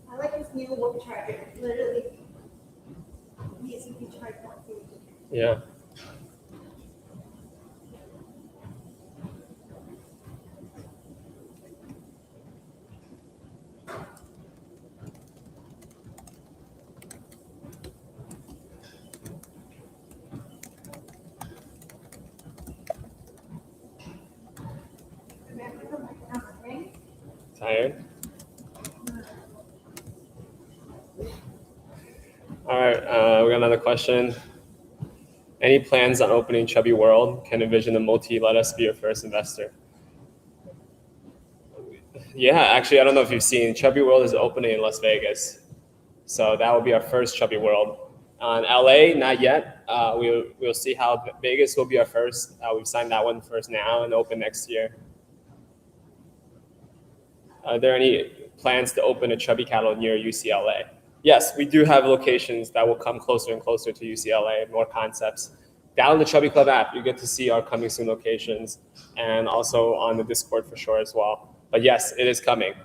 I like this new work charger. Literally, yes, you can charge one thing. Yeah. Remember the mic on the thing? Tired? All right, we got another question. Any plans on opening Chubby World? Can envision the multi let us be your first investor? Yeah, actually, I don't know if you've seen Chubby World is opening in Las Vegas. So that will be our first Chubby World. On LA, not yet. We'll see how Vegas will be our first. We've signed that one first now and open next year. Are there any plans to open a Chubby Cattle near UCLA? Yes, we do have locations that will come closer and closer to UCLA, more concepts. Download the Chubby Club app. You get to see our coming soon locations, and also on the Discord for sure as well. But yes, it is coming.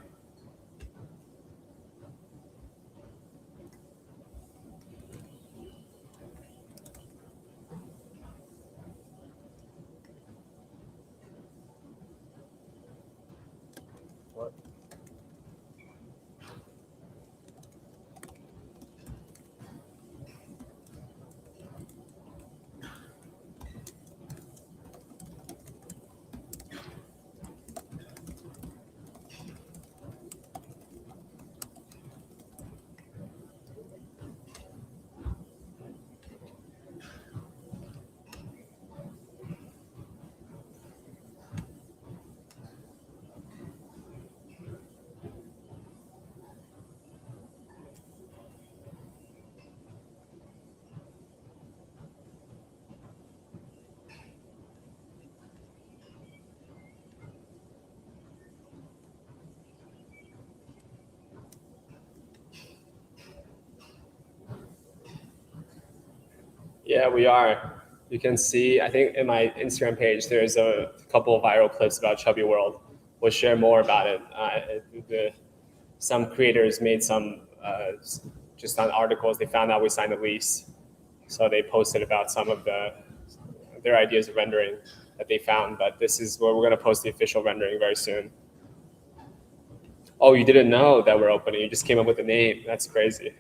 Yeah, we are. You can see, I think in my Instagram page, there's a couple of viral clips about Chubby World. We'll share more about it. Some creators made some just on articles. They found out we signed a lease, so they posted about some of their ideas of rendering that they found. But this is where we're going to post the official rendering very soon. Oh, you didn't know that we're opening? You just came up with the name. That's crazy.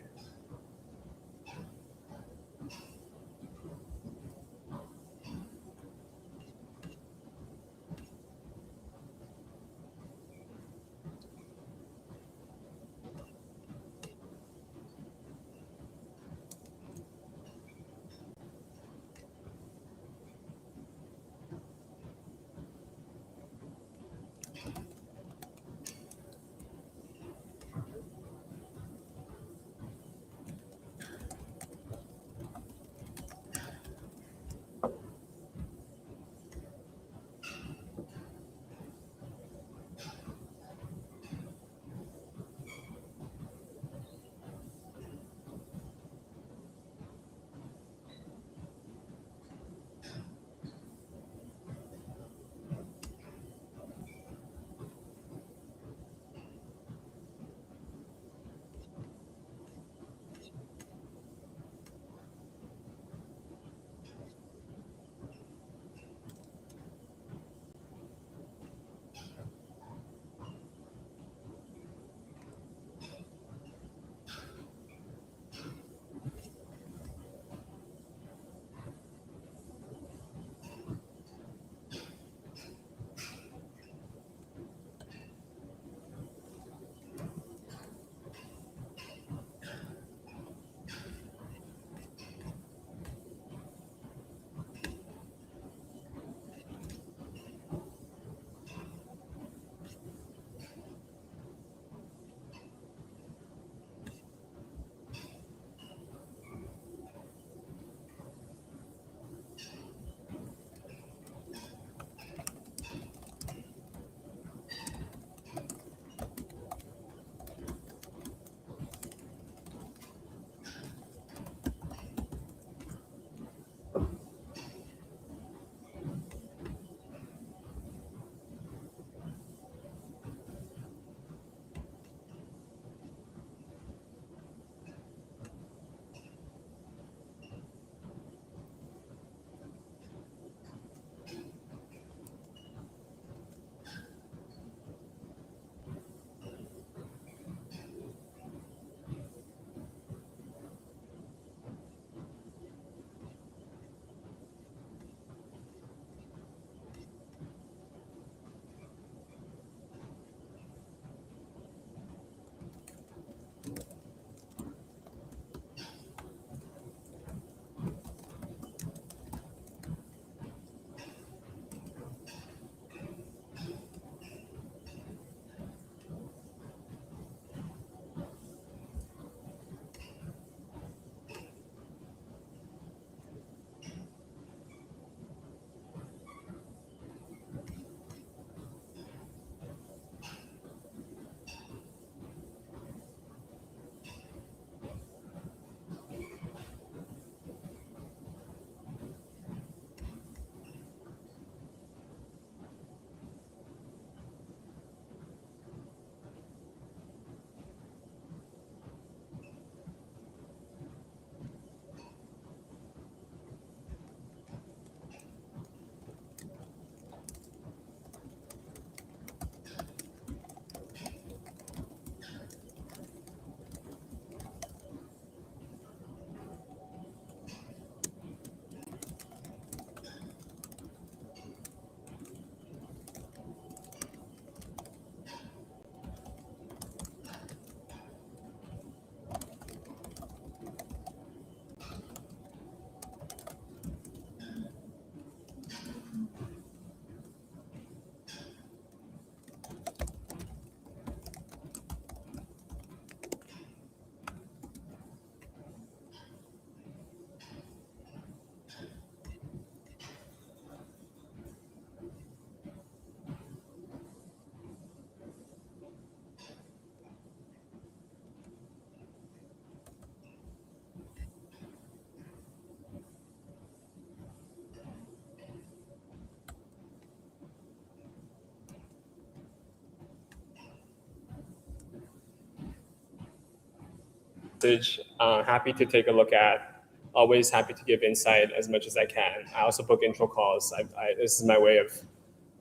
message. Happy to take a look at. Always happy to give insight as much as I can. I also book intro calls. This is my way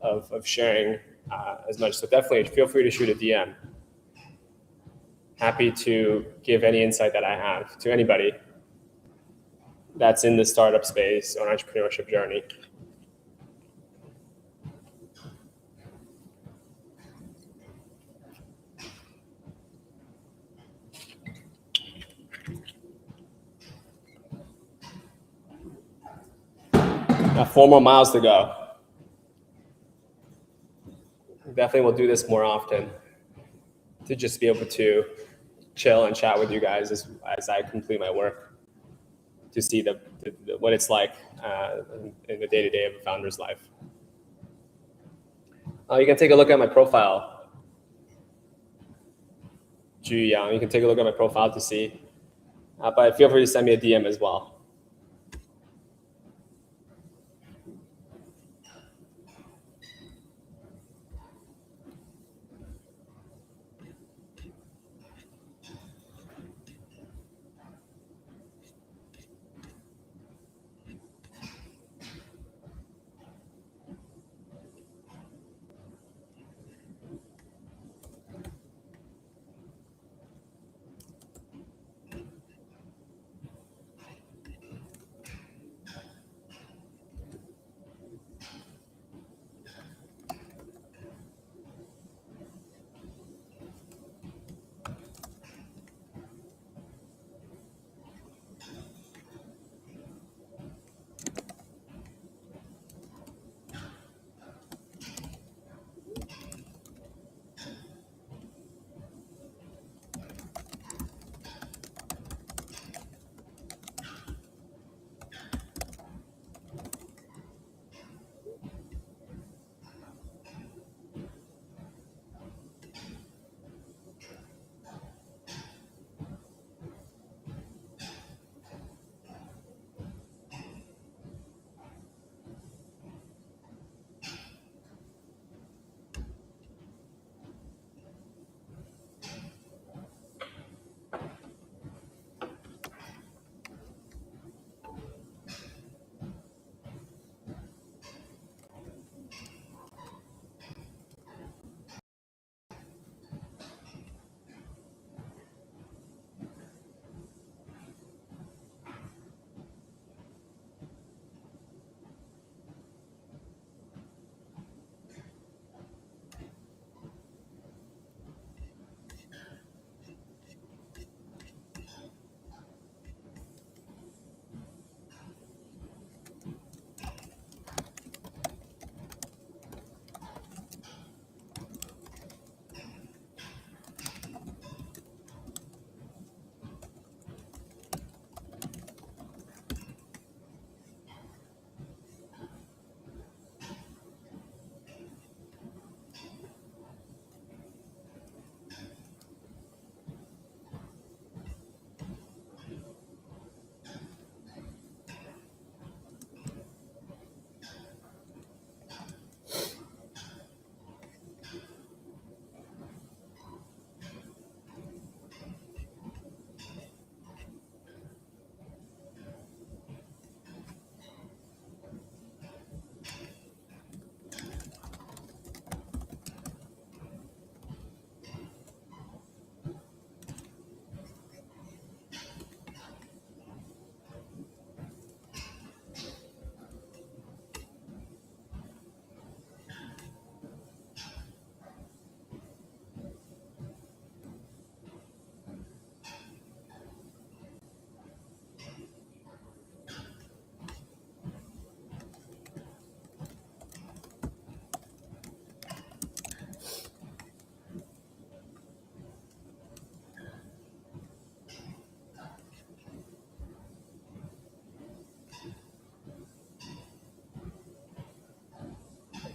of sharing as much. So definitely feel free to shoot a DM. Happy to give any insight that I have to anybody that's in the startup space or entrepreneurship journey. Got 4 more miles to go. Definitely will do this more often to just be able to chill and chat with you guys as I complete my work, to see what it's like in the day-to-day of a founder's life. You can take a look at my profile, Ju Yang. You can take a look at my profile to see, but feel free to send me a DM as well.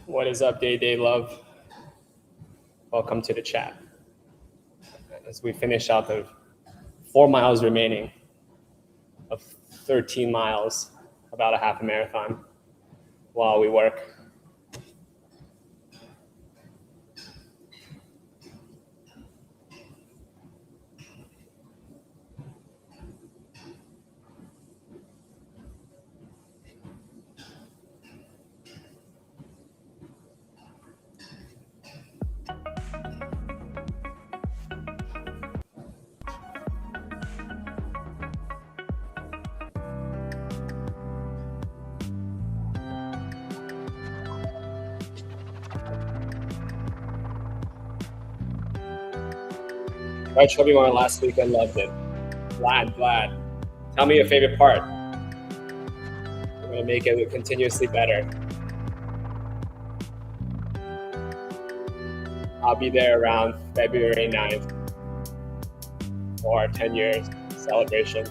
What is up, Day Love? Welcome to the chat. As we finish out the 4 miles remaining of 13 miles, about a half a marathon, while we work. I tried one last week. I loved it. Glad. Tell me your favorite part. I'm gonna make it continuously better. I'll be there around February 9th for our 10 years celebration.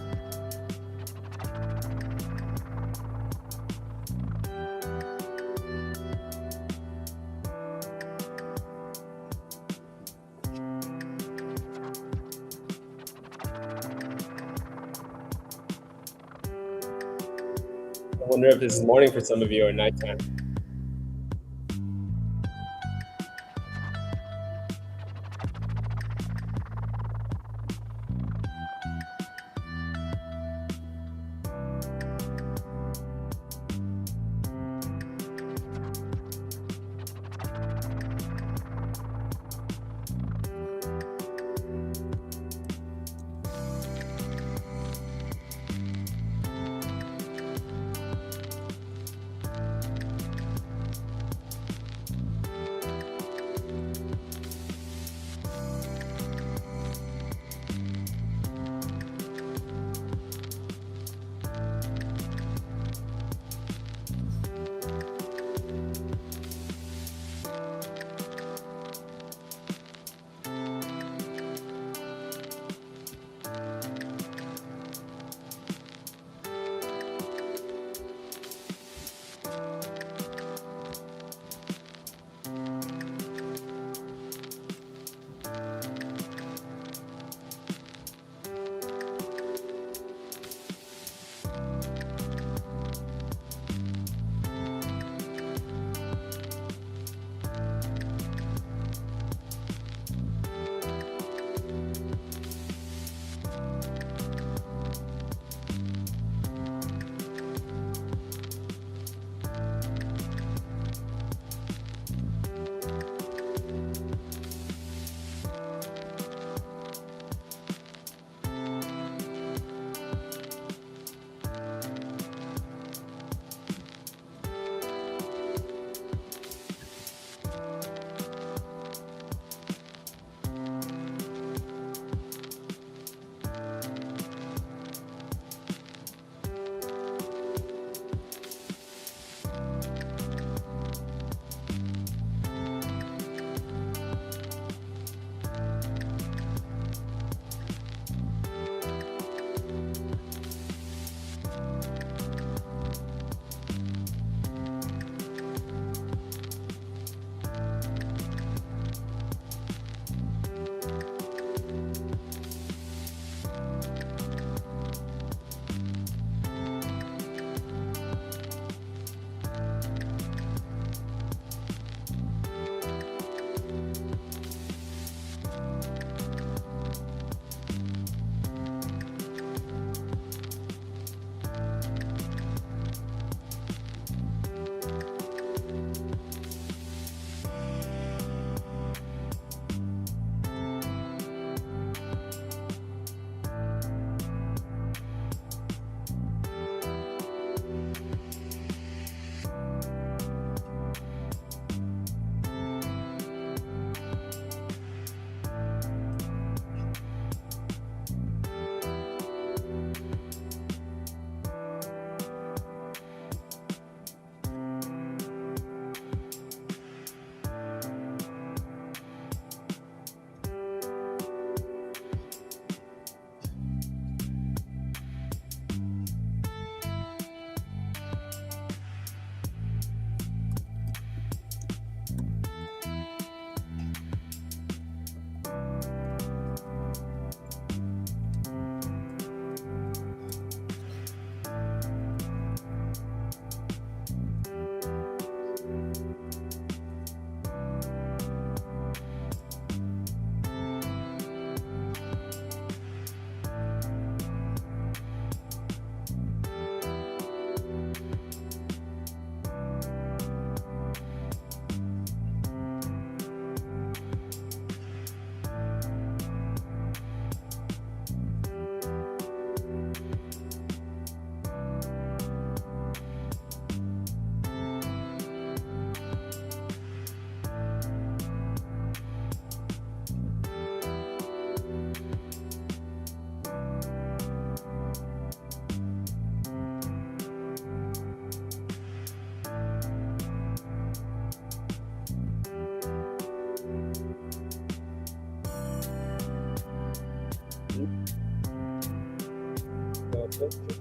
I wonder if this is morning for some of you or nighttime. What?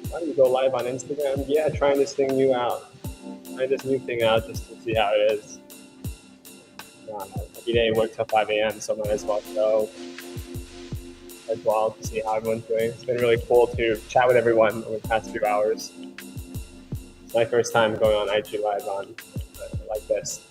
Why do you go live on Instagram? Yeah, trying this thing new out. Trying this new thing out just to see how it is. Every day I work till 5 a.m., so I might as well go as well to see how everyone's doing. It's been really cool to chat with everyone over the past few hours. It's my first time going on IG Live on like this.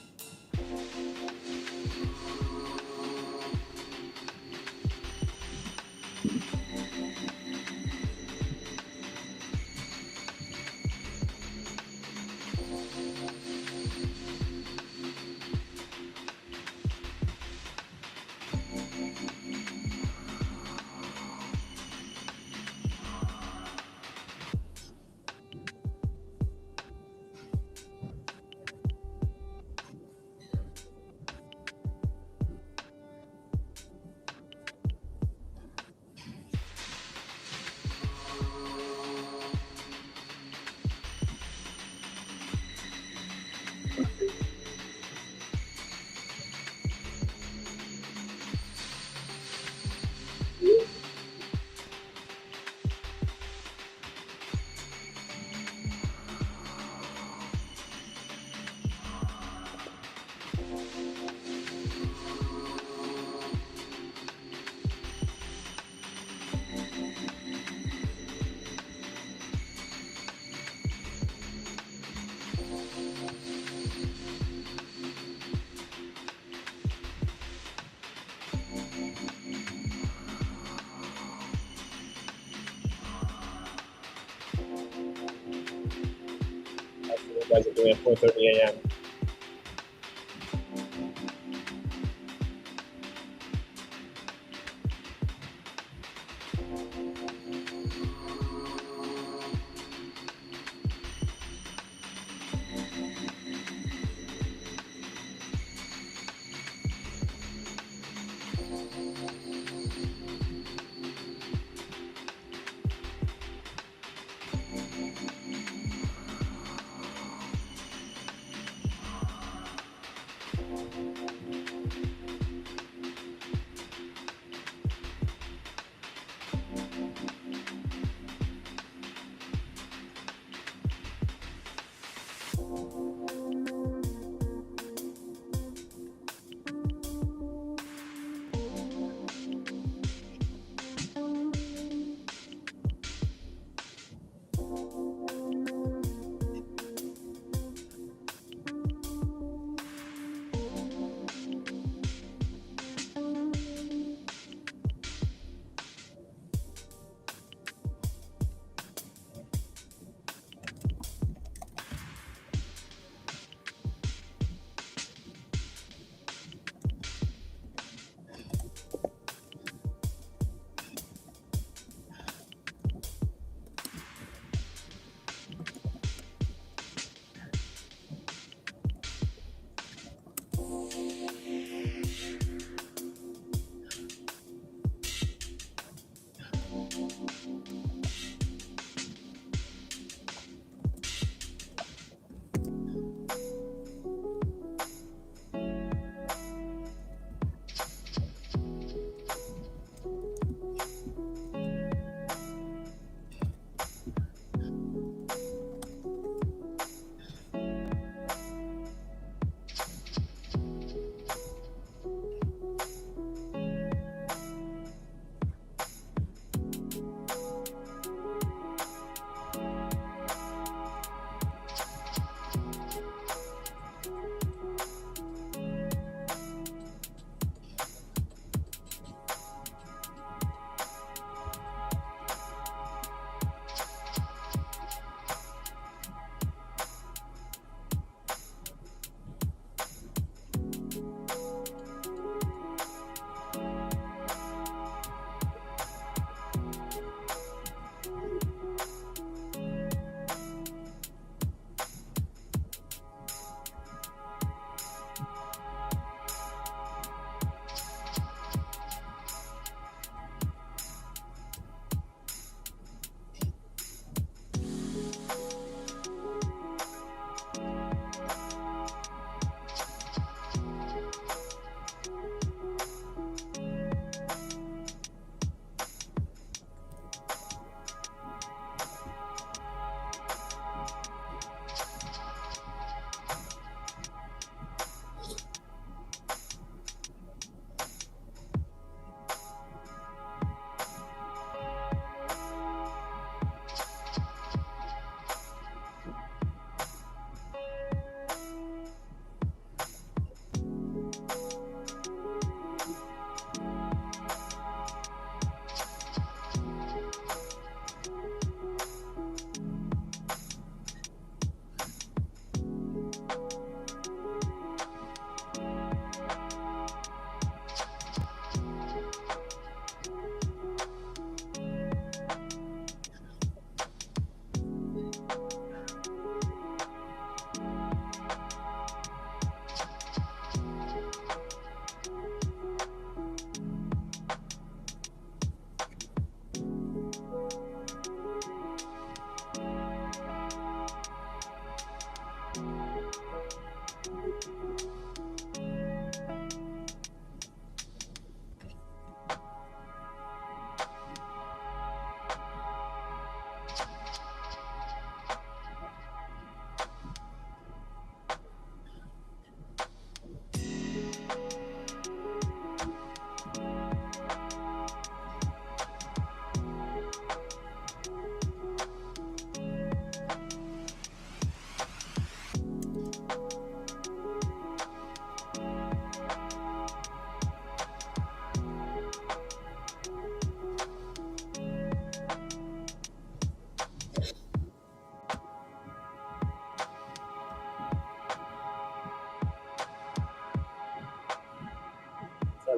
That's what you guys are doing at 4:30 a.m.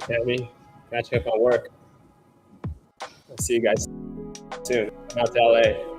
Tammy. Catch up on work. I'll see you guys soon. I'm out to LA.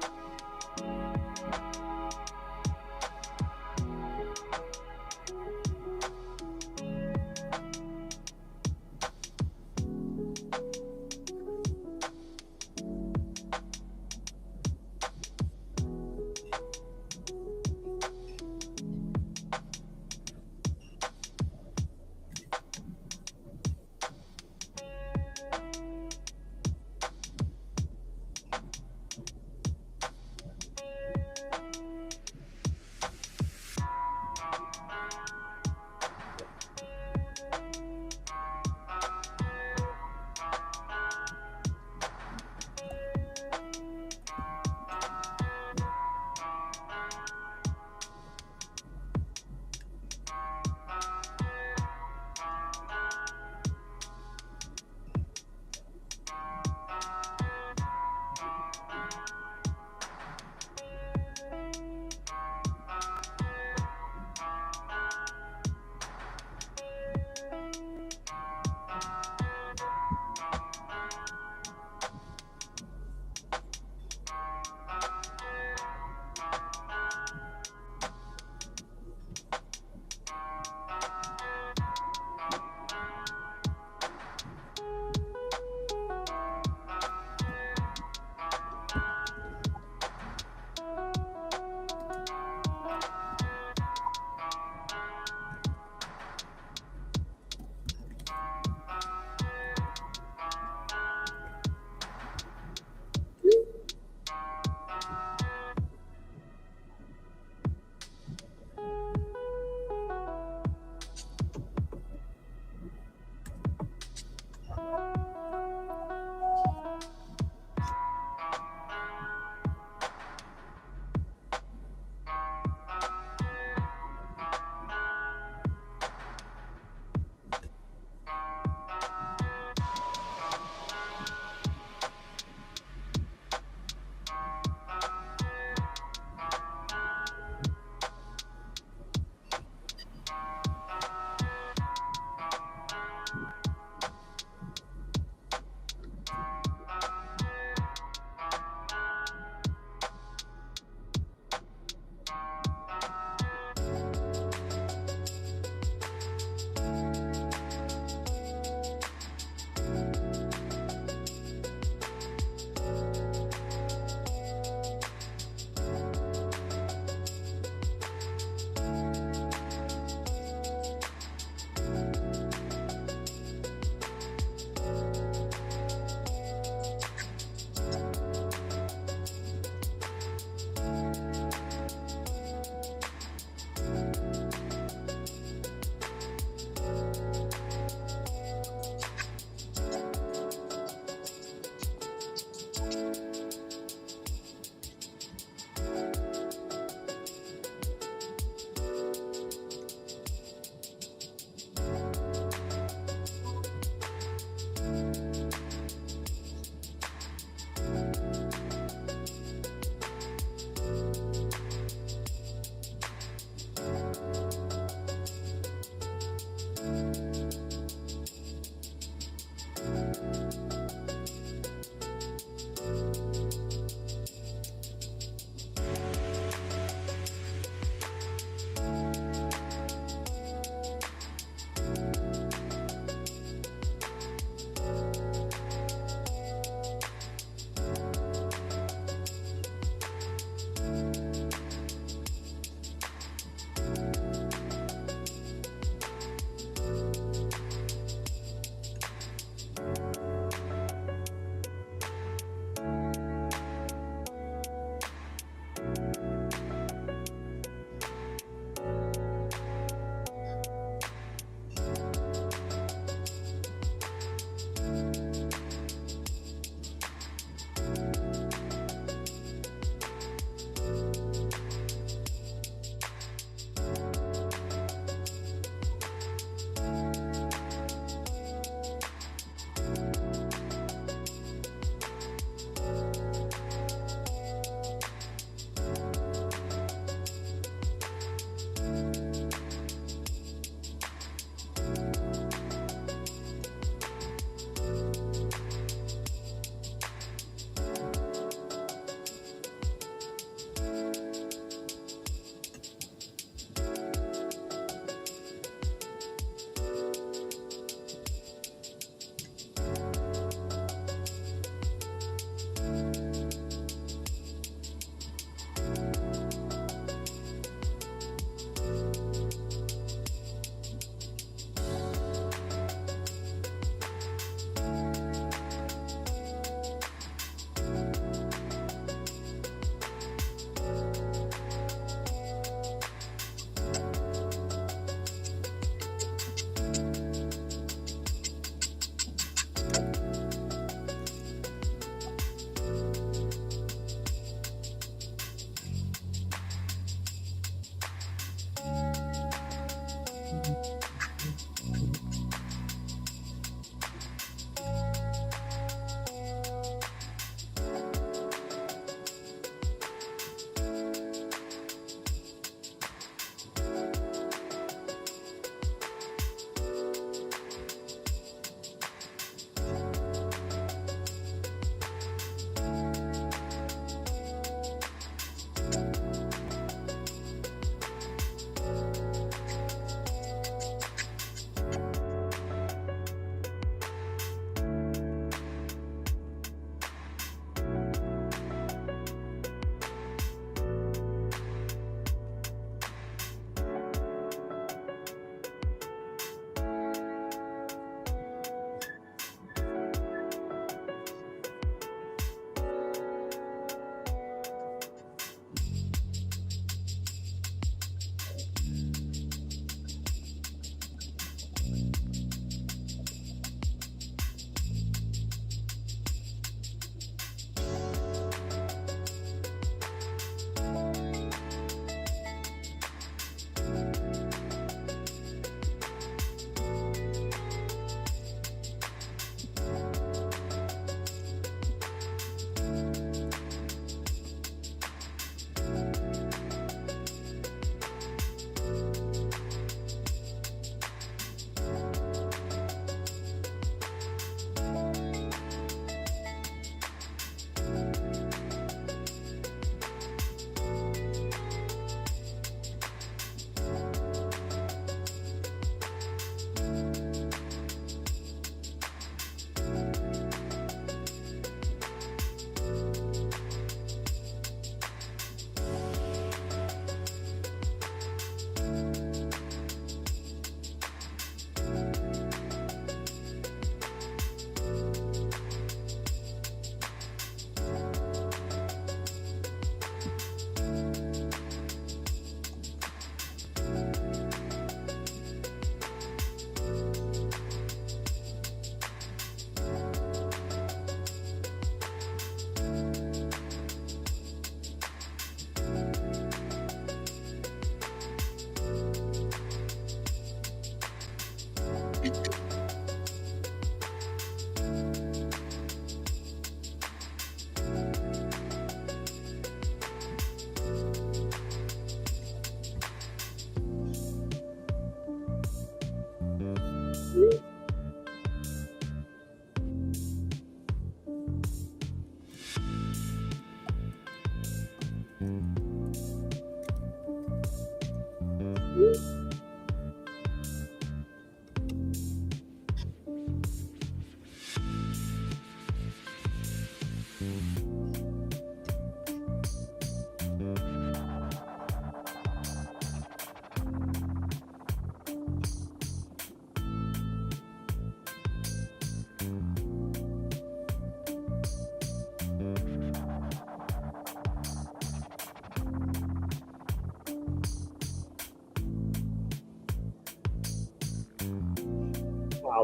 A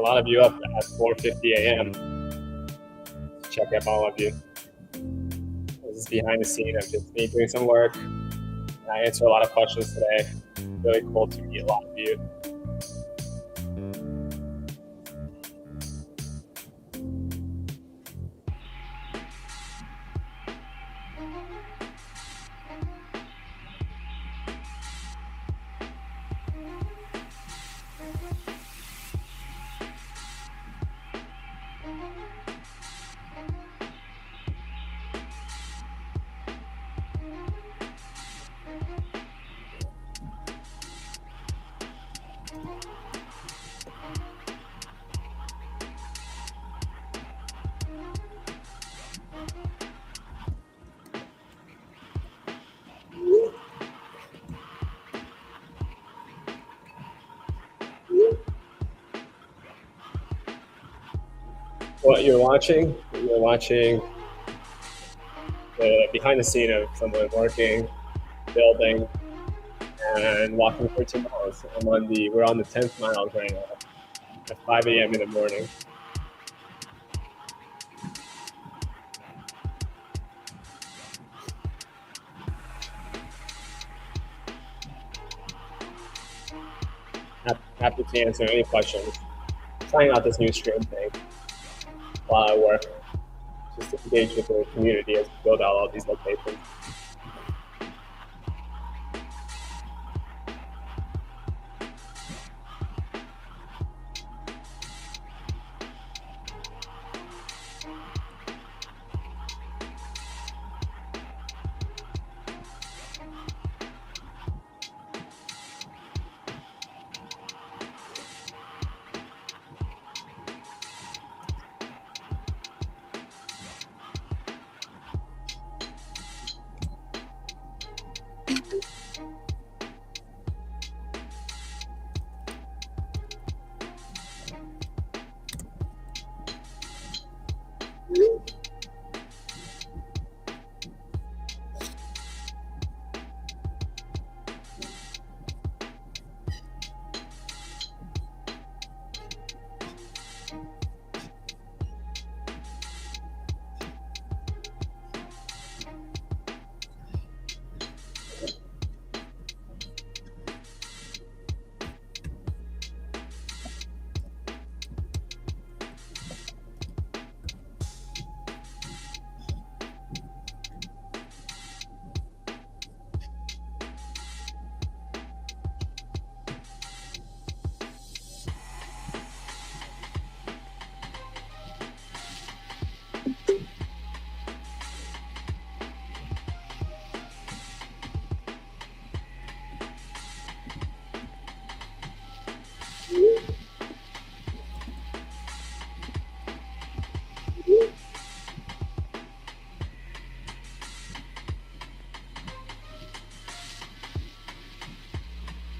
lot of you up at 4:50 a.m. Check up all of you. This is behind the scene of just me doing some work. I answer a lot of questions today. Really cool to meet a lot of you. What you're watching the behind the scene of someone working, building, and walking for 2 miles. We're on the 10th mile right now at 5 a.m. in the morning. Happy to answer any questions. Trying out this new stream thing while I work, just to engage with the community as we build out all these locations.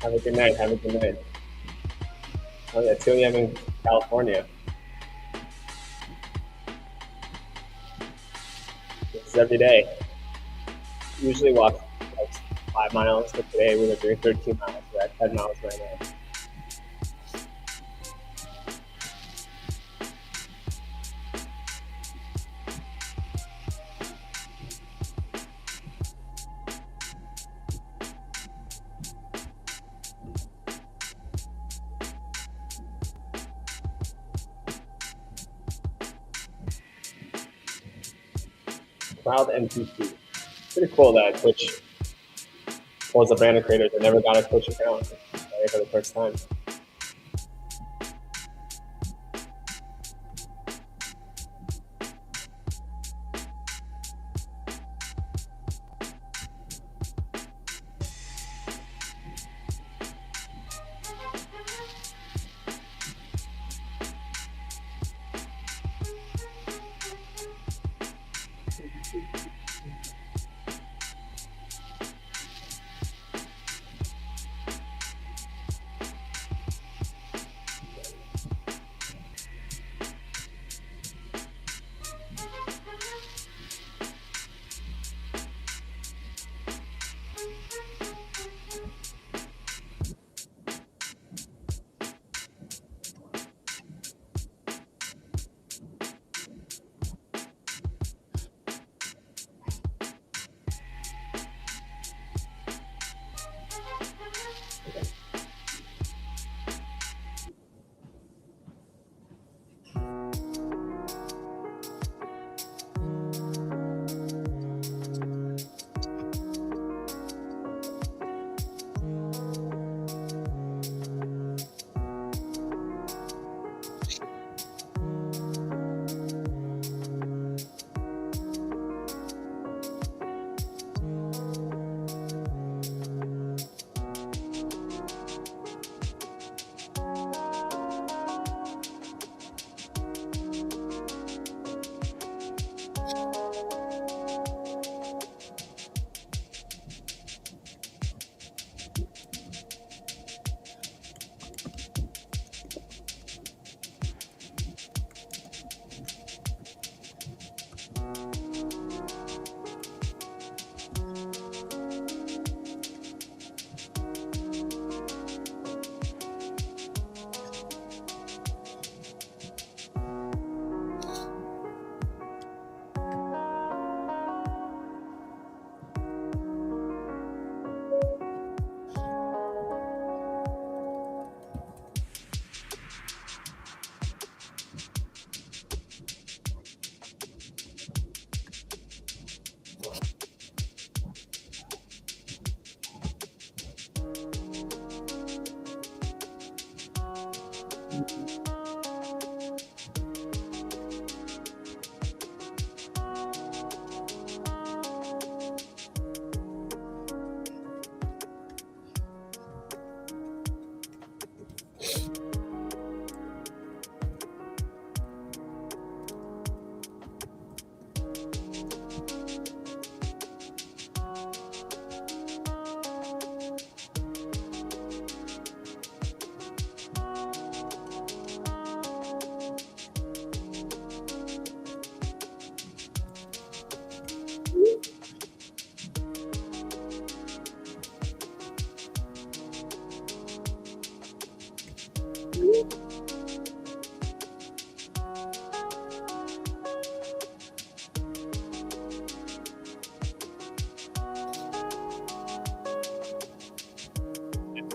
Have a good night. Have a good night. Oh yeah, 2 a.m. in California. This is every day. Usually walk like 5 miles, but today we were doing 13 miles. We're at 10 miles right now. Cloud MPC. Pretty cool that Twitch pulls a brand of creators that never got a Twitch account for the first time.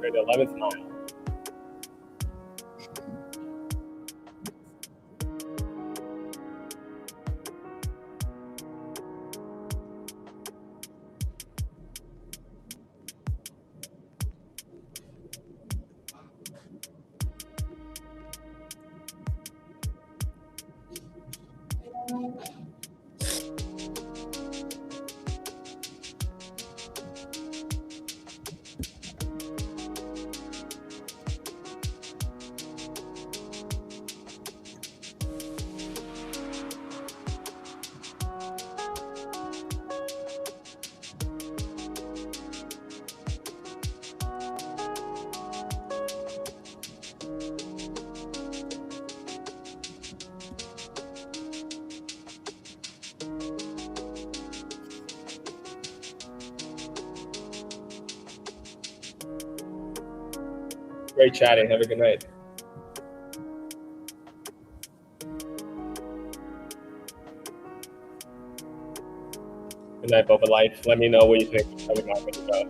We're at the 11th mile. Great chatting. Have a good night. Good night, Boba Life. Let me know what you think. How we might go.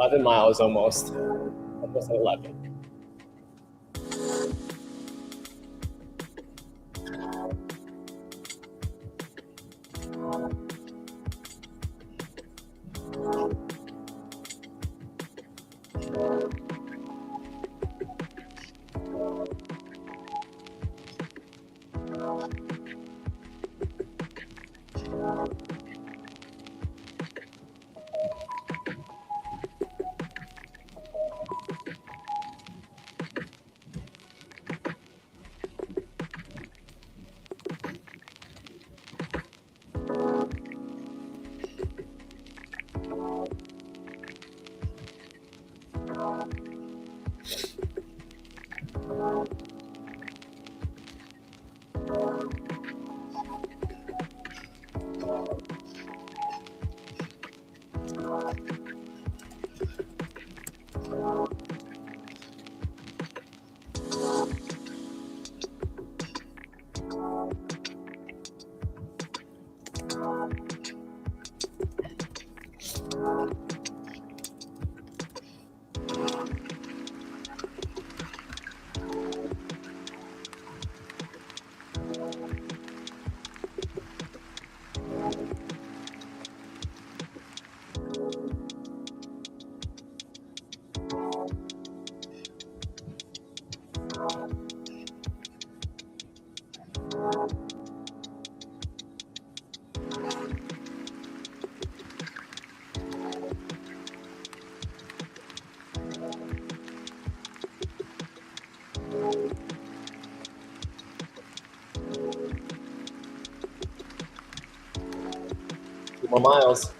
$11 miles almost. Almost at 11. More miles.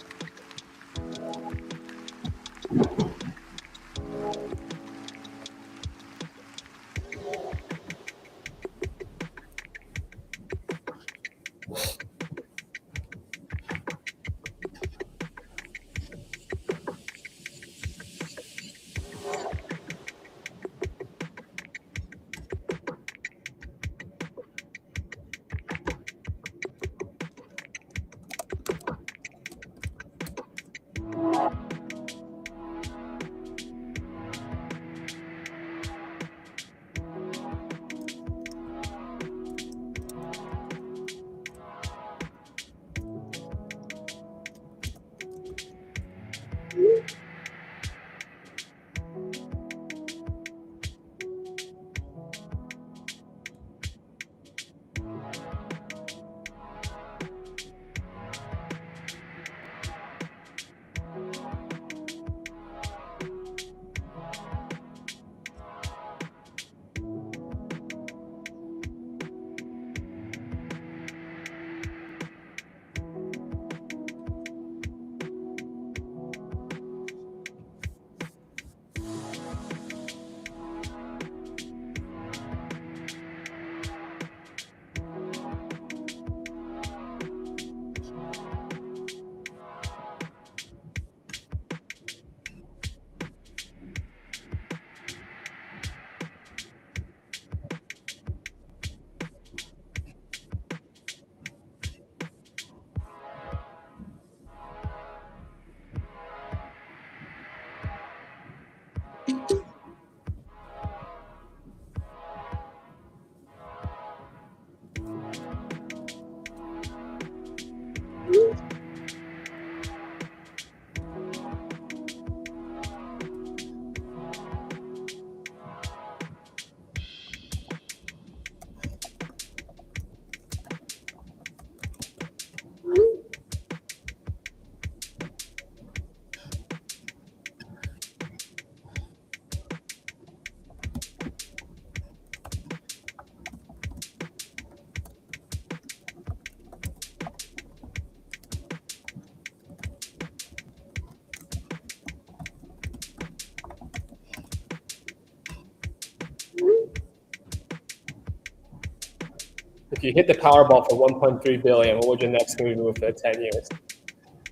If you hit the Powerball for 1.3 billion, what would your next move be for 10 years?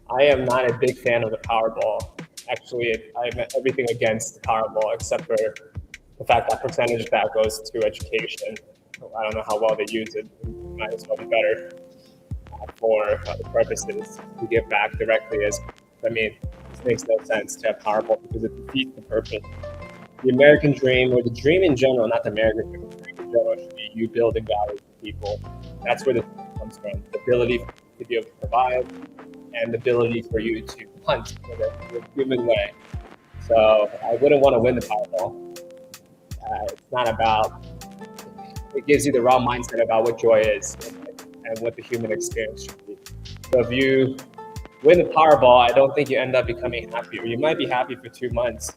I am not a big fan of the Powerball. Actually, I'm everything against the Powerball except for the fact that percentage of that goes to education. I don't know how well they use it. It might as well be better for other purposes to give back directly. This makes no sense to have Powerball because it defeats the purpose. The American dream, or the dream in general, not the American dream, the dream in general should be you building value for people. That's where the comes from. The ability to be able to provide and the ability for you to hunt in a human way. So I wouldn't want to win the Powerball. It's not about, it gives you the raw mindset about what joy is and what the human experience should be. So if you win the Powerball, I don't think you end up becoming happier. You might be happy for 2 months,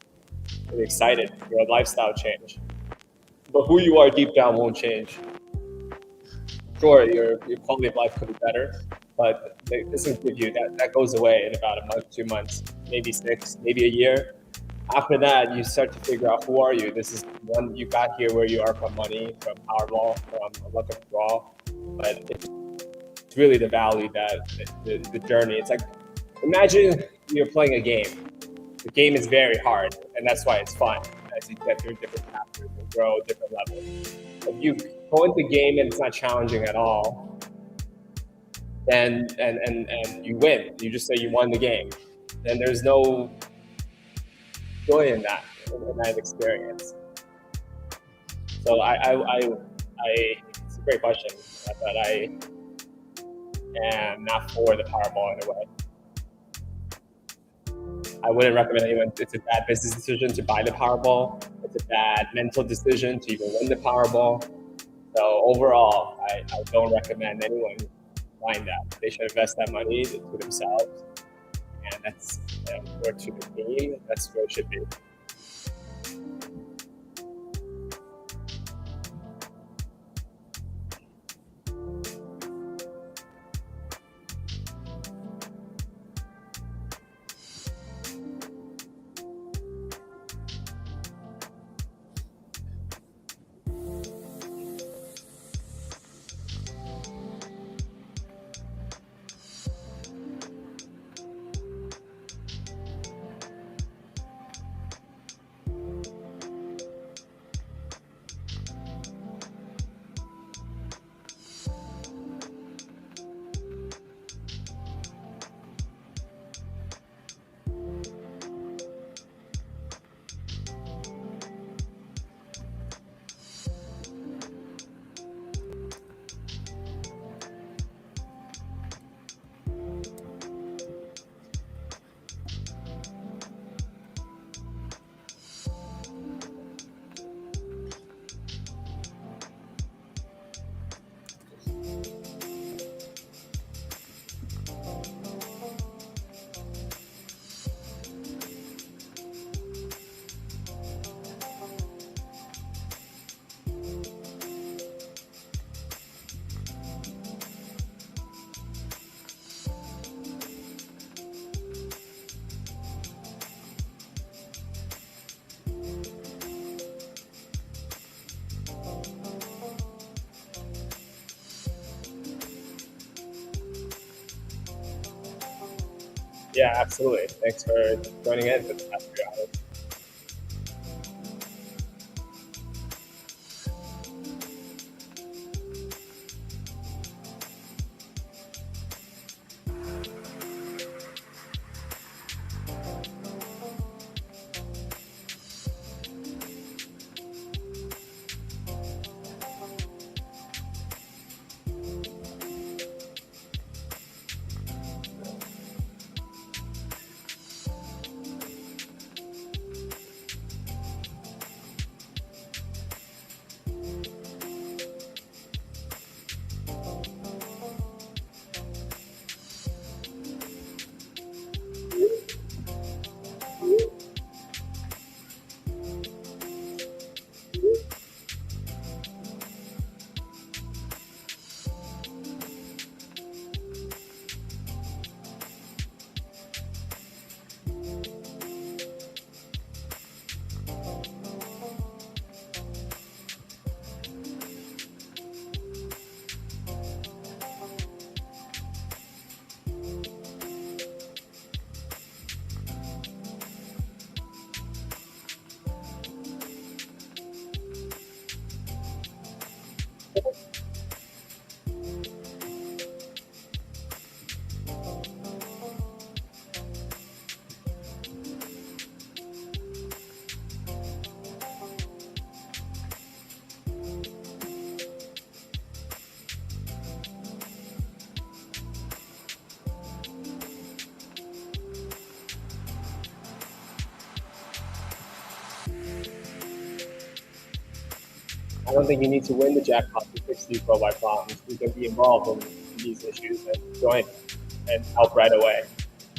really excited, your lifestyle change. But who you are deep down won't change. Sure, your quality of life could be better, but this will give you that goes away in about a month, 2 months, maybe 6, maybe a year. After that, you start to figure out who are you. This is one you got here where you are from money, from Powerball, from luck of draw, but it's really the value that the journey. It's like imagine you're playing a game. The game is very hard, and that's why it's fun as you get through different chapters and grow different levels. If you go into the game and it's not challenging at all, then and you win. You just say you won the game. Then there's no joy in that experience. So it's a great question, but I am not for the Powerball in a way. I wouldn't recommend anyone. It's a bad business decision to buy the Powerball. It's a bad mental decision to even win the Powerball. So overall, I don't recommend anyone buying that. They should invest that money to themselves, and that's or to the team. That's where it should be. Yeah, absolutely. Thanks for joining in for the past few hours. I don't think you need to win the jackpot to fix these worldwide problems. You can be involved in these issues and join and help right away.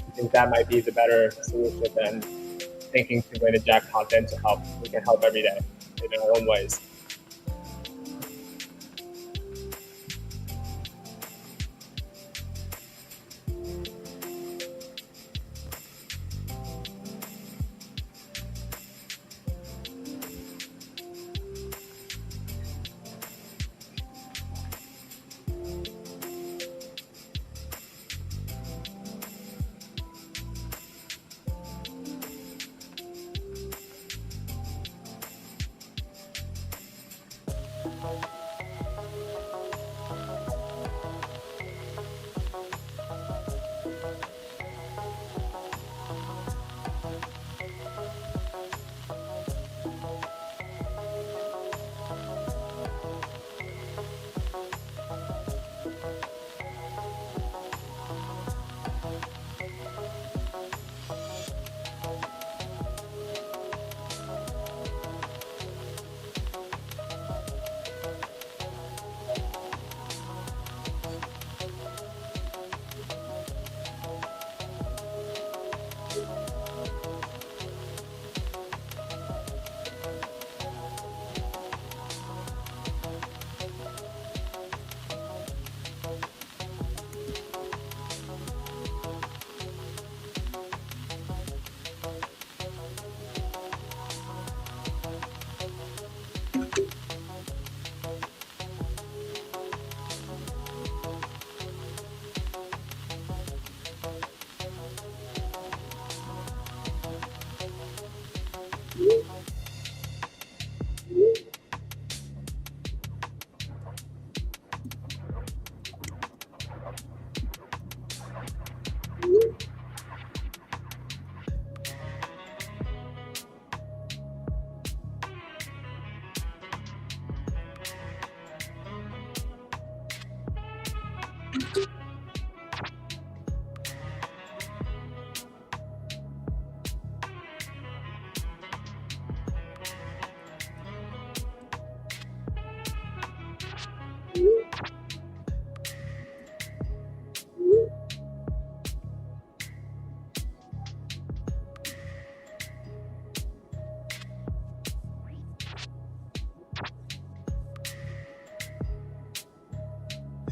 I think that might be the better solution than thinking to win a jackpot then to help. We can help every day in our own ways.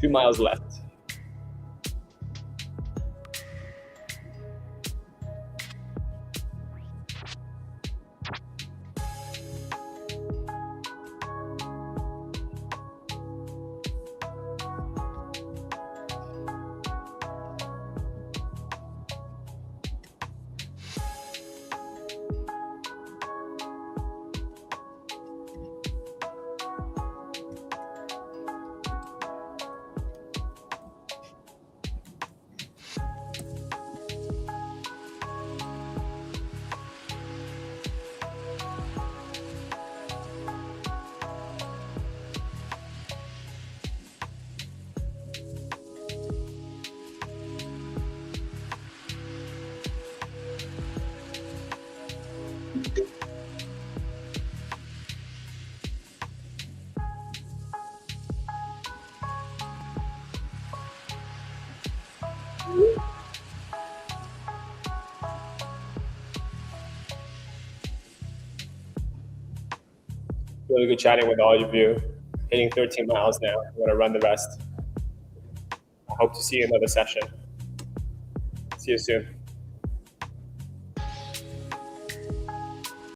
Two miles left. Really good chatting with all of you. Hitting 13 miles now. I'm going to run the rest. I hope to see you in another session. See you soon.